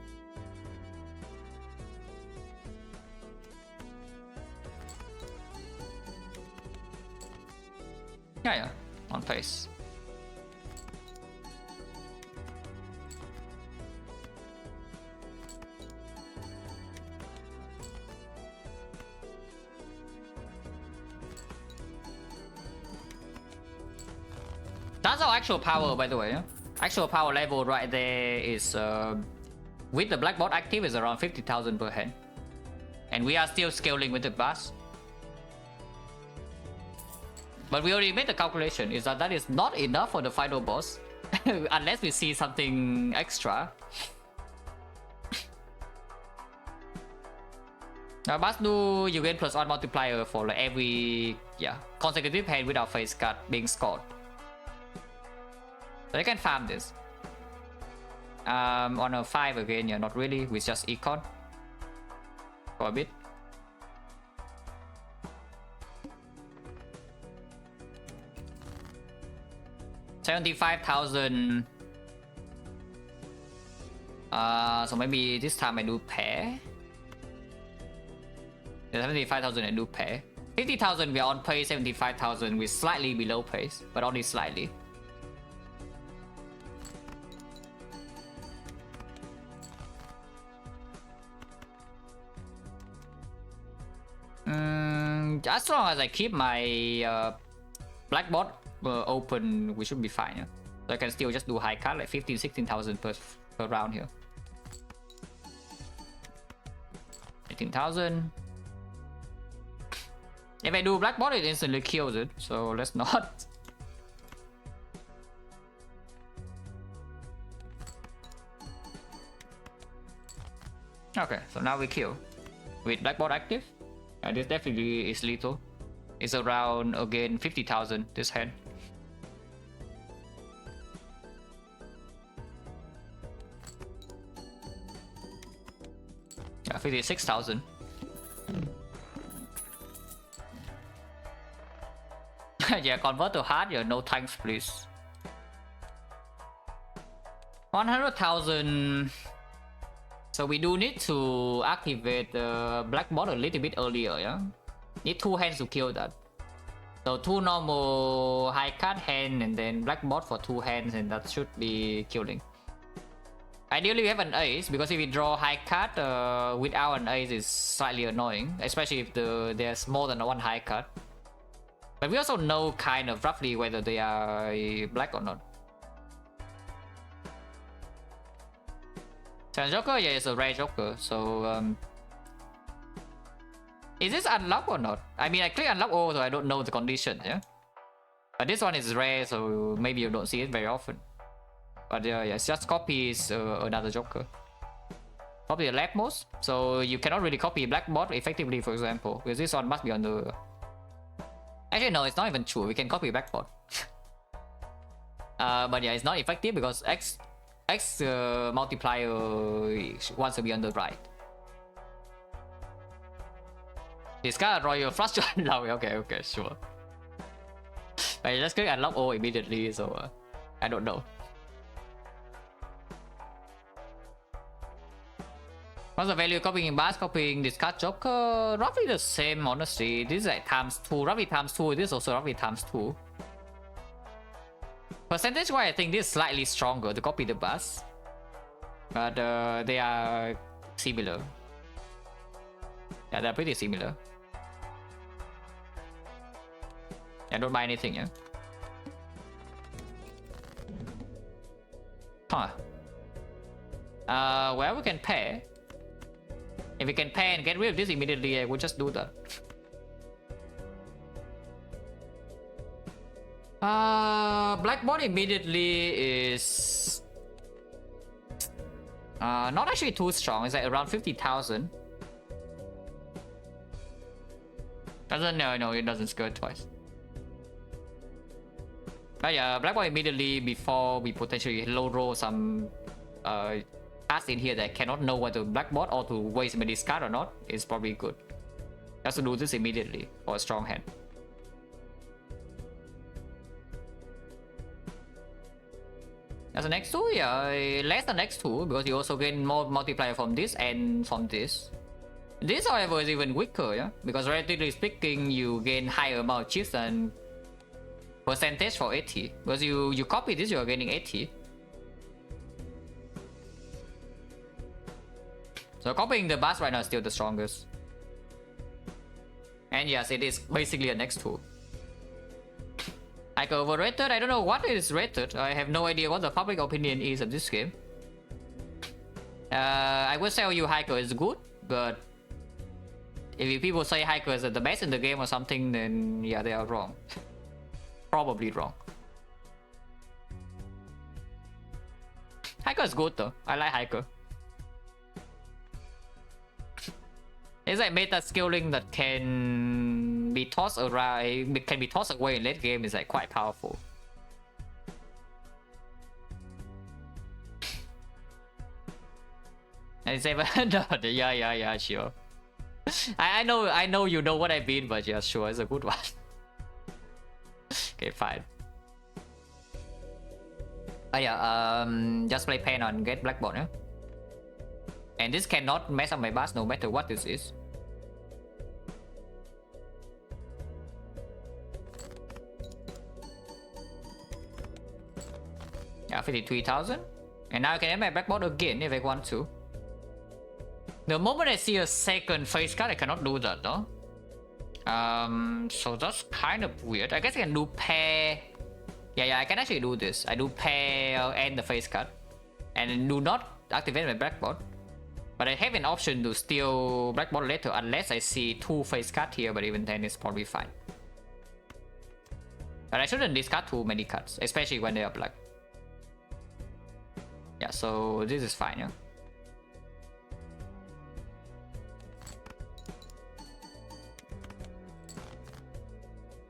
Yeah, on pace. That's our actual power, by the way. Actual power level right there is with the black bot active is around 50,000 per hand, and we are still scaling with the bus. But we already made the calculation. Is that is not enough for the final boss, unless we see something extra. Now, must do you gain +1 multiplier for like every consecutive hand without face cut being scored. So you can farm this. On a 5 again, yeah, not really, with just econ for a bit. $75,000. So maybe this time I do pair. 75,000 I do pair. 50,000 we are on pace. 75,000 we're slightly below pace, but only slightly. As long as I keep my black bot open, we should be fine. Yeah? So I can still just do high card like 15, 16,000 per round here. 18,000. If I do black bot, it instantly kills it. So let's not. Okay, so now we kill with black bot active. And this definitely is lethal. It's around again 50,000 this hand. Yeah, 56,000. Yeah, convert to hard. Yeah, no thanks, please. 100,000. So we do need to activate the black bot a little bit earlier, yeah? Need 2 hands to kill that. So 2 normal high card hand and then black bot for 2 hands, and that should be killing. Ideally we have an ace, because if we draw high card without an ace is slightly annoying, especially if there's more than 1 high card. But we also know kind of roughly whether they are black or not. Sand Joker, yeah, it's a rare Joker, so is this unlock or not? I mean, I click unlock all, so I don't know the condition, yeah? But this one is rare, so maybe you don't see it very often. But yeah, it's just copies another Joker. Copy the leftmost, so you cannot really copy black bot effectively, for example, because this one must be on the... Actually, no, it's not even true, we can copy black bot. But yeah, it's not effective because X multiplier wants to be on the right. Discard Royal Flush to unlock. Okay, sure. But you just click unlock all immediately, so I don't know. What's the value of copying Bass, copying discard Joker? Roughly the same, honestly. This is like times 2, roughly times 2. This is also roughly times 2. Percentage wise, I think this is slightly stronger to copy the Bass. But they are similar. Yeah, they're pretty similar. I don't buy anything, yeah. Huh. Well, we can pair. If we can pair and get rid of this immediately, I would just do that. Black bot immediately is not actually too strong. It's like around 50,000. No, it doesn't skirt twice. But yeah, black bot immediately before we potentially low roll some cards in here that cannot know whether black bot or to waste my discard or not is probably good. Just to do this immediately for a strong hand. As an X2, yeah, less than X2 because you also gain more multiplier from this and from this. This, however, is even weaker, yeah, because relatively speaking, you gain higher amount of chips than percentage for 80. Because you copy this, you are gaining 80. So copying the Bass right now is still the strongest. And yes, it is basically an X2. Like overrated? I don't know what is rated. I have no idea what the public opinion is of this game. I will tell you Hiker is good, but if people say Hiker is the best in the game or something, then yeah, they are wrong. Probably wrong. Hiker is good though. I like Hiker. It's like meta skilling that can be tossed around, can be tossed away in late game is like quite powerful. And it's even no, yeah, sure. I know you know what I mean, but yeah, sure, it's a good one. Okay, fine. Oh yeah, just play pen on get black bot, yeah? And this cannot mess up my Bass no matter what this is. Yeah, 53,000. And now I can add my black bot again if I want to. The moment I see a second face card, I cannot do that though. So that's kind of weird. I guess I can do pair. Yeah, I can actually do this. I do pair and the face cut, and do not activate my blackboard. But I have an option to steal blackboard later unless I see 2 face cut here. But even then, it's probably fine. But I shouldn't discard too many cuts, especially when they are black. Yeah, so this is fine. Yeah.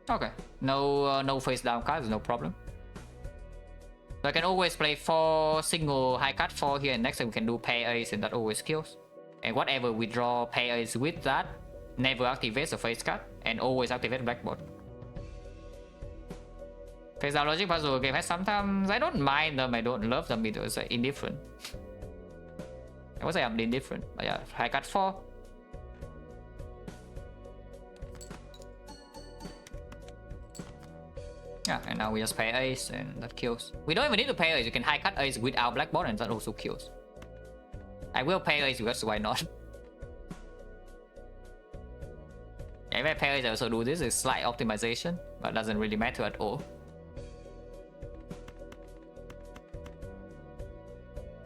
Okay, no face down cards, no problem. So I can always play 4 single high cut 4 here, and next time we can do pair ace, and that always kills. And whatever we draw pair ace with that, never activates a face cut, and always activate blackboard. Face down logic puzzle game has sometimes I don't mind them, I don't love them either. It's like indifferent. I would say I'm indifferent, but yeah, high cut 4. Yeah, and now we just pay ace and that kills. We don't even need to pay ace, you can high cut ace without blackboard and that also kills. I will pay ace because why not? Yeah, if I pay ace I also do this, is slight optimization, but doesn't really matter at all.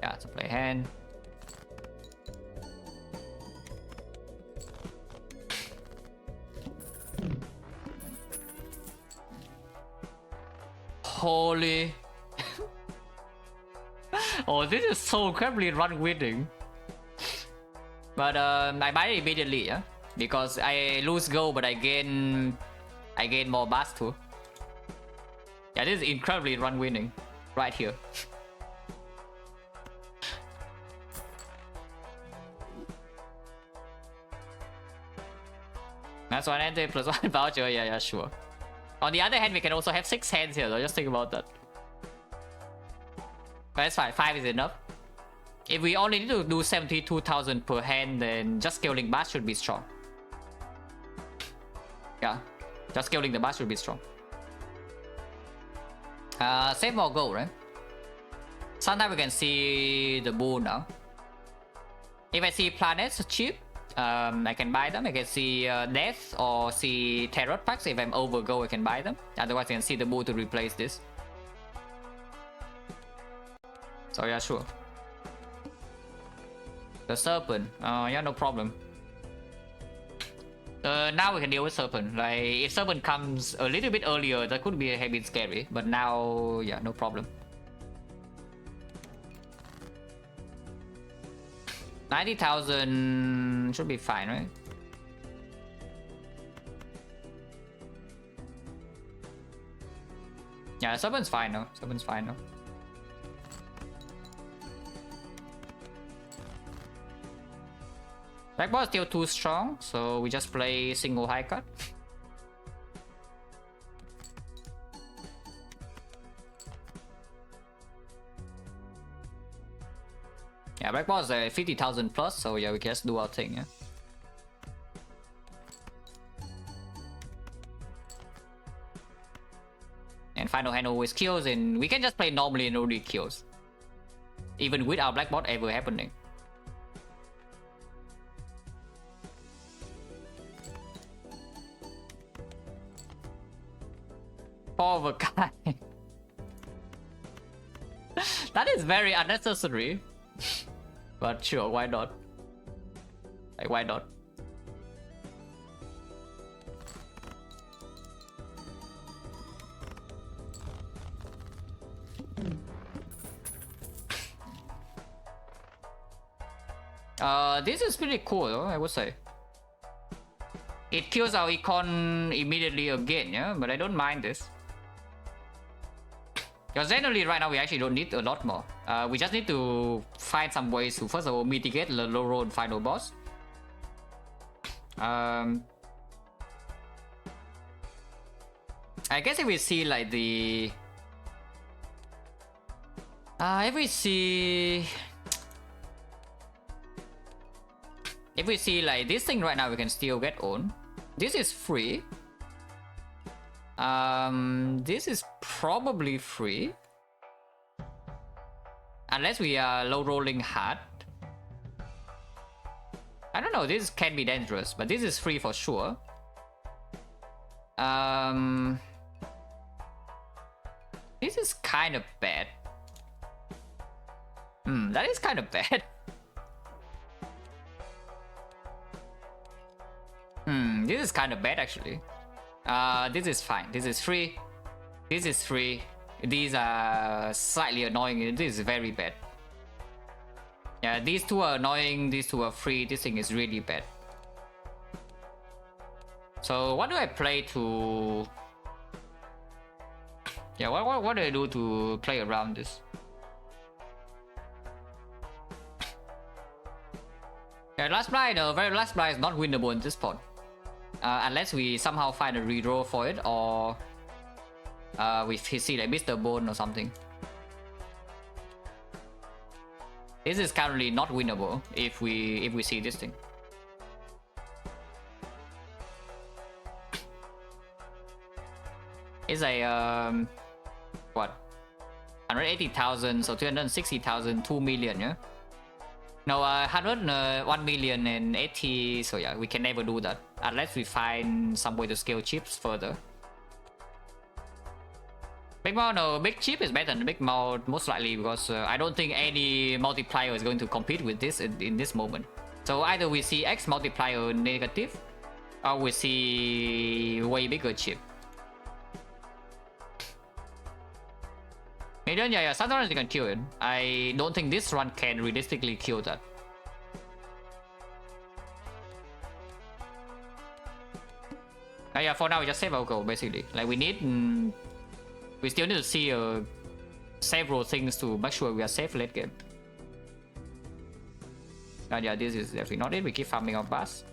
Yeah, so play hand. Holy. Oh, this is so incredibly run winning. But I buy it immediately, yeah? Because I lose go, but I gain more bars too. Yeah, this is incredibly run winning. Right here. That's 1 ante plus 1 voucher, yeah, sure. On the other hand, we can also have 6 hands here, though. Just think about that. But that's fine. 5 is enough. If we only need to do 72,000 per hand, then just scaling bars should be strong. Yeah, just scaling the bars should be strong. Save more gold, right? Sometimes we can see the bull now. If I see planets cheap, I can buy them. I can see death or see tarot packs. If I'm over go, I can buy them. Otherwise, I can see the bull to replace this. So yeah, sure. The serpent. Yeah, no problem. Now we can deal with serpent. Like if serpent comes a little bit earlier, that could be a bit scary. But now, yeah, no problem. 90,000 should be fine, right? Yeah, serpent's fine now. Serpent's fine now. Blackboard is still too strong, so we just play single high cut. Yeah, blackboard is 50,000 plus, so yeah, we can just do our thing, yeah. And final hand always kills, and we can just play normally and already kills. Even without blackboard ever happening. Power guy. That is very unnecessary. But sure, why not? Like, why not? This is pretty cool, though, I would say. It kills our econ immediately again, yeah? But I don't mind this. Because generally right now we actually don't need a lot more. We just need to find some ways to first of all mitigate the low roll final boss. I guess if we see like the... if we see like this thing right now, we can still get on. This is free. This is probably free. Unless we are low rolling hard. I don't know, this can be dangerous, but this is free for sure. This is kind of bad. That is kind of bad. This is kind of bad actually. This is fine. This is free. This is free. These are slightly annoying. This is very bad. Yeah, these two are annoying. These two are free. This thing is really bad. So what do I play to? Yeah, what do I do to play around this? Yeah, last blind, very last blind is not winnable in this pot. Unless we somehow find a redraw for it, or we see like Mr. Bone or something. This is currently not winnable if we see this thing. It's a what? 180,000, so 260,000, 2 million, yeah. No, 1 million and 80. So yeah, we can never do that unless we find some way to scale chips further. Big Mouth, no, big chip is better than Big Mouth most likely because I don't think any multiplier is going to compete with this in this moment. So either we see X multiplier negative, or we see way bigger chip. Yeah, sometimes you can kill it. I don't think this run can realistically kill that. Yeah, for now we just save our goal basically. Like we still need to see several things to make sure we are safe late game. Yeah, this is definitely not it. We keep farming our bus.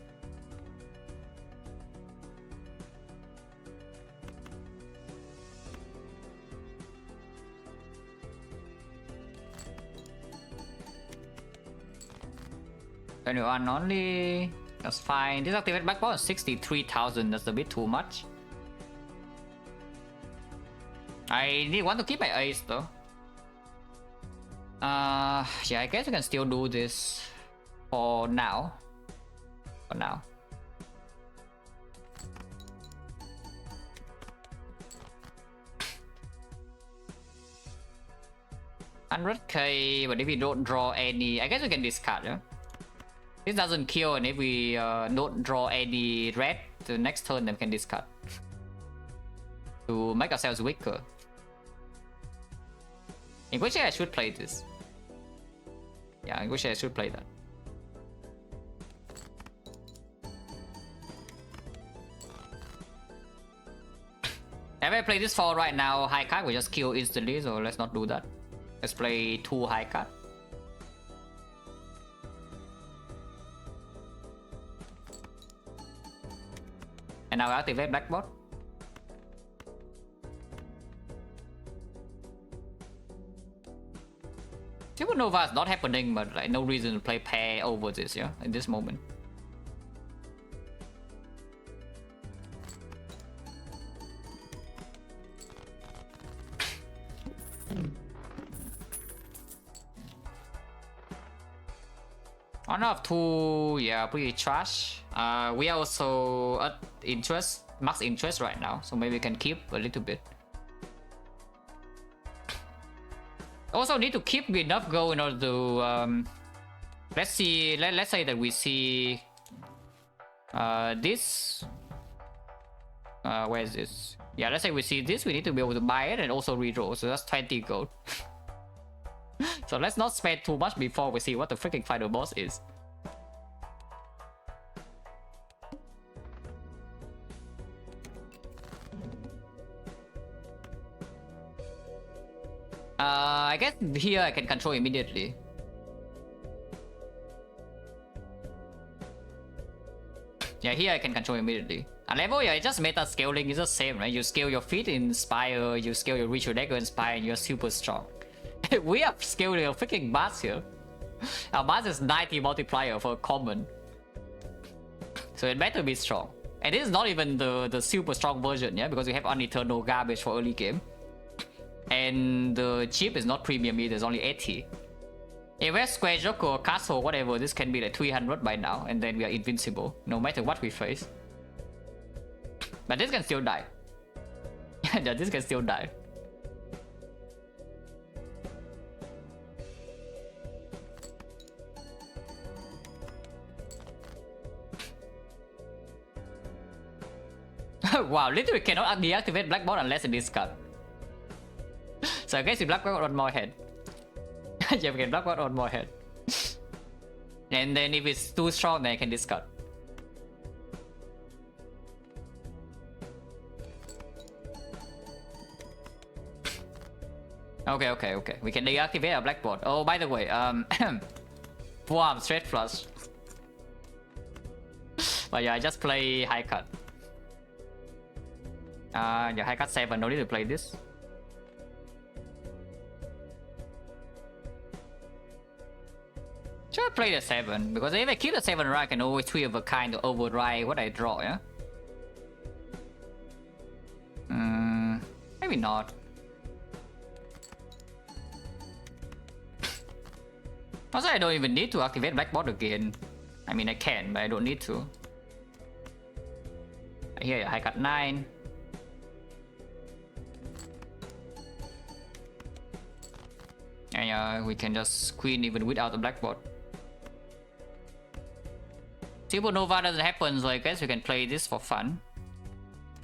Anyone only. That's fine. Disactivate backbone is 63,000. That's a bit too much. I want to keep my ace though. Yeah, I guess we can still do this for now. For now. $100k, but if we don't draw any, I guess we can discard, yeah? This doesn't kill, and if we don't draw any red, the next turn then we can discard to make ourselves weaker. In which I should play this. Yeah, in which I should play that. If I play this for right now, high card we just kill instantly, so let's not do that. Let's play 2 high card. And now activate blackboard. Supernova is not happening, but like no reason to play pair over this, yeah, in this moment. One of 2, yeah, pretty trash. We are also at max interest right now, so maybe we can keep a little bit. Also need to keep enough gold in order to let's see, let's say that we see this where is this? Yeah, let's say we see this, we need to be able to buy it and also redraw, so that's 20 gold. So let's not spend too much before we see what the freaking final boss is. I guess here I can control immediately. Yeah, here I can control immediately. On level, yeah, it's just meta scaling, it's the same, right? You scale your feet in Spire, you scale your ritual dagger in Spire, and you're super strong. We are scaling a freaking Bass here. Our Bass is 90 multiplier for a common. So it better be strong. And this is not even the super strong version, yeah? Because we have uneternal garbage for early game. And the chip is not premium either, it's only 80. If we have Square Joker or Castle, whatever, this can be like 300 by now, and then we are invincible, no matter what we face. But this can still die. Yeah, this can still die. Wow, literally cannot deactivate Blackboard unless it discard. So I guess we Blackboard on more head. Yeah, we can Blackboard on more head. And then if it's too strong, then I can discard. Okay. We can deactivate our Blackboard. Oh, by the way, wow, straight flush. But yeah, I just play high cut. Yeah, high cut 7, no need to play this. Should I play the 7? Because if I keep the 7 right, I can always 3 of a kind to override what I draw, yeah? Maybe not. Also, I don't even need to activate Blackboard again. I mean, I can, but I don't need to. Here, high cut 9. And we can just queen even without the Blackboard. Supernova doesn't happen, so I guess we can play this for fun.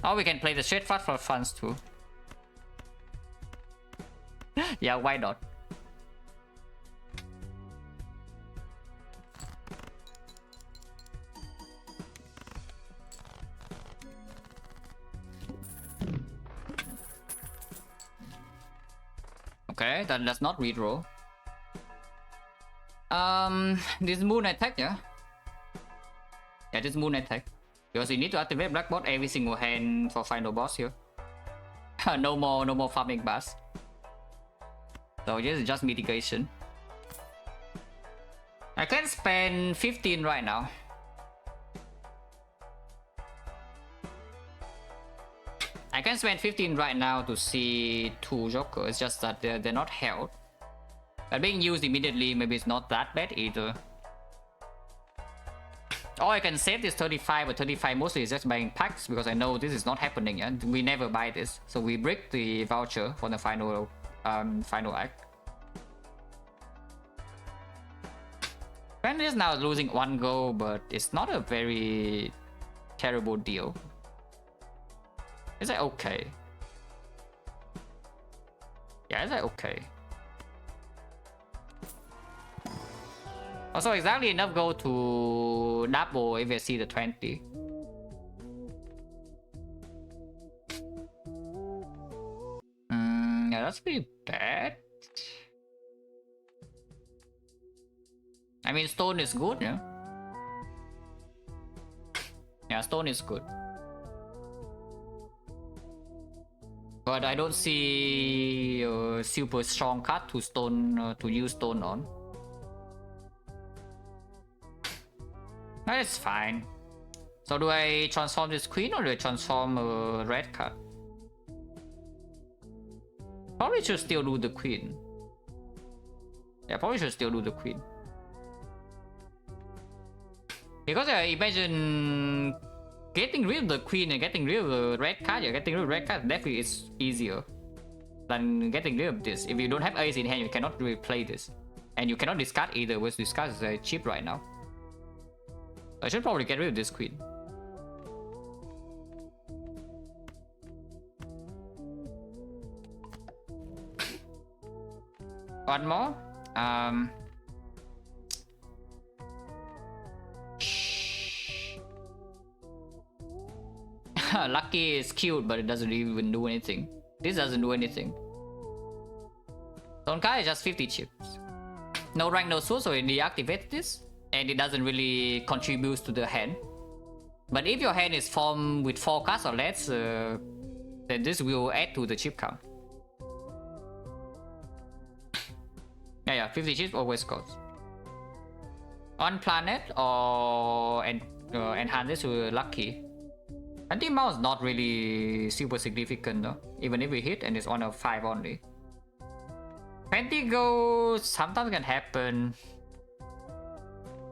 Or we can play the straight flush for fun too. Yeah, why not? Okay, that does not redraw. This moon attack, yeah? Yeah, this moon attack. Because you need to activate Blackboard every single hand for final boss here. no more farming bars. So this is just mitigation. I can spend 15 right now. I can spend 15 right now to see 2 Joker. It's just that they're not held. But being used immediately, maybe it's not that bad either. Or I can save this 35, but 35 mostly is just buying packs because I know this is not happening. Yeah? We never buy this, so we break the voucher for the final act. Brand is now losing 1 goal, but it's not a very terrible deal. Is that okay? Yeah, is that okay? Also, exactly enough goal to double if I see the 20. Yeah, that's pretty bad. I mean, stone is good, yeah? Yeah, stone is good. But I don't see a super strong card to stone to use stone on. That is fine. So do I transform this queen or do I transform a red card? Probably should still do the queen. Yeah, probably should still do the queen. Because I imagine getting rid of the queen and getting rid of the red card, getting rid of red card definitely is easier than getting rid of this. If you don't have ace in hand, you cannot really play this. And you cannot discard either, because discard is cheap right now. I should probably get rid of this queen. One more. Lucky is cute, but it doesn't even do anything. This doesn't do anything. Tonka is just 50 chips. No rank, no source, so it deactivates this. And it doesn't really contribute to the hand. But if your hand is formed with 4 cards or less, then this will add to the chip count. Yeah, 50 chips always goes. On planet or enhance this to lucky. Anti-mouse is not really super significant though, even if we hit and it's on a 5 only. 20 goals sometimes can happen.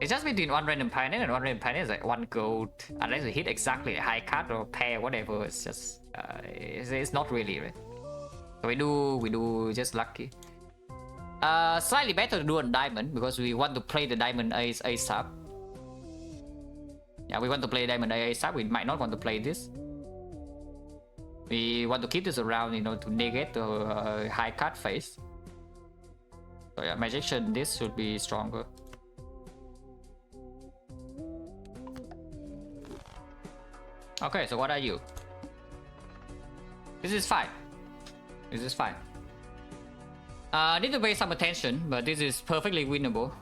It's just between one random pioneer and one random pioneer is like 1 gold. Unless you hit exactly a high cut or pair, whatever. It's just it's not really, right? So we do just lucky. Slightly better to do on diamond because we want to play the diamond ace ASAP. Yeah, we want to play diamond ASAP. We might not want to play this. We want to keep this around, you know, to negate the high cut phase. So yeah, magician, this should be stronger. Okay, so what are you? This is fine. This is fine. Need to pay some attention, but this is perfectly winnable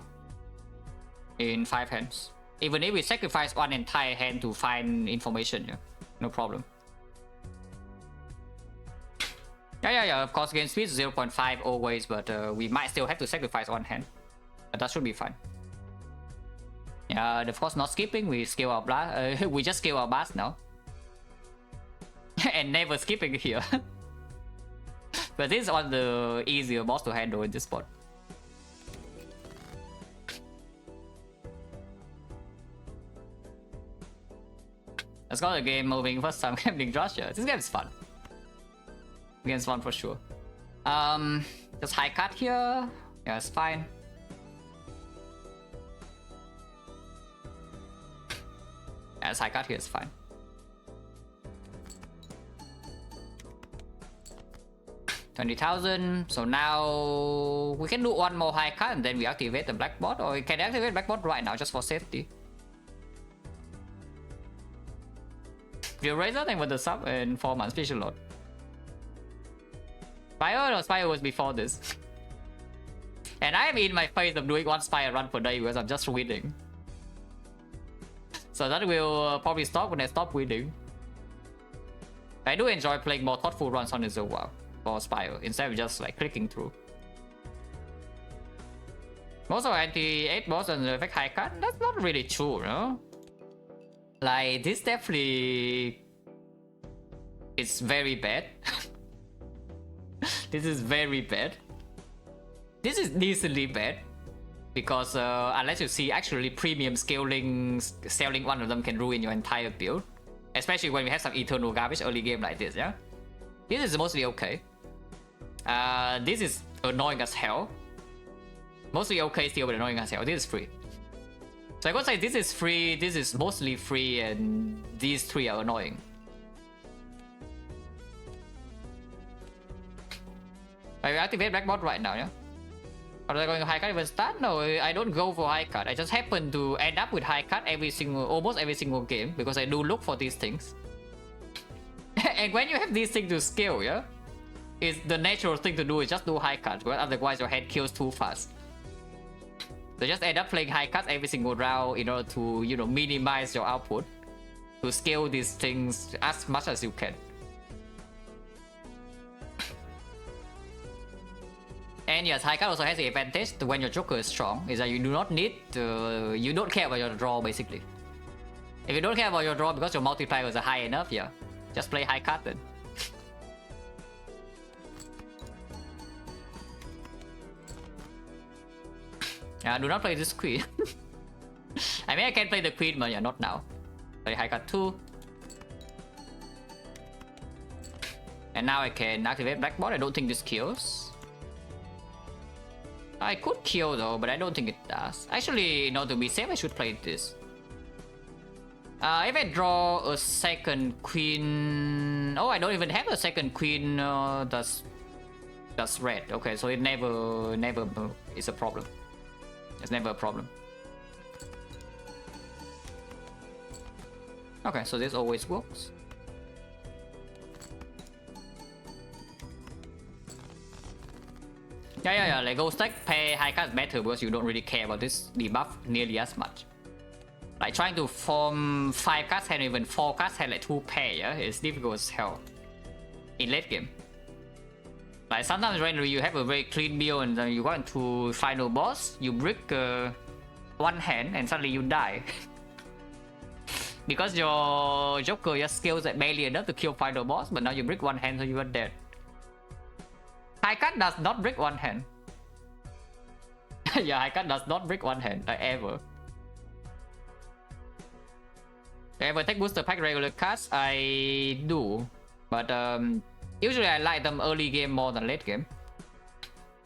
in 5 hands. Even if we sacrifice one entire hand to find information, yeah, no problem. Yeah, of course, game speed is 0.5 always, but we might still have to sacrifice one hand. But that should be fine. Yeah, of course, not skipping, we scale our blast. We just scale our blast now. And never skipping here. But this is one of the easier boss to handle in this spot. Let's go to the game moving first time gambling Russia. This game is fun. This game's fun for sure. Just high cut here. Yeah, it's fine. Yeah, it's high cut here, it's fine. $20,000. So now we can do one more high cut and then we activate the black bot, or we can activate black bot right now just for safety. We'll raise that thing with the sub in 4 months, special lot. Spire? No, Spire was before this. And I am in my phase of doing 1 Spire run per day because I'm just winning. So that will probably stop when I stop winning. I do enjoy playing more thoughtful runs on this as well for Spire instead of just like clicking through. Most of anti-8 boss and effect high cut, that's not really true, no? Like, this definitely is very bad. This is very bad. This is decently bad. Because unless you see actually premium scaling, selling one of them can ruin your entire build. Especially when we have some eternal garbage early game like this, yeah? This is mostly okay. This is annoying as hell. Mostly okay still, but annoying as hell. This is free. So I could say this is free, this is mostly free, and these 3 are annoying. I will activate black bot right now, yeah? Are they going to high cut even start? No, I don't go for high cut. I just happen to end up with high cut almost every single game because I do look for these things. And when you have these things to scale, yeah? It's the natural thing to do is just do high cut, because otherwise your head kills too fast. So just end up playing high cuts every single round in order to, you know, minimize your output. To scale these things as much as you can. And yes, high cut also has the advantage to when your Joker is strong, is that you do not need to, you don't care about your draw basically. If you don't care about your draw because your multipliers are high enough, yeah, just play high cut then. Do not play this queen. I mean, I can play the queen, but yeah, not now. Play high cut 2. And now I can activate black bot. I don't think this kills. I could kill though, but I don't think it does. Actually, in order to be safe, I should play this. If I draw a second queen... Oh, I don't even have a second queen. That's red. Okay, so it never is a problem. It's never a problem. Okay, so this always works. Yeah, like go stack, pay high cut better because you don't really care about this debuff nearly as much. Like trying to form 5 cards and even 4 cards and like 2 pair, yeah, it's difficult as hell in late game. Like sometimes randomly you have a very clean build and then you go into final boss, you brick one hand and suddenly you die. Because your Joker just scales like barely enough to kill final boss, but now you brick one hand so you are dead. High cut does not break one hand. Yeah, high cut does not break one hand, like ever. Ever take booster pack regular cards? I do, but usually I like them early game more than late game.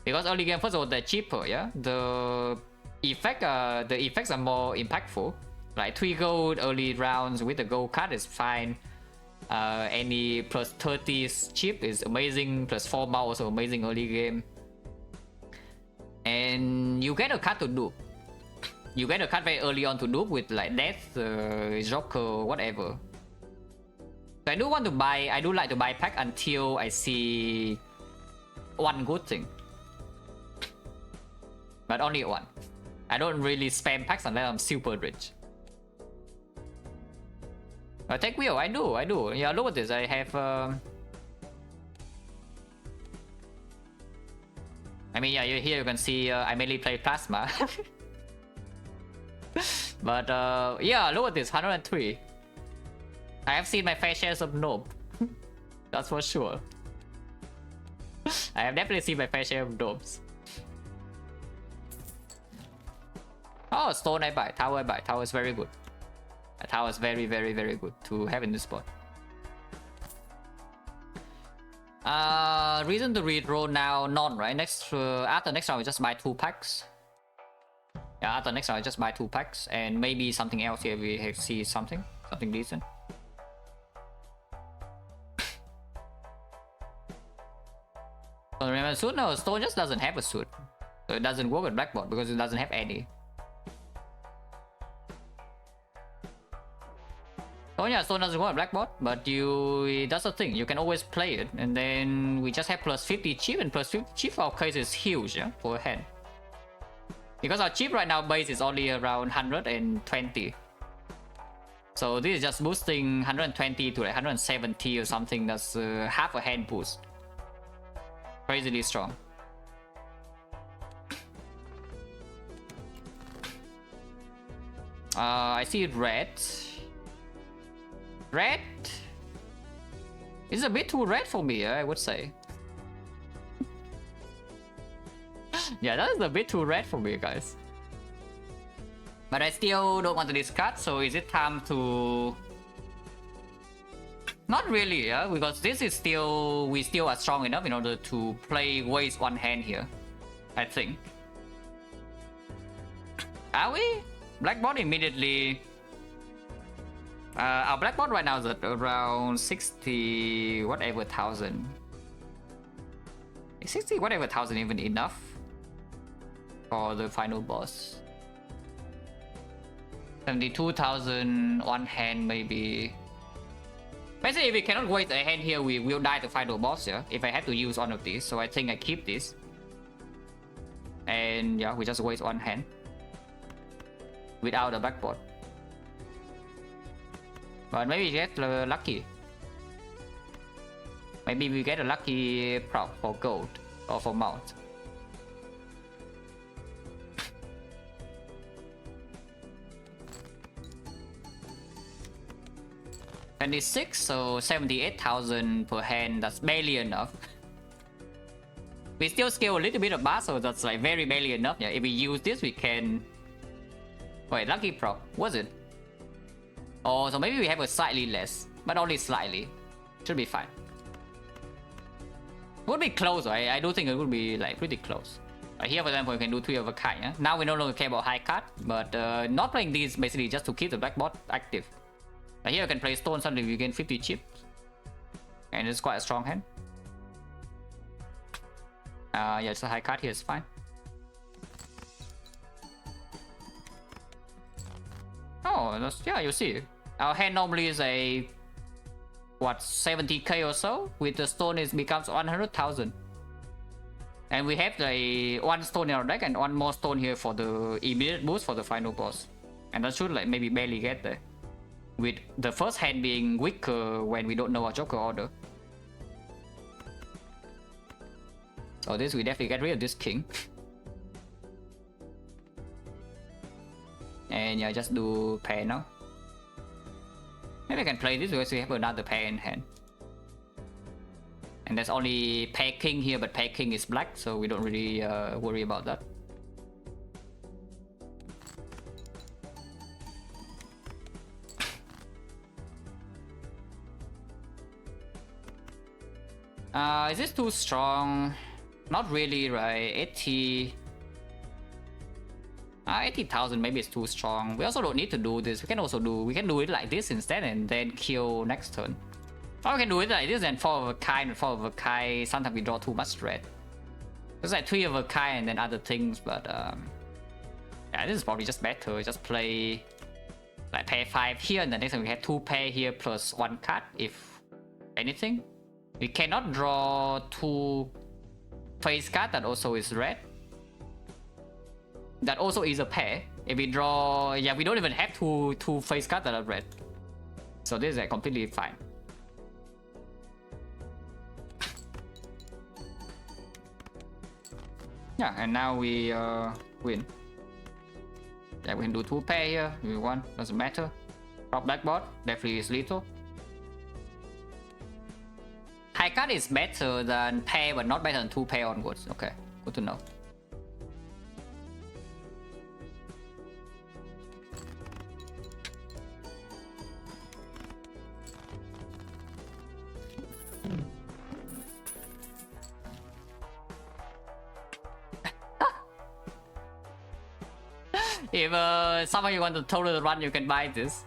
Because early game, first of all, they're cheaper, yeah? The effects are more impactful. Like 3 gold early rounds with the gold card is fine. Any plus 30 chip is amazing, plus 4 mao also amazing early game. And you get a card to dupe. You get a card very early on to dupe with like Death, Joker, whatever. So I do want to buy, I do like to buy pack until I see one good thing. But only one. I don't really spam packs unless I'm super rich. Tech wheel, I do. Yeah, look at this. I have I mean, yeah, here you can see I mainly play Plasma. But yeah, look at this, 103. I have seen my fair shares of Nope. That's for sure. I have definitely seen my fair share of Nopes. Oh, Stone I buy, Tower I buy. Tower is very good. Tower is very, very, very good to have in this spot. Reason to reroll now, none, right? After next round, we just buy 2 packs. Yeah, after next round, I just buy 2 packs and maybe something else here. We see something decent. So remember, suit? No, Stone just doesn't have a suit, so it doesn't work with Blackboard because it doesn't have any. Oh yeah, Stone doesn't work with Blackboard, but that's the thing, you can always play it, and then we just have plus 50 chip, and plus 50 chip for our case is huge, yeah, for a hand. Because our chip right now base is only around 120. So this is just boosting 120 to like 170 or something. That's half a hand boost. Crazily strong. I see red. Red is a bit too red for me, I would say. Yeah, that is a bit too red for me, guys. But I still don't want to discard, so is it time to... Not really, yeah, because this is still... We still are strong enough in order to play waste one hand here, I think. Are we? Blackboard immediately... our Blackboard right now is at around 60 whatever thousand. Is 60 whatever thousand even enough for the final boss? 72,000 one hand maybe. Basically, if we cannot waste a hand here, we will die to final boss, yeah? If I have to use one of these, so I think I keep this. And yeah, we just waste one hand without a Blackboard. But maybe we get lucky. Maybe we get a lucky prop for gold or for mount. And it's 6, so 78,000 per hand. That's barely enough. We still scale a little bit of mass, so that's like very barely enough. Yeah, if we use this, we can. Wait, lucky prop. Was it? Oh, so maybe we have a slightly less, but only slightly. Should be fine. Would be close, right? I do think it would be like pretty close. Here, for example, we can do 3 of a kind. Yeah? Now we no longer care about high card, but not playing these basically just to keep the Blackboard active. Here you can play Stone, suddenly you gain 50 chips. And it's quite a strong hand. Yeah, it's a high card here, it's fine. Oh, that's, yeah, you see. Our hand normally is a what, 70k or so. With the Stone it becomes 100,000. And we have the 1 stone in our deck and 1 more stone here for the immediate boost for the final boss. And that should like maybe barely get there. With the first hand being weaker when we don't know our Joker order. So this we definitely get rid of this king. And yeah, just do pair now. Maybe I can play this because we have another pair in hand. And there's only pair king here, but pair king is black, so we don't really worry about that. Is this too strong? Not really, right? 80... 80,000 maybe it's too strong. We also don't need to do this. We can do it like this instead and then kill next turn. Or we can do it like this and 4 of a kind and 4 of a kind. Sometimes we draw too much red. It's like 3 of a kind and then other things, but yeah, this is probably just better. Just play like pair 5 here, and the next time we have 2 pair here plus 1 card if anything. We cannot draw 2 face card that also is red. That also is a pair. If we draw, yeah, we don't even have two face cards that are red. So this is like completely fine. Yeah, and now we win. Yeah, we can do 2 pair here if we want, doesn't matter. Drop blackboard, definitely is lethal. High card is better than pair, but not better than 2 pair onwards. Okay, good to know. If somehow you want to total the run, you can buy this.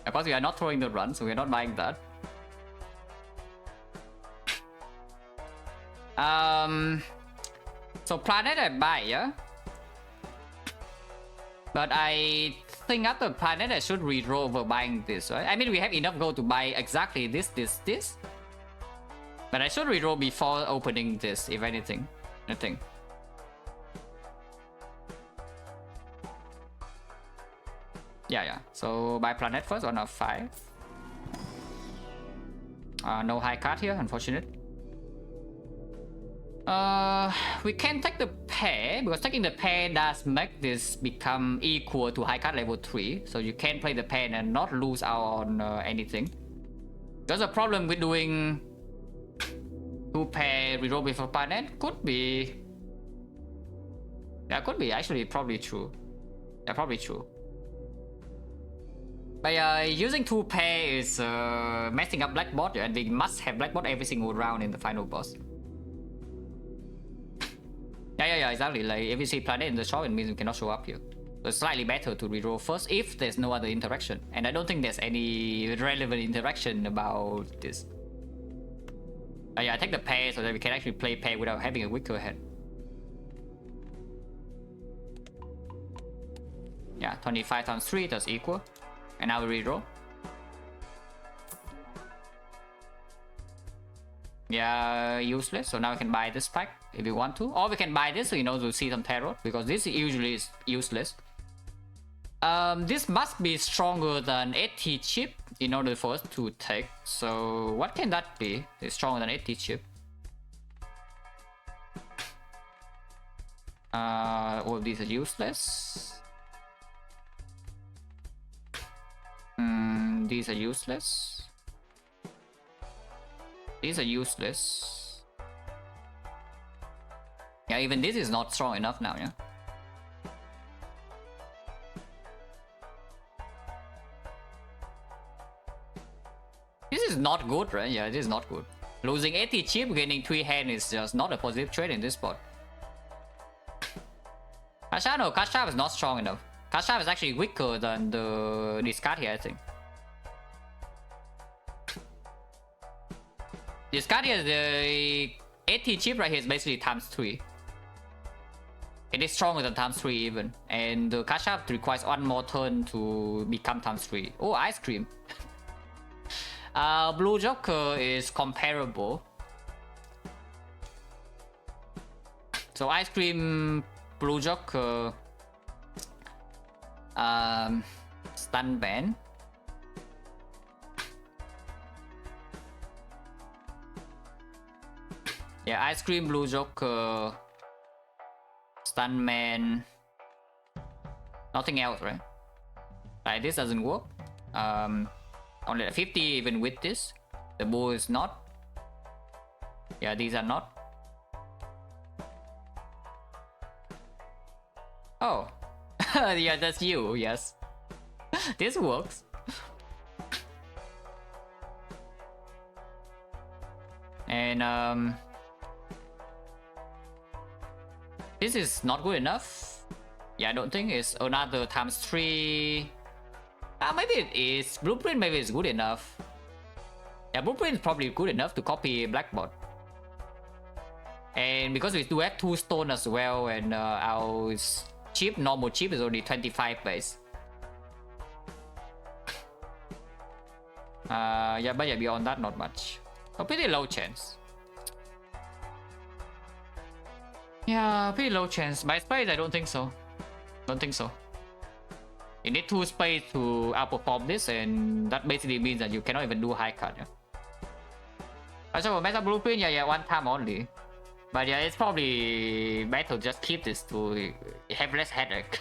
Of course, we are not throwing the run, so we are not buying that. So planet I buy, yeah? But I think after planet I should redraw over buying this, right? I mean, we have enough gold to buy exactly this. But I should redraw before opening this, if anything, I think. Yeah. So buy planet first, 1 of 5. No high card here, unfortunate. We can take the pair, because taking the pair does make this become equal to high card level 3. So you can play the pair and not lose out on anything. There's a problem with doing 2 pair reroll before planet. Could be. Yeah, could be actually probably true. Yeah, probably true. But using 2 pair is messing up blackboard, and we must have blackboard every single round in the final boss. Yeah, exactly. Like if we see planet in the shop, it means we cannot show up here. So it's slightly better to reroll first if there's no other interaction. And I don't think there's any relevant interaction about this. Yeah, I take the pair so that we can actually play pair without having a weaker hand. Yeah, 25 times 3 does equal. And now we reroll. Yeah, useless. So now we can buy this pack if we want to. Or we can buy this so you know to see some tarot, because this usually is useless. This must be stronger than 80 chip in order for us to take. So what can that be? It's stronger than 80 chip. All of these are useless. These are useless. These are useless. Yeah, even this is not strong enough now, yeah. This is not good, right? Yeah, this is not good. Losing 80 chip, gaining 3 hand is just not a positive trade in this spot. Kasha, no, Kasha is not strong enough. Kasha is actually weaker than the discard here, I think. Discard here, the 80 chip right here is basically times 3. It is stronger than times 3 even. And the Kasha requires 1 more turn to become times 3. Oh, ice cream. Blue Joker is comparable. So ice cream, Blue Joker, stun ban. Yeah, ice cream, Blue Joker, stun man. Nothing else, right? Like this doesn't work. Only at 50 even with this. The bow is not. Yeah, these are not. Oh. Yeah, that's you, yes. This works. And this is not good enough. Yeah, I don't think it's another times 3. Maybe it is. Blueprint maybe is good enough. Yeah, blueprint is probably good enough to copy blackboard. And because we do have 2 stone as well, and our chip, normal chip is only 25 base. Yeah, but yeah, beyond that, not much. A pretty low chance. Yeah, pretty low chance. By space, I don't think so. Don't think so. You need 2 space to outperform this, and that basically means that you cannot even do high cut. Yeah? So for meta blueprint, yeah, one time only. But yeah, it's probably better to just keep this to have less headache.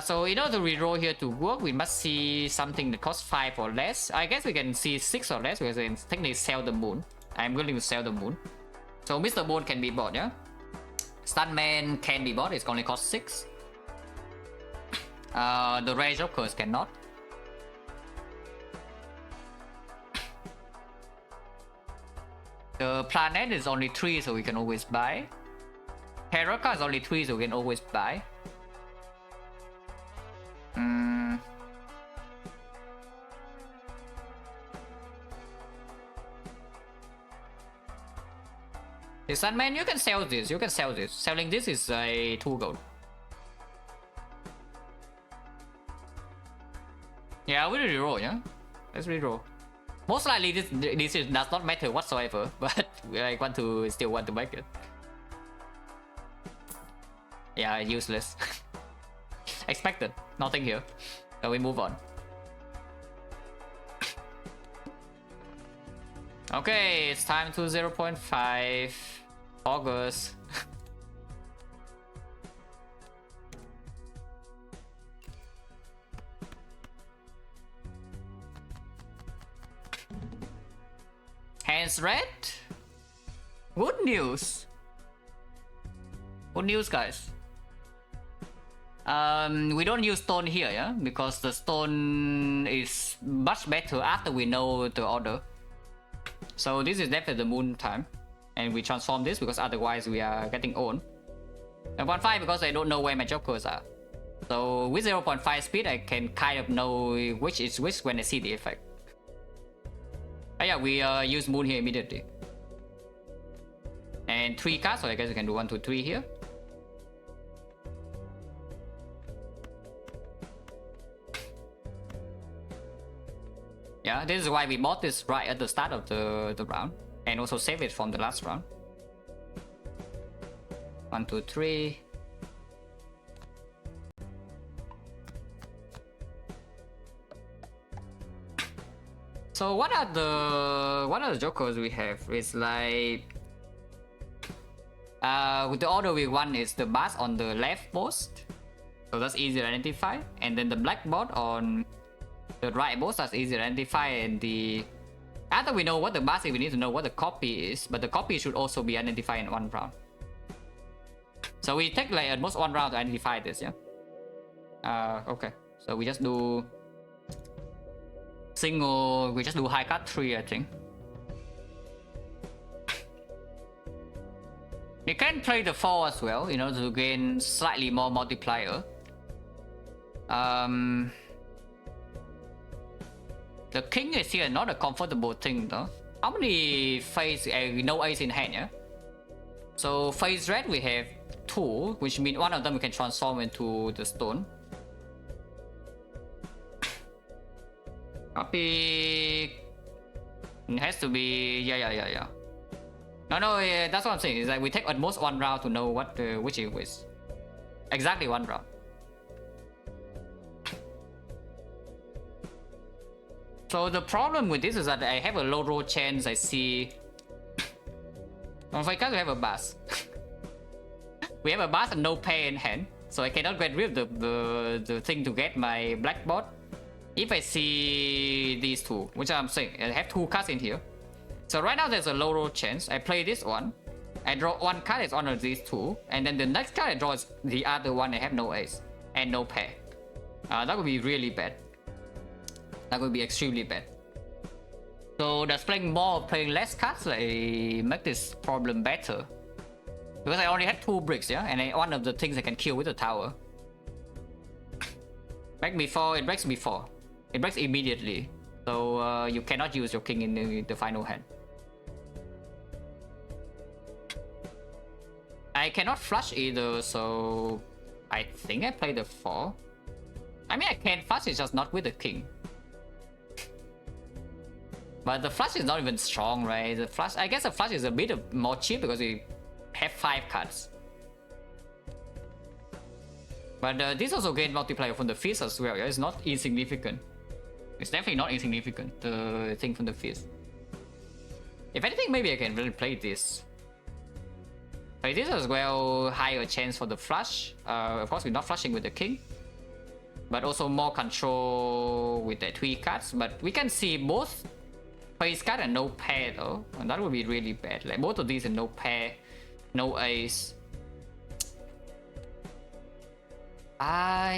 So in order to reroll here to work, we must see something that costs 5 or less. I guess we can see 6 or less because we can technically sell the moon. I'm willing to sell the moon. So Mr. Moon can be bought, yeah? Stuntman can be bought, it only costs 6. The Rare Jokers cannot. The Planet is only 3, so we can always buy. Heraka is only 3, so we can always buy. The Sunman, you can sell this. You can sell this. Selling this is a 2 gold. Yeah, we reroll, yeah? Let's reroll. Most likely this does not matter whatsoever, but I still want to make it. Yeah, useless. Expected. Nothing here. So we move on. Okay, it's time to 0.5 August. Hands red. Good news. Good news, guys. We don't use stone here, yeah, because the stone is much better after we know the order. So this is definitely the moon time, and we transform this because otherwise we are getting owned. And 1.5 because I don't know where my jokers are. So with 0.5 speed, I can kind of know which is which when I see the effect. Oh yeah, we use moon here immediately. And 3 cards, so I guess we can do 1, 2, 3 here. Yeah, this is why we bought this right at the start of the round, and also save it from the last round. 1, 2, 3. So what are the jokers we have? It's like with the order we want is the bass on the left most, so that's easy to identify, and then the blackboard on the right most, that's easy to identify, and the after we know what the bass is, we need to know what the copy is, but the copy should also be identified in 1 round. So we take like almost 1 round to identify this, yeah. Okay, so we just do single, we just do high cut 3, I think. You can play the 4 as well, in order to gain slightly more multiplier. The king is here, not a comfortable thing though. How many phase, no ace in hand, yeah? So phase red we have 2, which means one of them we can transform into the stone. Copy. It has to be, yeah. No, yeah, that's what I'm saying. Is like we take almost 1 round to know what which it is. Exactly 1 round. So the problem with this is that I have a low roll chance. I see. If I can't have a bass. We have a bass and no pair in hand, so I cannot get rid of the thing to get my blackboard. If I see these 2, which I'm saying, I have 2 cards in here. So right now there's a low roll chance. I play this one, I draw 1 card is on these 2, and then the next card I draw is the other one. I have no ace and no pair. That would be really bad. That would be extremely bad. So does playing more or playing less cards like make this problem better? Because I only had 2 bricks, yeah, and one of the things I can kill with the tower. Back before, it breaks before. It breaks immediately. So you cannot use your king in the final hand. I cannot flush either, so I think I play the 4. I mean, I can flush, it's just not with the king. But the flush is not even strong, right? The flush, I guess the flush is a bit more cheap because we have 5 cards. But this also gained multiplier from the feast as well. Yeah? It's not insignificant. It's definitely not insignificant, the thing from the feast. If anything, maybe I can really play this. Play this as well, higher chance for the flush. Of course, we're not flushing with the king. But also more control with the 3 cards. But we can see both face card and no pair though. And that would be really bad. Like both of these and no pair, no ace.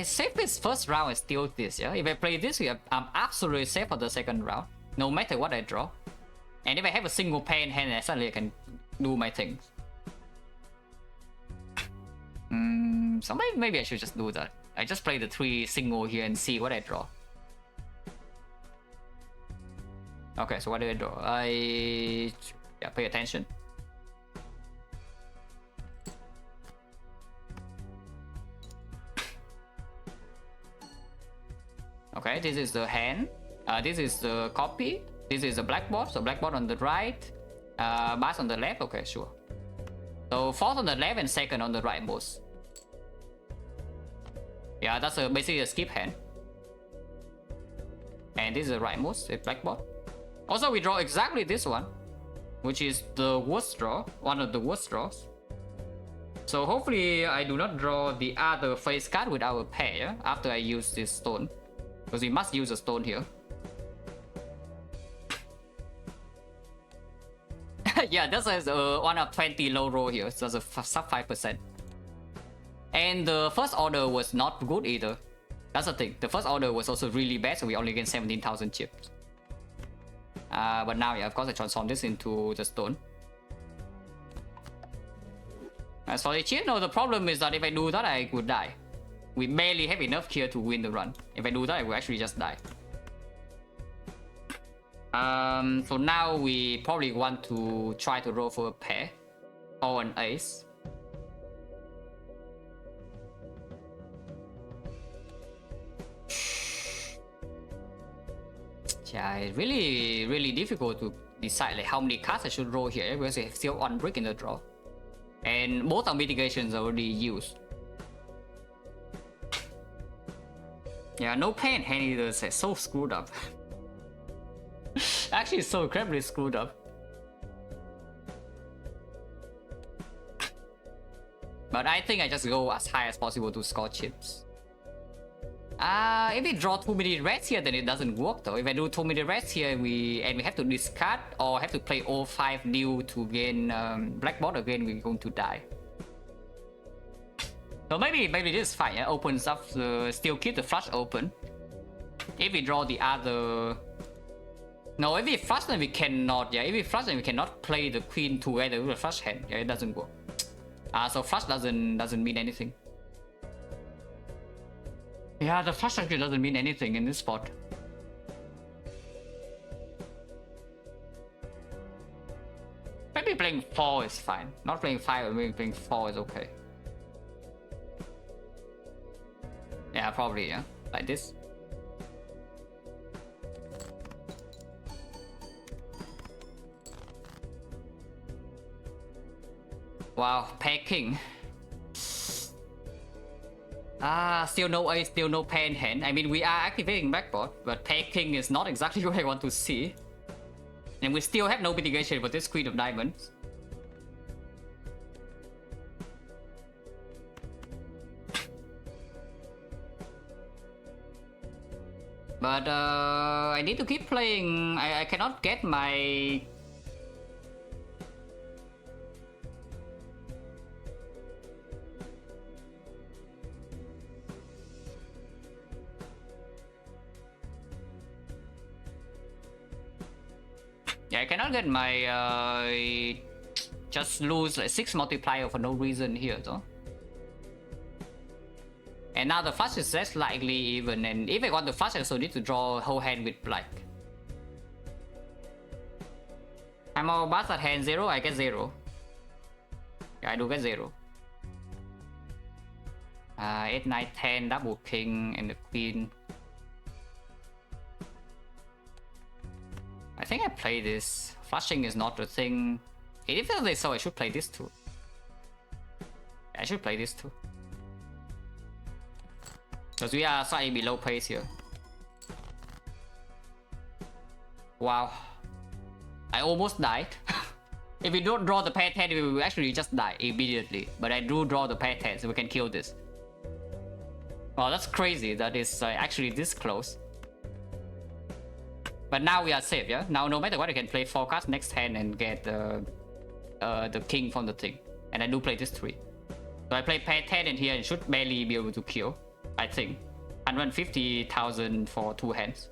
Safe this first round and steal this, yeah? If I play this, I'm absolutely safe for the second round. No matter what I draw. And if I have a single pair in hand, suddenly I can do my things. So maybe I should just do that. I just play the 3 single here and see what I draw. Okay, so what do I draw? Yeah, pay attention. Okay, this is the hand. This is the copy. This is the blackboard. So blackboard on the right. Bass on the left. Okay, sure. So 4th on the left and 2nd on the right most. Yeah, that's basically a skip hand. And this is the rightmost, it's blackboard. Also, we draw exactly this one, which is the worst draw, one of the worst draws. So hopefully I do not draw the other face card with our pair after I use this stone. Because we must use a stone here. Yeah, this is one of 20 low roll here, so that's a sub 5%. And the first order was not good either. That's the thing. The first order was also really bad, so we only gained 17,000 chips. But now, yeah, of course, I transform this into the stone. As for the chip, no, the problem is that if I do that, I would die. We barely have enough here to win the run. If I do that, I will actually just die. So now we probably want to try to roll for a pair or an ace. Yeah, it's really difficult to decide like how many cards I should roll here because I have still 1 brick in the draw. And both our mitigations are already used. Yeah, no pair in hand either, it's so screwed up. Actually, it's so incredibly screwed up. But I think I just go as high as possible to score chips. If we draw too many reds here, then it doesn't work though. If I do too many reds here, we have to discard or have to play all 5 new to gain blackboard again, we're going to die. So maybe this is fine, yeah? Opens up still keep the flush open. If we draw the other... No, if we flush then we cannot, yeah, if we flush then we cannot play the queen together with the flush hand. Yeah, it doesn't work. So flush doesn't mean anything. Yeah, the flush actually doesn't mean anything in this spot. Maybe playing 4 is fine. Not playing 5, but maybe playing 4 is okay. Yeah, probably, yeah. Like this. Wow, pair king. Still no ace, still no pair in hand. I mean, we are activating backboard, but pair king is not exactly what I want to see. And we still have no mitigation for this queen of diamonds. But I need to keep playing. I cannot get my... Yeah, I cannot get my just lose like 6 multiplier for no reason here though. And now the flush is less likely even, and if I want the flush I also need to draw a whole hand with black. I'm all bastard hand 0, I get 0. Yeah, I do get 0. 8, 9, 10, double king and the queen. I think I play this. Flushing is not the thing. If they so I should play this too. I should play this too. Because we are slightly below pace here. Wow. I almost died. If we don't draw the pair 10, we will actually just die immediately. But I do draw the pair 10, so we can kill this. Oh, that's crazy. That is actually this close. But now we are safe, yeah? Now no matter what, I can play 4 cards next hand and get the king from the thing. And I do play this 3. So I play pair 10 in here and should barely be able to kill. I think. 150,000 for 2 hands.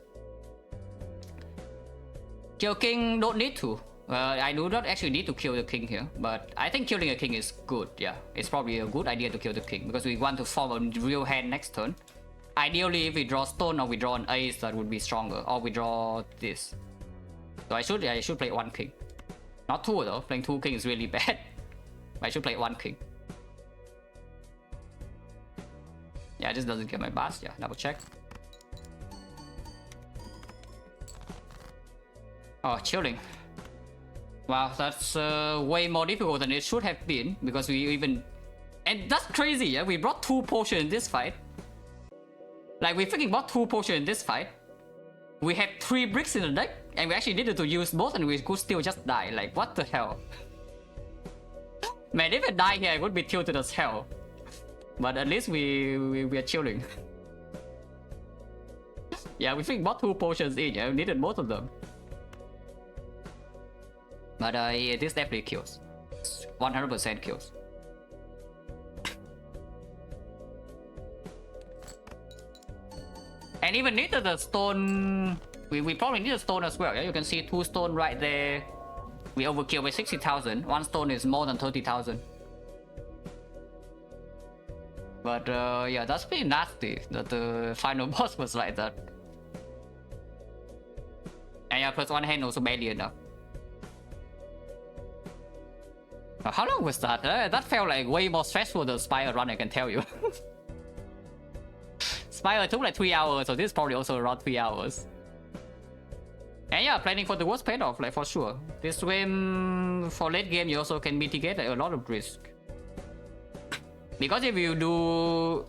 Kill king, don't need to. I do not actually need to kill the king here, but I think killing a king is good, yeah. It's probably a good idea to kill the king, because we want to form a real hand next turn. Ideally, if we draw stone or we draw an ace, that would be stronger, or we draw this. So I should play 1 king. Not 2 though, playing 2 king is really bad. I should play 1 king. Yeah, this doesn't get my bust, yeah, double check. Oh, chilling. Wow, that's way more difficult than it should have been, because we even... And that's crazy, yeah? We brought 2 potions in this fight. Like, we freaking brought 2 potions in this fight. We had 3 bricks in the deck, and we actually needed to use both, and we could still just die. Like, what the hell? Man, if I die here, I would be tilted as hell. But at least we are chilling. Yeah, we freaking bought 2 potions in, yeah? We needed both of them. But yeah, this definitely kills. 100% kills. And even needed the stone. We probably need a stone as well. Yeah, you can see 2 stone right there. We overkill by 60,000. 1 stone is more than 30,000. But yeah, that's pretty nasty that the final boss was like that. And yeah, plus 1 hand also barely enough. How long was that? That felt like way more stressful than Spire run, I can tell you. Spire took like 3 hours, so this is probably also around 3 hours. And yeah, planning for the worst payoff, like for sure. This swim for late game, you also can mitigate like, a lot of risk. Because if you do...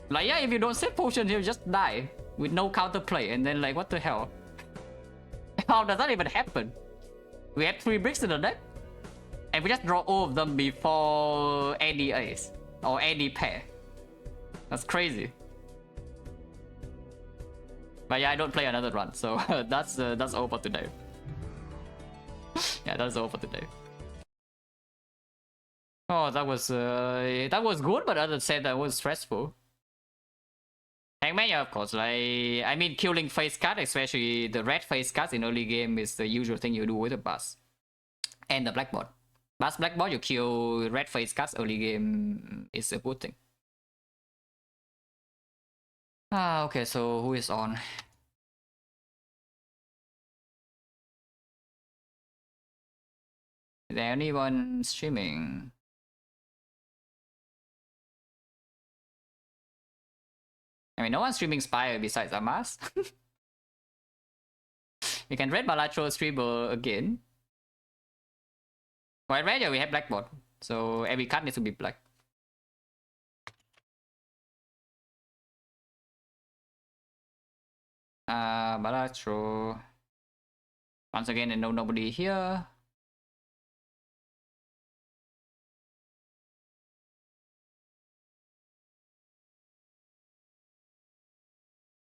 Like yeah, if you don't set potion, you just die. With no counterplay, and then like what the hell? How does that even happen? We had 3 bricks in the deck. And we just draw all of them before any ace or any pair. That's crazy. But yeah, I don't play another run, so that's all for today. Yeah, that's all for today. Oh, that was good, but other said that was stressful. Hangman, yeah, of course. Like I mean, killing face card, especially the red face cards in early game, is the usual thing you do with the boss and the blackboard. But blackboard, you kill red face cards early game is a good thing. Ah, okay, so who is on? Is there anyone streaming? I mean, no one's streaming Spire besides Amas. You can read Balatro streamer again. White red, yeah, we have blackboard. So every card needs to be black. Balatro. Once again, and nobody here.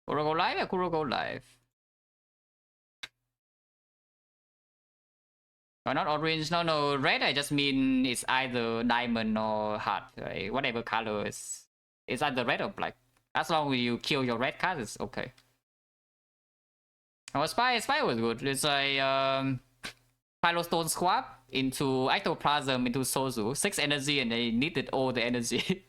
Kuro go live? Yeah, Kuro go live. Oh, not orange. No, red. I just mean it's either diamond or heart. Right? Whatever color is, it's either red or black. As long as you kill your red card, it's okay. Oh, Spy was good. It's like Pylostone Swap into Ectoplasm into Sozu. 6 energy and I needed all the energy.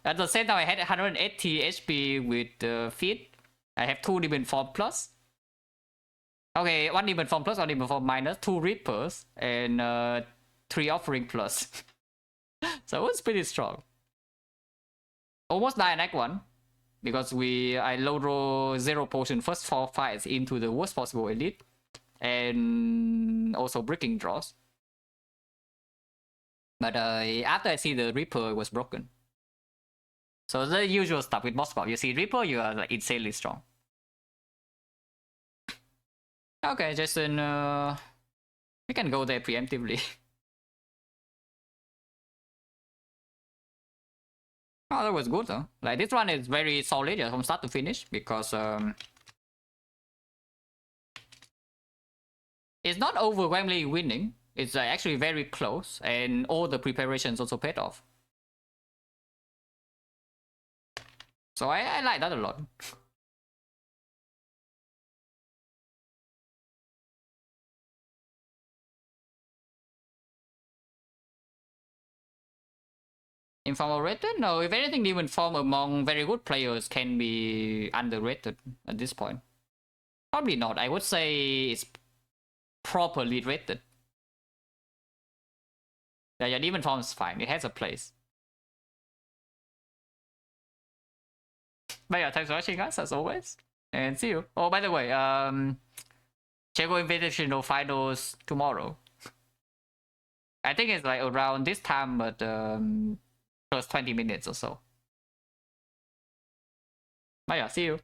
At the same time, I had 180 HP with Feed. I have 2 Demon Form plus. Okay, 1 Demon Form plus, 1 Demon Form minus, 2 Reapers, and 3 Offering plus. So it was pretty strong. Almost die in Act 1. Because I low roll 0 potion first 4 fights into the worst possible elite. And also breaking draws. But after I see the Reaper, it was broken. So the usual stuff with boss squad. You see Reaper, you are like insanely strong. Okay, Jason, we can go there preemptively. Oh, that was good though. Like this one is very solid from start to finish because it's not overwhelmingly winning. It's actually very close, and all the preparations also paid off. So I like that a lot. Informal rated? No, if anything, Demon Form among very good players can be underrated at this point. Probably not. I would say it's properly rated. Yeah, Demon Form is fine. It has a place. But yeah, thanks for watching, guys, as always. And see you. Oh, by the way, Chego Invitational Finals tomorrow. I think it's like around this time, but plus 20 minutes or so. But yeah, see you.